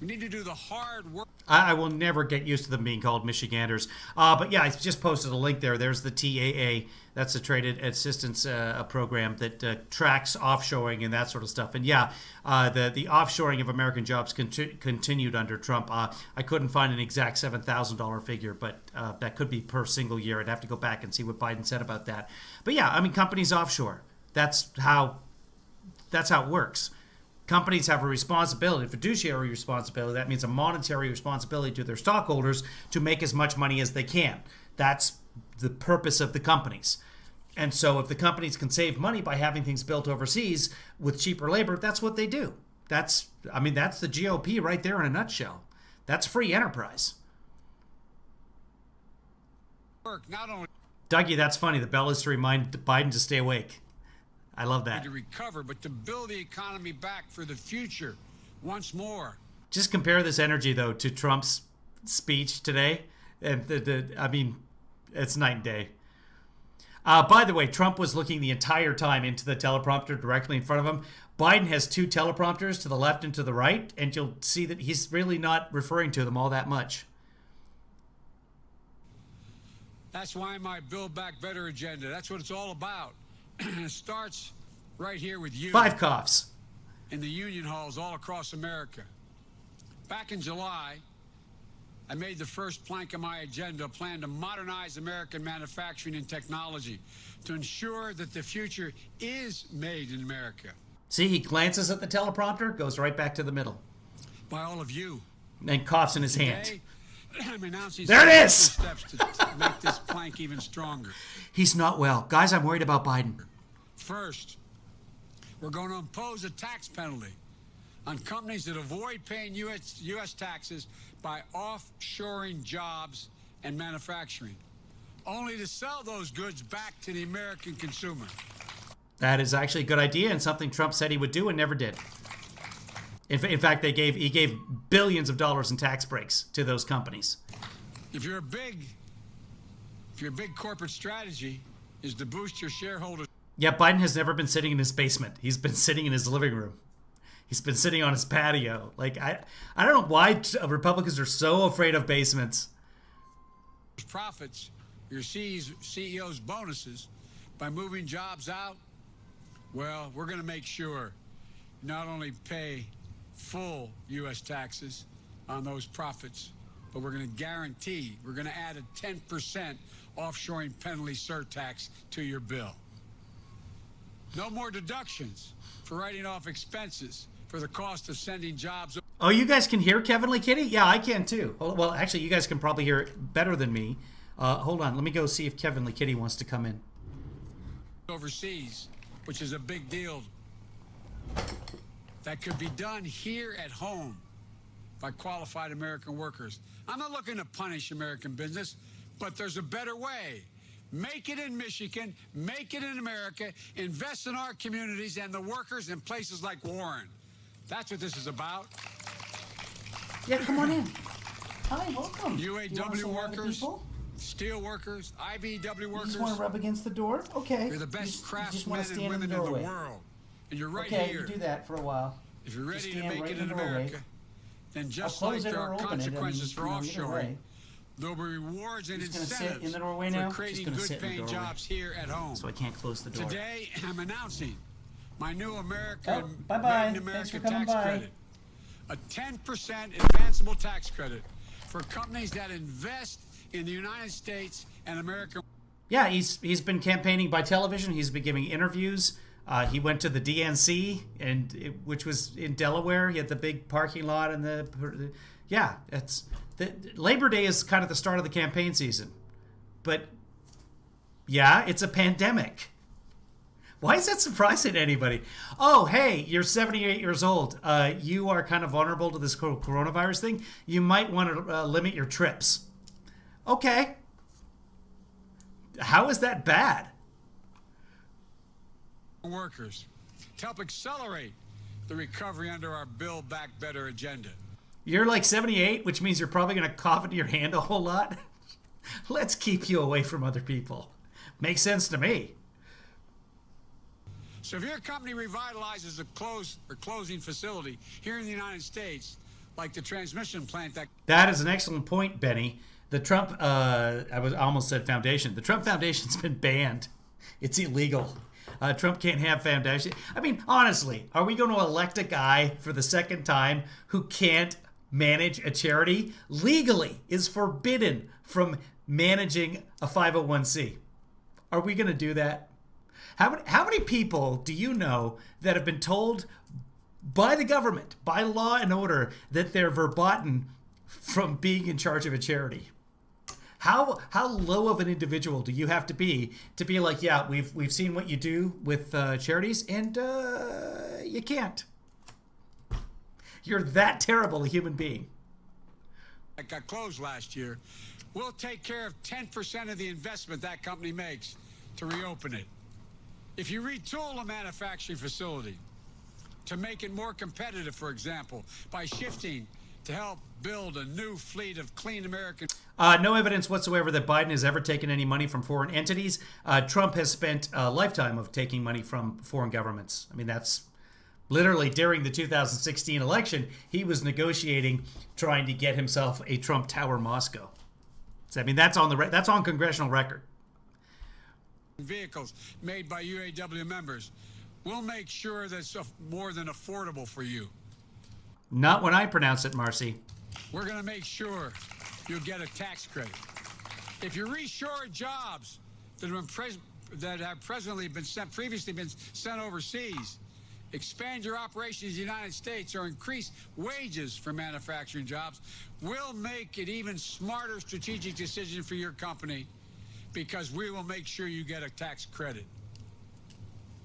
We need to do the hard work.
I will never get used to them being called Michiganders. But yeah, I just posted a link there. There's the TAA. That's a Trade Assistance program that tracks offshoring and that sort of stuff. And yeah, the offshoring of American jobs continued under Trump. I couldn't find an exact $7,000 figure, but that could be per single year. I'd have to go back and see what Biden said about that. But yeah, I mean, companies offshore. That's how it works. Companies have a responsibility, a fiduciary responsibility. That means a monetary responsibility to their stockholders to make as much money as they can. That's the purpose of the companies. And so if the companies can save money by having things built overseas with cheaper labor, that's what they do. That's the GOP right there in a nutshell. That's free enterprise.
Not only
Dougie, that's funny. The bell is to remind Biden to stay awake. I love that.
To recover, but to build the economy back for the future once more.
Just compare this energy, though, to Trump's speech today. And I mean, it's night and day. By the way, Trump was looking the entire time into the teleprompter directly in front of him. Biden has two teleprompters to the left and to the right, and you'll see that he's really not referring to them all that much.
That's why my Build Back Better agenda, that's what it's all about. It starts right here with you.
5 coughs.
In the union halls all across America. Back in July, I made the first plank of my agenda a plan to modernize American manufacturing and technology to ensure that the future is made in America.
See, he glances at the teleprompter, goes right back to the middle.
By all of you.
And coughs in his hand.
I'm announcing
there it is!
Steps to make this plank even stronger.
He's not well. Guys, I'm worried about Biden.
First, we're going to impose a tax penalty on companies that avoid paying U.S. taxes by offshoring jobs and manufacturing, only to sell those goods back to the American consumer.
That is actually a good idea and something Trump said he would do and never did. In fact, he gave billions of dollars in tax breaks to those companies.
If your big corporate strategy is to boost your shareholders.
Yeah, Biden has never been sitting in his basement. He's been sitting in his living room. He's been sitting on his patio. Like I don't know why Republicans are so afraid of basements.
Profits, your CEO's bonuses by moving jobs out. Well, we're going to make sure you not only pay full U.S. taxes on those profits, but we're going to guarantee, we're going to add a 10% offshoring penalty surtax to your bill. No more deductions for writing off expenses for the cost of sending jobs.
Oh, you guys can hear Kevin Kitty? Yeah, I can too. Well, actually, you guys can probably hear it better than me. Hold on, let me go see if Kevin Kitty wants to come in.
Overseas, which is a big deal. That could be done here at home by qualified American workers. I'm not looking to punish American business, but there's a better way. Make it in Michigan, make it in America, invest in our communities and the workers in places like Warren. That's what this is about.
Yeah, come on in. Hi, welcome.
UAW workers, steel workers, IBEW workers.
You just want to rub against the door? Okay.
You're the best craftsmen and women in the world. And you're right
here.
here.
Okay, you do that for a while.
If you're ready to make it in America, then just like there are consequences for offshoring, there'll be rewards and incentives for creating good-paying jobs here at home.
So I can't close the door.
Today, I'm announcing my new American
Made
in America tax credit. A 10% advanceable tax credit for companies that invest in the United States and America.
Yeah, he's been campaigning by television. He's been giving interviews. He went to the DNC, which was in Delaware. He had the big parking lot and Labor Day is kind of the start of the campaign season. But yeah, it's a pandemic. Why is that surprising to anybody? Oh, hey, you're 78 years old. You are kind of vulnerable to this coronavirus thing. You might want to limit your trips. Okay. How is that bad?
Workers to help accelerate the recovery under our Build Back Better agenda.
You're like 78, which means you're probably going to cough into your hand a whole lot. Let's keep you away from other people. Makes sense to me.
So if your company revitalizes a closing facility here in the United States, like the transmission plant
That is an excellent point, Benny. The Trump, I almost said foundation. The Trump Foundation's been banned. It's illegal. Trump can't have foundation. I mean, honestly, are we going to elect a guy for the second time who can't manage a charity? Legally is forbidden from managing a 501c. Are we going to do that? How many people do you know that have been told by the government, by law and order, that they're verboten from being in charge of a charity? How low of an individual do you have to be like, yeah, we've seen what you do with charities, and you can't. You're that terrible a human being.
That got closed last year. We'll take care of 10% of the investment that company makes to reopen it. If you retool a manufacturing facility to make it more competitive, for example, by shifting to help build a new fleet of clean American...
No evidence whatsoever that Biden has ever taken any money from foreign entities. Trump has spent a lifetime of taking money from foreign governments. I mean, that's literally during the 2016 election, he was negotiating, trying to get himself a Trump Tower Moscow. So, I mean, that's on congressional record.
Vehicles made by UAW members. We'll make sure that's more than affordable for you.
Not when I pronounce it, Marcy.
We're going to make sure you'll get a tax credit. If you reshore jobs that have previously been sent overseas, expand your operations in the United States, or increase wages for manufacturing jobs, we'll make it even smarter strategic decision for your company, because we will make sure you get a tax credit.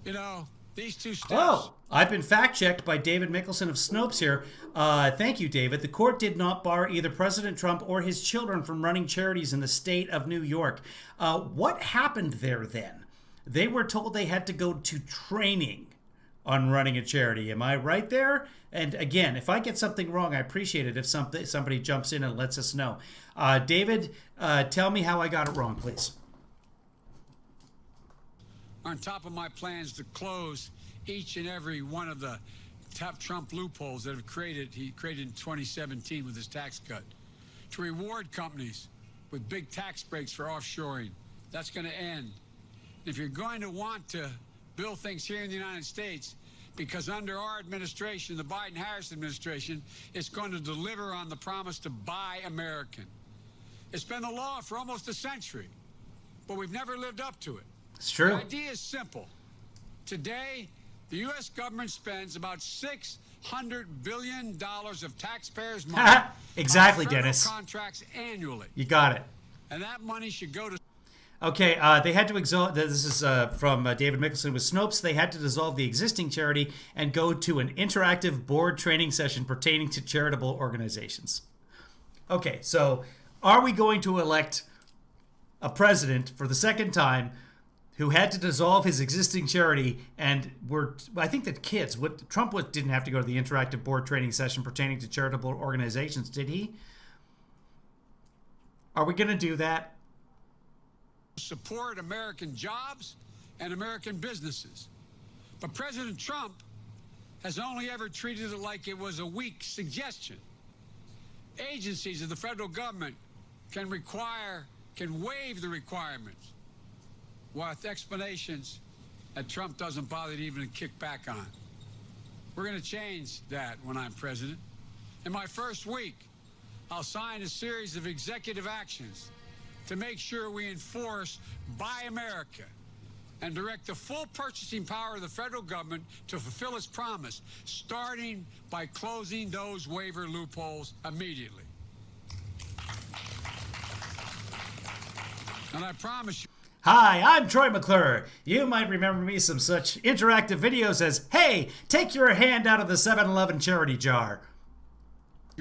You know, these two steps.
Oh, I've been fact-checked by David Mickelson of Snopes here. Thank you, David. The court did not bar either President Trump or his children from running charities in the state of New York. What happened there then? They were told they had to go to training on running a charity. Am I right there? And again, if I get something wrong, I appreciate it if somebody jumps in and lets us know. David, tell me how I got it wrong, please.
On top of my plans to close each and every one of the top Trump loopholes that he created in 2017 with his tax cut, to reward companies with big tax breaks for offshoring. That's going to end. If you're going to want to build things here in the United States, because under our administration, the Biden-Harris administration, it's going to deliver on the promise to buy American. It's been the law for almost a century, but we've never lived up to it.
It's true.
The idea is simple. Today, the U.S. government spends about $600 billion of taxpayers' money
exactly,
on federal
Dennis.
contracts annually.
You got it.
And that money should go to...
Okay, they had to exalt. This is from David Mickelson with Snopes. They had to dissolve the existing charity and go to an interactive board training session pertaining to charitable organizations. Okay, so are we going to elect a president for the second time who had to dissolve his existing charity? And I think that Trump didn't have to go to the interactive board training session pertaining to charitable organizations, did he? Are we going to do that?
Support American jobs and American businesses. But President Trump has only ever treated it like it was a weak suggestion. Agencies of the federal government can waive the requirements with explanations that Trump doesn't bother to even kick back on. We're going to change that when I'm president. In my first week, I'll sign a series of executive actions to make sure we enforce Buy America and direct the full purchasing power of the federal government to fulfill its promise, starting by closing those waiver loopholes immediately. And I promise you...
Hi, I'm Troy McClure. You might remember me from such interactive videos as, hey, take your hand out of the 7-Eleven charity jar.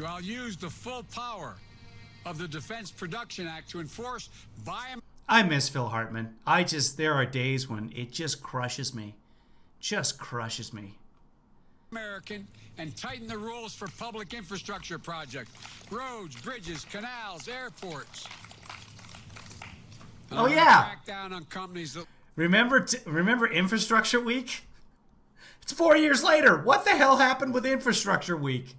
I'll use the full power of the Defense Production Act to enforce
I miss Phil Hartman. There are days when it just crushes me. Just crushes me.
American and tighten the rules for public infrastructure projects, roads, bridges, canals, airports.
Oh yeah.
Crack down on companies that...
Remember Infrastructure Week? It's 4 years later. What the hell happened with Infrastructure Week?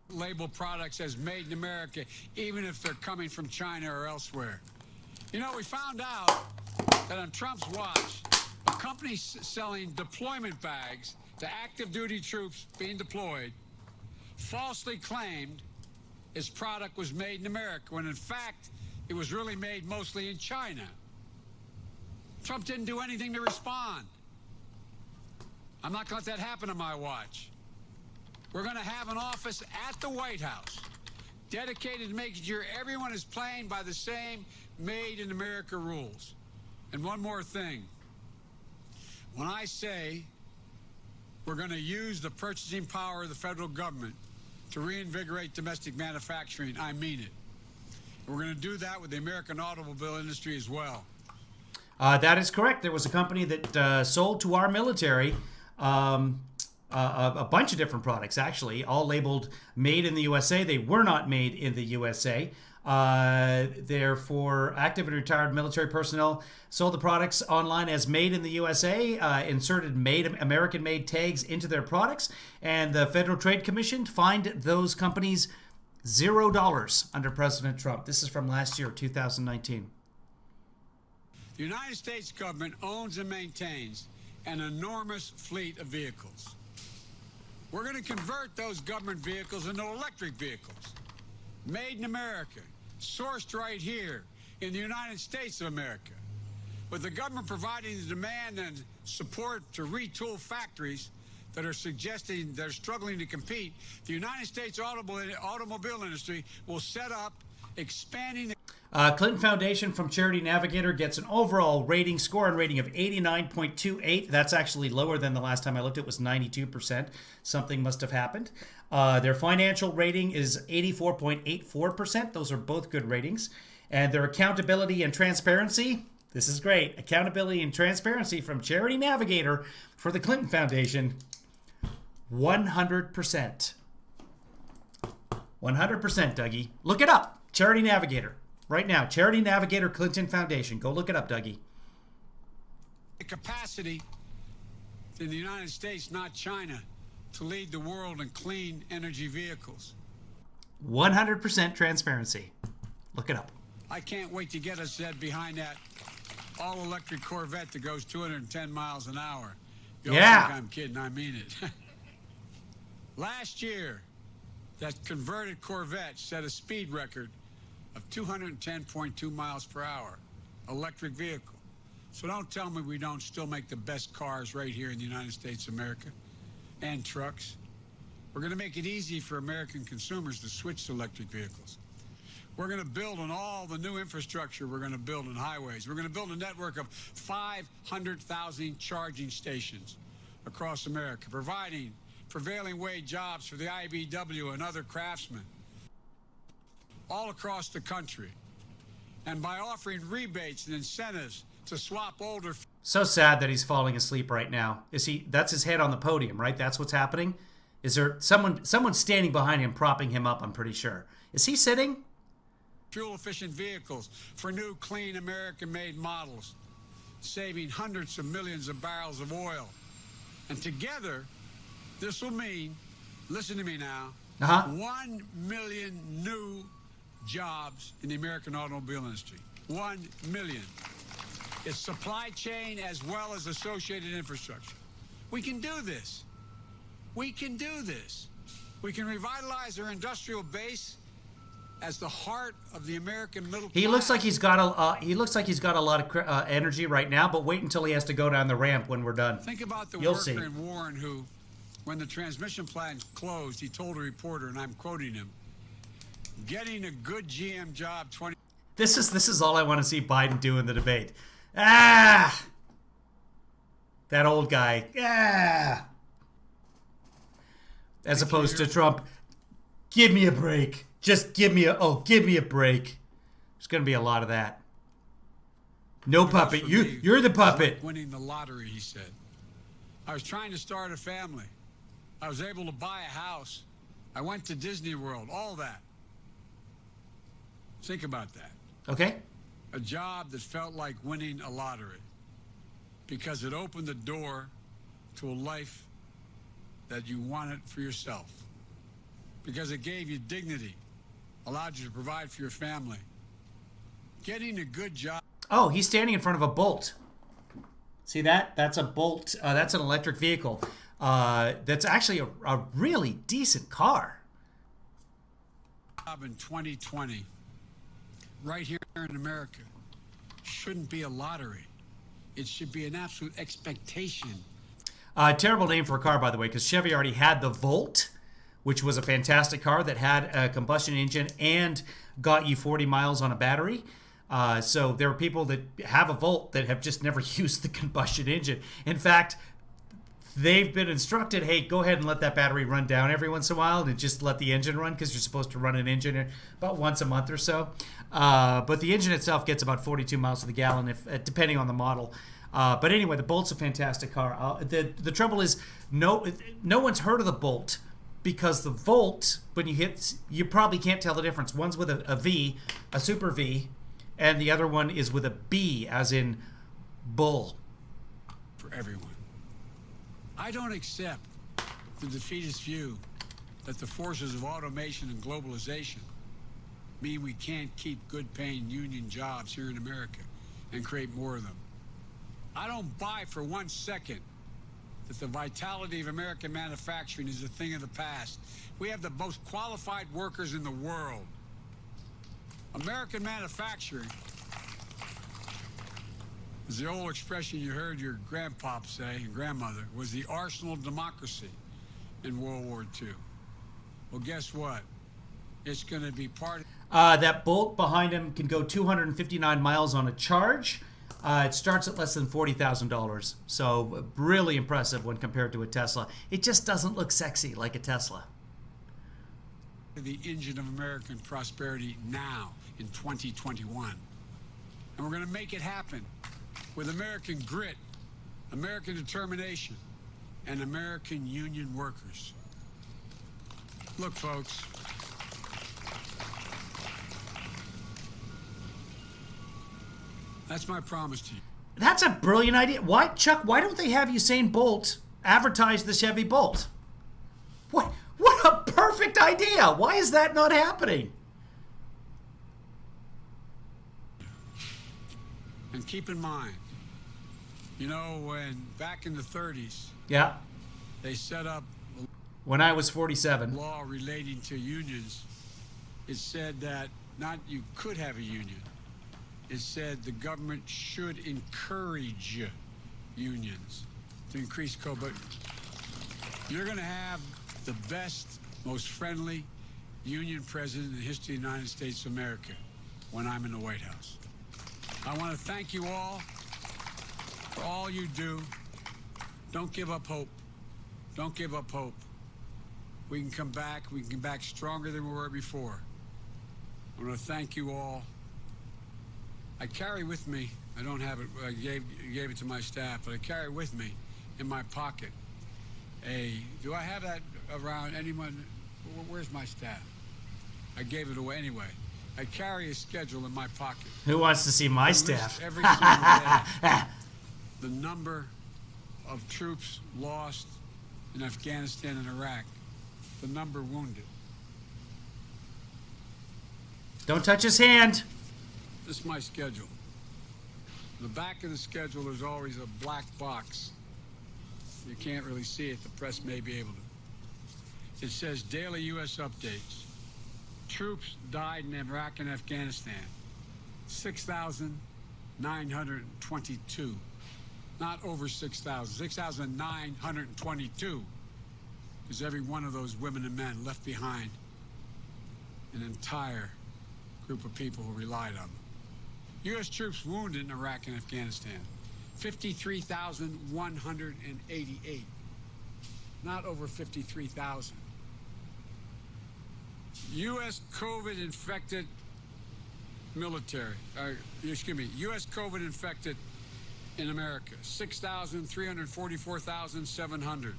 Label products as made in America, even if they're coming from China or elsewhere. You know, we found out that on Trump's watch, a company selling deployment bags to active duty troops being deployed falsely claimed its product was made in America, when in fact it was really made mostly in China. Trump didn't do anything to respond. I'm not going to let that happen on my watch. We're going to have an office at the White House dedicated to making sure everyone is playing by the same made in America rules. And one more thing. When I say we're going to use the purchasing power of the federal government to reinvigorate domestic manufacturing, I mean it. We're going to do that with the American automobile industry as well.
That is correct. There was a company that sold to our military a bunch of different products, actually, all labeled made in the USA. They were not made in the USA. They're for active and retired military personnel, sold the products online as made in the USA, inserted American-made tags into their products, and the Federal Trade Commission fined those companies $0 under President Trump. This is from last year, 2019.
The United States government owns and maintains an enormous fleet of vehicles. We're going to convert those government vehicles into electric vehicles, made in America, sourced right here in the United States of America, with the government providing the demand and support to retool factories that are suggesting they're struggling to compete. The United States automobile industry will set up expanding the
Clinton Foundation from Charity Navigator gets an overall rating score and rating of 89.28. That's actually lower than the last time I looked. It was 92%. Something must have happened. Their financial rating is 84.84%. Those are both good ratings. And their accountability and transparency, this is great. Accountability and transparency from Charity Navigator for the Clinton Foundation, 100%. 100%, Dougie. Look it up. Charity Navigator. Right now, Charity Navigator Clinton Foundation. Go look it up, Dougie.
Capacity in the United States, not China, to lead the world in clean energy vehicles.
100% transparency. Look it up.
I can't wait to get us behind that all-electric Corvette that goes 210 miles an hour. You think I'm kidding. I mean it. Last year, that converted Corvette set a speed record of 210.2 miles per hour, electric vehicle. So don't tell me we don't still make the best cars right here in the United States of America, and trucks. We're going to make it easy for American consumers to switch to electric vehicles. We're going to build on all the new infrastructure we're going to build on highways. We're going to build a network of 500,000 charging stations across America, providing prevailing wage jobs for the IBEW and other craftsmen all across the country, and by offering rebates and incentives to swap older.
So sad that he's falling asleep right now. Is he? That's his head on the podium, right? That's what's happening. Is there someone standing behind him, propping him up? I'm pretty sure. Is he sitting?
Fuel-efficient vehicles for new, clean, American-made models, saving hundreds of millions of barrels of oil. And together, this will mean, listen to me now, 1 million new jobs in the American automobile industry. 1 million. It's supply chain as well as associated infrastructure. We can do this. We can do this. We can revitalize our industrial base as the heart of the American middle class.
He looks like he's got a lot of energy right now, but wait until he has to go down the ramp when we're done.
Think about the worker in Warren who, when the transmission plant closed, he told a reporter, and I'm quoting him, "Getting a good GM job 20."
This is all I want to see Biden do in the debate. That old guy. As opposed to Trump, give me a break. Just give me a break. There's going to be a lot of that. No puppet. You're the puppet.
Winning the lottery, he said. I was trying to start a family. I was able to buy a house. I went to Disney World, all that. Think about that.
Okay.
A job that felt like winning a lottery because it opened the door to a life that you wanted for yourself. because it gave you dignity, allowed you to provide for your family. Getting a good job.
Oh, he's standing in front of a Bolt. See that? That's a Bolt. That's an electric vehicle. That's actually a really decent car.
In 2020, right here in America, shouldn't be a lottery. It should be an absolute expectation.
Terrible name for a car, by the way, because Chevy already had the Volt, which was a fantastic car that had a combustion engine and got you 40 miles on a battery. So there are people that have a Volt that have just never used the combustion engine. In fact, they've been instructed, hey, go ahead and let that battery run down every once in a while and just let the engine run, because you're supposed to run an engine about once a month or so. But the engine itself gets about 42 miles to the gallon, depending on the model. But anyway, the Bolt's a fantastic car. The trouble is, no one's heard of the Bolt, because the Volt, when you hit, you probably can't tell the difference. One's with a V, a super V, and the other one is with a B, as in bull.
For everyone. I don't accept the defeatist view that the forces of automation and globalization mean we can't keep good-paying union jobs here in America and create more of them. I don't buy for 1 second that the vitality of American manufacturing is a thing of the past. We have the most qualified workers in the world. American manufacturing is the old expression you heard your grandpop say, and grandmother, was the arsenal of democracy in World War II. Well, guess what? It's going to be part of...
That Bolt behind him can go 259 miles on a charge. It starts at less than $40,000. So really impressive when compared to a Tesla. It just doesn't look sexy like a Tesla.
The engine of American prosperity now in 2021. And we're going to make it happen with American grit, American determination, and American union workers. Look, folks. That's my promise to you.
That's a brilliant idea. Why, Chuck, why don't they have Usain Bolt advertise the Chevy Bolt? What a perfect idea. Why is that not happening?
And keep in mind, you know, when back in the 30s,
yeah,
they set up
when I was 47
law relating to unions. It said that not you could have a union. It said the government should encourage unions to increase but you're going to have the best, most friendly union president in the history of the United States of America when I'm in the White House. I want to thank you all for all you do. Don't give up hope. Don't give up hope. We can come back. We can come back stronger than we were before. I want to thank you all. I carry with me, I don't have it, I gave it to my staff, but I carry with me in my pocket do I have that around anyone? Where's my staff? I gave it away anyway. I carry a schedule in my pocket.
Who wants to see my staff?
Every single day, the number of troops lost in Afghanistan and Iraq, the number wounded.
Don't touch his hand.
This is my schedule. The back of the schedule, there's always a black box. You can't really see it. The press may be able to. It says daily U.S. updates. Troops died in Iraq and Afghanistan. 6,922. Not over 6,000. 6,922. Because every one of those women and men left behind an entire group of people who relied on them. U.S. troops wounded in Iraq and Afghanistan, 53,188. Not over 53,000. U.S. COVID infected military, U.S. COVID infected in America, 344,700.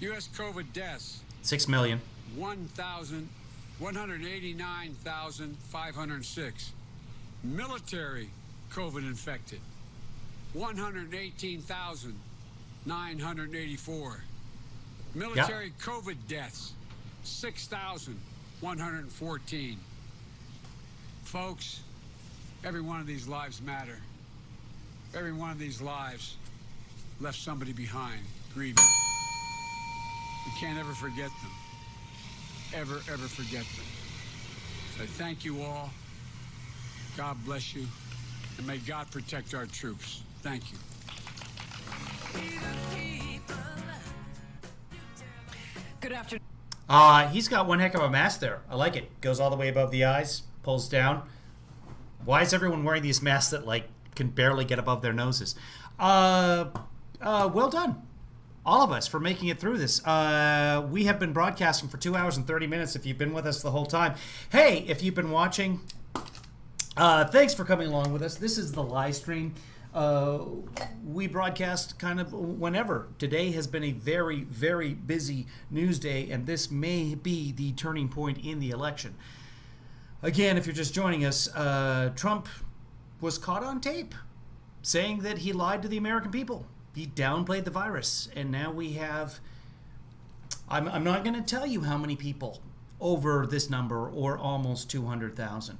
U.S. COVID deaths,
6 million.
189,506. Military COVID infected, 118,984. Military COVID deaths, 6,114. Folks, every one of these lives matter. Every one of these lives left somebody behind, grieving. We can't ever forget them. Ever forget them. So I thank you all. God bless you. And may God protect our troops. Thank you.
Good afternoon.
He's got one heck of a mask there. I like it. Goes all the way above the eyes, pulls down. Why is everyone wearing these masks that can barely get above their noses? Well done, all of us, for making it through this. We have been broadcasting for 2 hours and 30 minutes. If you've been with us the whole time, hey, if you've been watching, thanks for coming along with us. This is the live stream. We broadcast kind of whenever. Today has been a very, very busy news day, and this may be the turning point in the election. Again, if you're just joining us, Trump was caught on tape saying that he lied to the American people. He downplayed the virus, and now we have, I'm not going to tell you how many people over this number, or almost 200,000.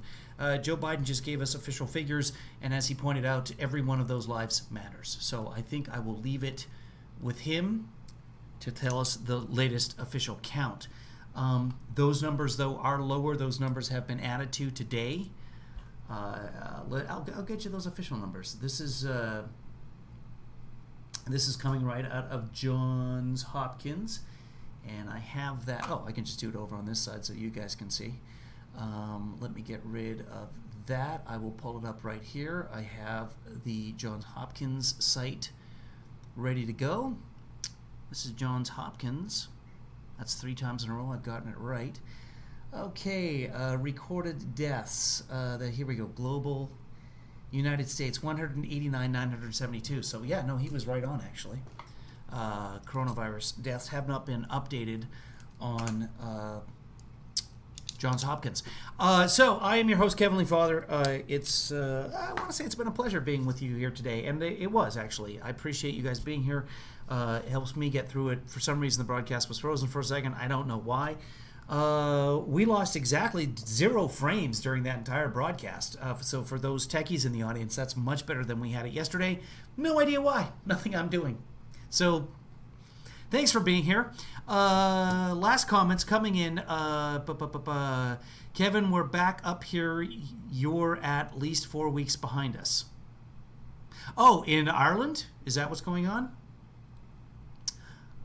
Joe Biden just gave us official figures, and as he pointed out, every one of those lives matters. So I think I will leave it with him to tell us the latest official count. Those numbers, though, are lower. Those numbers have been added to today. I'll get you those official numbers. This is coming right out of Johns Hopkins, and I have that. Oh, I can just do it over on this side so you guys can see. Let me get rid of that. I will pull it up right here. I have the Johns Hopkins site ready to go. This is Johns Hopkins. That's 3 times in a row I've gotten it right. Okay, recorded deaths. Here we go. Global United States, 189,972. So yeah, no, he was right on actually. Coronavirus deaths have not been updated on Johns Hopkins. So I am your host, Kayleigh Father. I want to say it's been a pleasure being with you here today, and it was actually. I appreciate you guys being here. It helps me get through it. For some reason, the broadcast was frozen for a second. I don't know why. We lost exactly 0 frames during that entire broadcast. So for those techies in the audience, that's much better than we had it yesterday. No idea why. Nothing I'm doing. So thanks for being here. Last comments coming in. Kevin, we're back up here. You're at least 4 weeks behind us. Oh, in Ireland? Is that what's going on?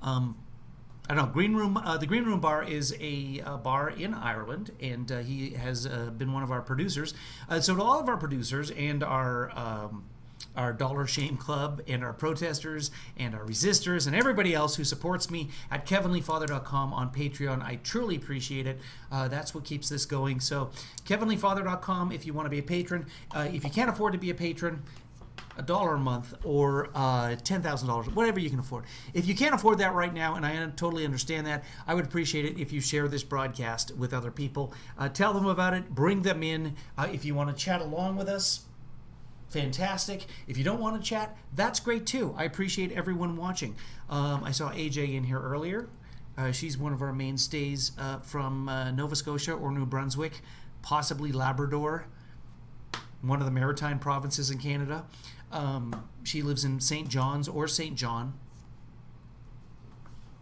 I don't know. Green Room. The Green Room Bar is a bar in Ireland, and he has been one of our producers. So to all of our producers and our Dollar Shame Club and our protesters and our resistors and everybody else who supports me at KevinLeeFather.com on Patreon, I truly appreciate it. That's what keeps this going. So KevinLeeFather.com if you want to be a patron. If you can't afford to be a patron, $1 a month or $10,000, whatever you can afford. If you can't afford that right now, and I totally understand that, I would appreciate it if you share this broadcast with other people. Tell them about it. Bring them in. If you want to chat along with us, fantastic. If you don't want to chat, that's great too. I appreciate everyone watching. I saw AJ in here earlier. She's one of our mainstays from Nova Scotia or New Brunswick, possibly Labrador, one of the maritime provinces in Canada. She lives in St. John's or St. John.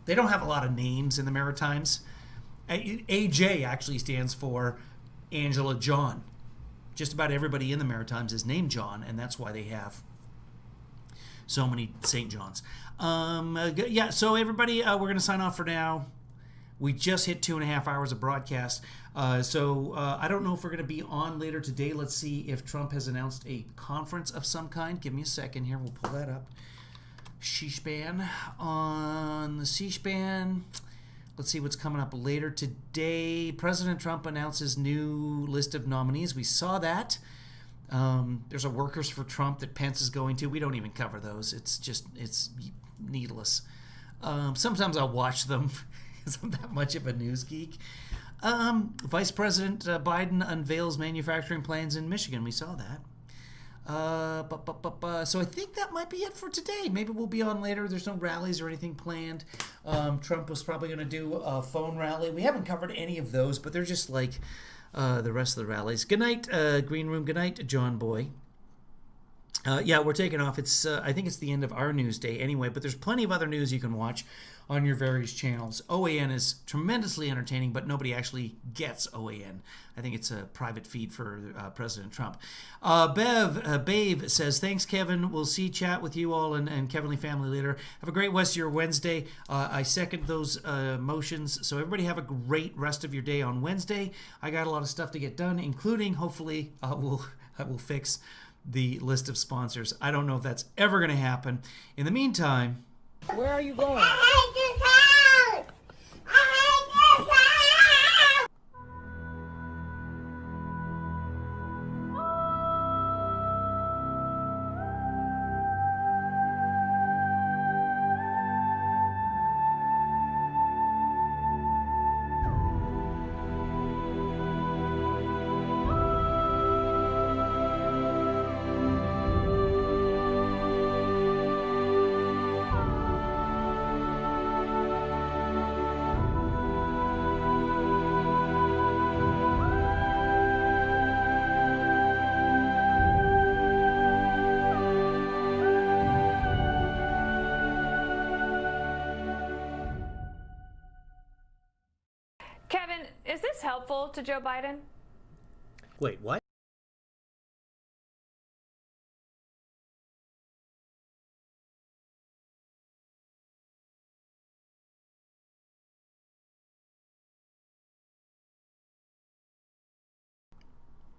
They don't have a lot of names in the Maritimes. AJ actually stands for Angela John. Just about everybody in the Maritimes is named John, and that's why they have so many St. John's. Yeah, so everybody, we're going to sign off for now. We just hit 2.5 hours of broadcast. So I don't know if we're going to be on later today. Let's see if Trump has announced a conference of some kind. Give me a second here. We'll pull that up. C-SPAN. On the C-SPAN, let's see what's coming up later today. President Trump announces new list of nominees. We saw that. There's a Workers for Trump that Pence is going to. We don't even cover those. It's needless. Sometimes I'll watch them. I'm that much of a news geek. Vice President Biden unveils manufacturing plans in Michigan. We saw that. So I think that might be it for today. Maybe we'll be on later. There's no rallies or anything planned. Trump was probably going to do a phone rally. We haven't covered any of those, but they're just like the rest of the rallies. Good night, Green Room. Good night, John Boy. Yeah, we're taking off. It's I think it's the end of our news day anyway, but there's plenty of other news you can watch on your various channels. OAN is tremendously entertaining, but nobody actually gets OAN. I think it's a private feed for President Trump. Babe says, thanks, Kevin. We'll chat with you all and Kevinly family later. Have a great rest of your Wednesday. I second those motions. So everybody have a great rest of your day on Wednesday. I got a lot of stuff to get done, including, hopefully, I will fix the list of sponsors. I don't know if that's ever going to happen. In the meantime...
Where are you going?
Kevin, is this helpful to Joe Biden?
Wait, what?